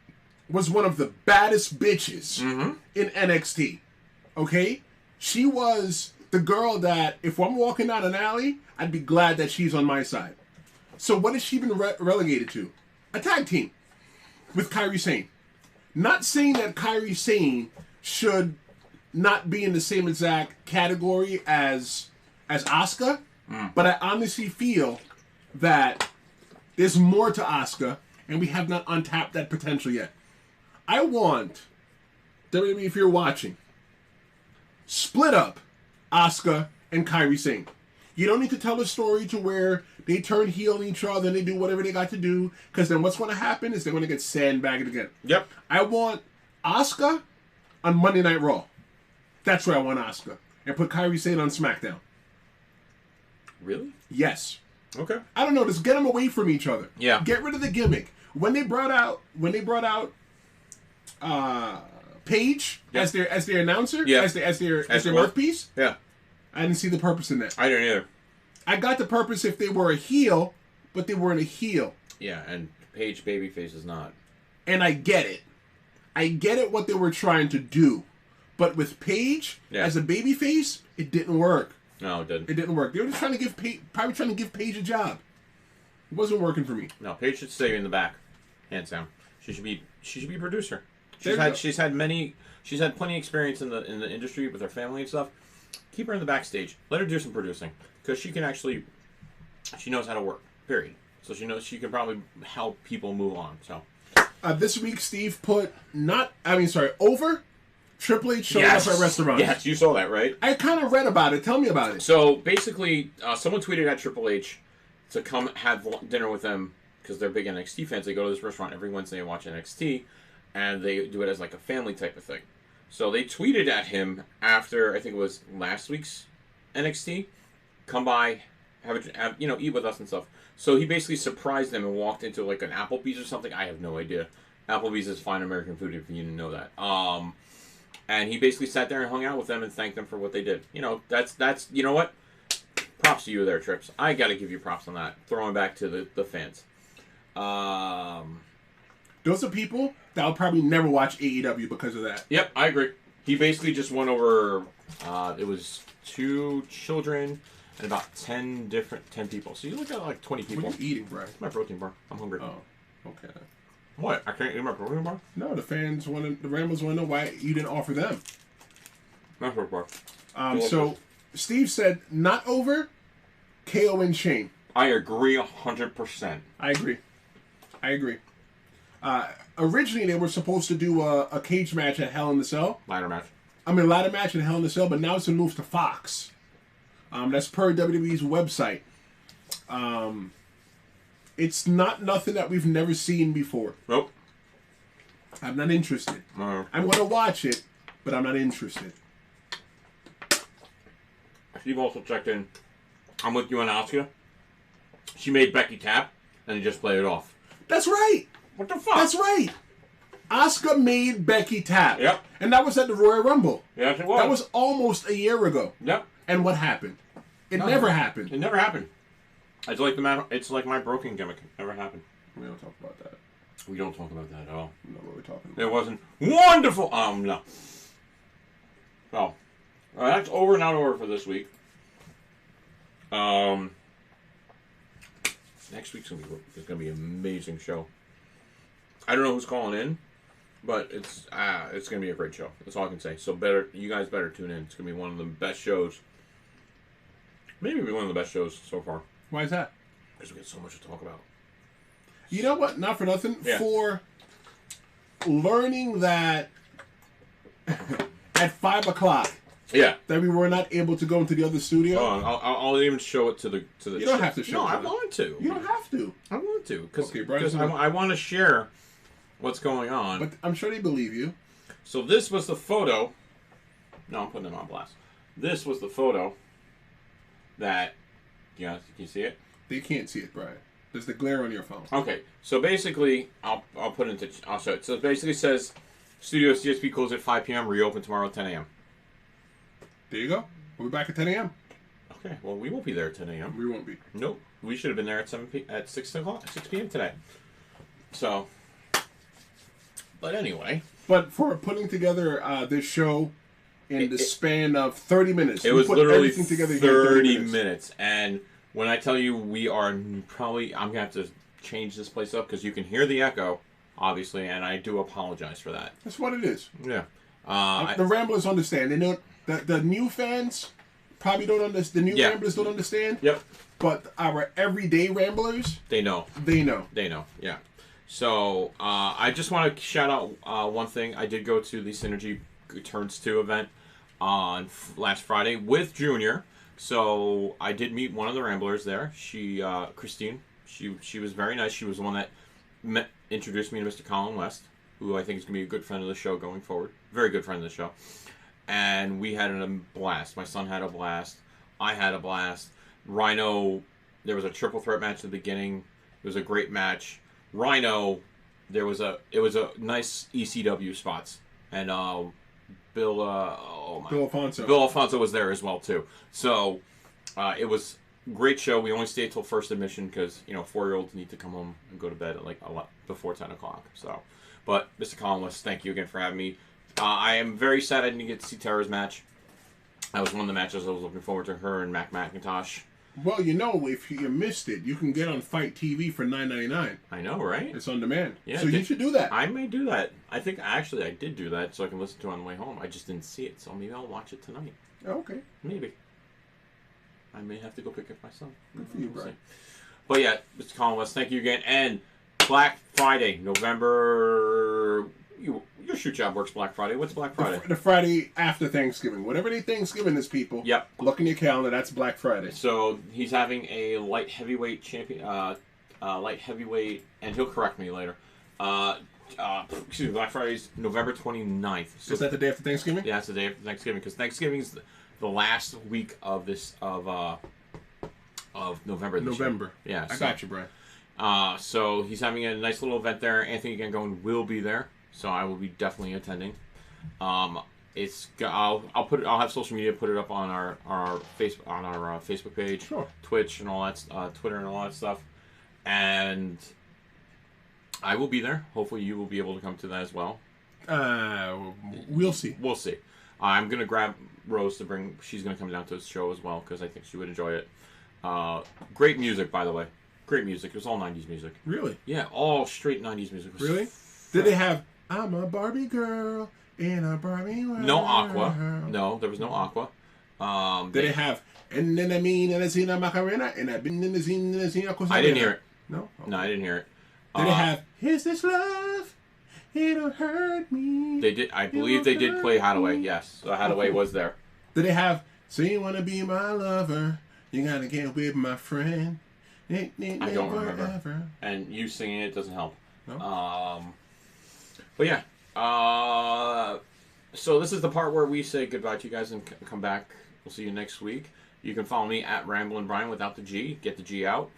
was one of the baddest bitches in NXT. Okay? She was the girl that, if I'm walking down an alley, I'd be glad that she's on my side. So what has she been relegated to? A tag team with Kairi Sane. Not saying that Kairi Sane should not be in the same exact category as Asuka, but I honestly feel that there's more to Asuka, and we have not untapped that potential yet. I want WWE, if you're watching, split up Asuka and Kairi Sane. You don't need to tell a story to where they turn heel on each other and they do whatever they got to do, because then what's going to happen is they're going to get sandbagged again. Yep. I want Asuka on Monday Night Raw. That's where I want Asuka. And put Kairi Sane on SmackDown. Really? Yes. Okay. I don't know. Just get them away from each other. Yeah. Get rid of the gimmick. When they brought out Paige as their announcer, as their mouthpiece, I didn't see the purpose in that. I didn't either. I got the purpose if they were a heel, but they weren't a heel. Yeah, and Paige babyface is not. And I get it. I get it what they were trying to do. But with Paige as a babyface, it didn't work. No, it didn't. It didn't work. They were just trying to give Paige a job. It wasn't working for me. No, Paige should stay in the back, hands down. She should be a producer. She's had plenty of experience in the industry with her family and stuff. Keep her in the backstage. Let her do some producing, because she knows how to work. Period. So she can probably help people move on. So this week Steve put over Triple H showing up at restaurants. Yes, you saw that, right? I kind of read about it. Tell me about it. So basically, someone tweeted at Triple H to come have dinner with them, because they're big NXT fans. They go to this restaurant every Wednesday and watch NXT, and they do it as like a family type of thing. So they tweeted at him after, I think it was last week's NXT, come by, eat with us and stuff. So he basically surprised them and walked into like an Applebee's or something. I have no idea. Applebee's is fine American food, if you didn't know that. And he basically sat there and hung out with them and thanked them for what they did. That's you know what? Props to you there, Trips. I got to give you props on that. Throwing back to the fans. Those are people that will probably never watch AEW because of that. Yep, I agree. He basically just went over, it was 2 children and about 10 people. So you look at like 20 people. What are you eating, Brian? My protein bar. I'm hungry. Oh, okay. What? I can't eat my protein bar? No, the Rambles want to know why you didn't offer them. My protein bar. So Steve said, not over, KO and Shane. I agree 100%. I agree. Originally, they were supposed to do a cage match at Hell in the Cell. Ladder match at Hell in the Cell, but now it's been moved to Fox. That's per WWE's website. It's not nothing that we've never seen before. Nope. I'm not interested. I'm going to watch it, but I'm not interested. Steve also checked in. I'm with you on Asuka. She made Becky tap, and he just played it off. That's right. What the fuck? That's right. Asuka made Becky tap. Yep. And that was at the Royal Rumble. Yes, it was. That was almost a year ago. Yep. And what happened? It never happened. It never happened. It's like my broken gimmick. It never happened. We don't talk about that. We don't talk about that at all. No, what we're talking about. It wasn't wonderful. No. So, that's over and not over for this week. Next week's gonna be an amazing show. I don't know who's calling in. But it's gonna be a great show. That's all I can say. So you guys better tune in. It's gonna be one of the best shows. Maybe one of the best shows so far. Why is that? Because we get so much to talk about. You know what? Not for nothing. Yeah. For learning that at 5 o'clock. Yeah. That we were not able to go into the other studio. Oh, I'll even show it to the. You don't have to show. No, it I want to. You don't have to. I want to because Okay, I want to share what's going on. But I'm sure they believe you. So this was the photo. No, I'm putting them on blast. This was the photo that. Yeah, can you see it? They can't see it, Brian. There's the glare on your phone. Okay, so basically, I'll show it. So it basically says, Studio CSP closed at 5 p.m. Reopen tomorrow at 10 a.m. There you go. We'll be back at 10 a.m. Okay, well we won't be there at 10 a.m. We won't be. Nope, we should have been there at 6 p.m. today. So, but anyway. But for putting together this show in the span of 30 minutes. It was literally together 30 minutes. And when I tell you we are probably, I'm going to have to change this place up because you can hear the echo, obviously, and I do apologize for that. That's what it is. Yeah. The Ramblers understand. They know the new fans probably don't understand. The new Ramblers don't understand. Yep. But our everyday Ramblers, they know. They know. They know. Yeah. So I just want to shout out one thing. I did go to the Synergy Returns 2 event on last Friday with Junior. So I did meet one of the Ramblers there. She, Christine. She was very nice. She was the one that introduced me to Mr. Colin West, who I think is going to be a good friend of the show going forward. Very good friend of the show. And we had a blast. My son had a blast. I had a blast. Rhino, there was a triple threat match at the beginning. It was a great match. Rhino, it was a nice ECW spots. And Bill Alfonso was there as well too. So it was a great show. We only stayed till first admission because 4-year-olds need to come home and go to bed at like a lot before 10 o'clock. So, but Mr. Colin West, thank you again for having me. I am very sad I didn't get to see Tara's match. That was one of the matches I was looking forward to. Her and Mac McIntosh. Well, if you missed it, you can get on Fight TV for $9.99. I know, right? It's on demand. Yeah, so you should do that. I may do that. I think actually I did do that so I can listen to it on the way home. I just didn't see it, so maybe I'll watch it tonight. Oh, okay. Maybe. I may have to go pick up my son. Good for you, Brian. But yeah, Mr. Colin West, thank you again. And Black Friday, November. Your shoot job works Black Friday. What's Black Friday? The Friday after Thanksgiving. Whatever day Thanksgiving is, people. Yep. Look in your calendar. That's Black Friday. So he's having a light heavyweight champion, light heavyweight, and he'll correct me later. Excuse me. Black Friday's November 29th. So is that the day after Thanksgiving? Yeah, it's the day after Thanksgiving because Thanksgiving is the last week of November. November. Yeah. I got you, Brian. So he's having a nice little event there. Anthony Gangone will be there. So I will be definitely attending. I'll have social media put it up on our Facebook page, sure. Twitch and all that, Twitter and all that stuff, and I will be there. Hopefully you will be able to come to that as well. We'll see. We'll see. I'm gonna grab Rose to bring. She's gonna come down to the show as well because I think she would enjoy it. Great music, by the way. Great music. It was all 90s music. Really? Yeah, all straight 90s music. Really? Did they have I'm a Barbie girl in a Barbie world? No Aqua. No, there was no Aqua. Did they have and then I mean and I seen a Macarena and I've been in the scene I didn't hear it. No? Okay. No, I didn't hear it. Did they have Is This Love? It don't hurt me. They did. I believe they did play Hadaway. Yes, so Hadaway was there. Did they have So You Wanna Be My Lover? You gotta get with my friend. I don't remember. And you singing it doesn't help. No? But yeah. So this is the part where we say goodbye to you guys and come back. We'll see you next week. You can follow me at Ramble and Brian without the G. Get the G out.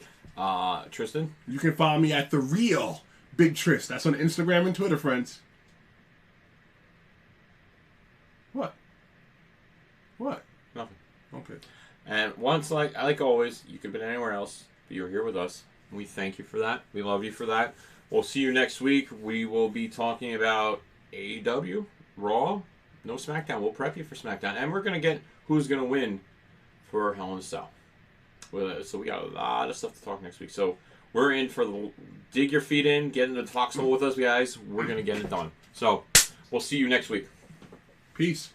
Tristan? You can follow me at The Real Big Trist. That's on Instagram and Twitter, friends. What? Nothing. Okay. And once, like always, you could have been anywhere else, but you're here with us. We thank you for that. We love you for that. We'll see you next week. We will be talking about AEW, Raw, no SmackDown. We'll prep you for SmackDown. And we're going to get who's going to win for Hell in a Cell. So we got a lot of stuff to talk next week. So We're in for the dig your feet in, get into the foxhole with us, guys. We're gonna get it done. So we'll see you next week. Peace.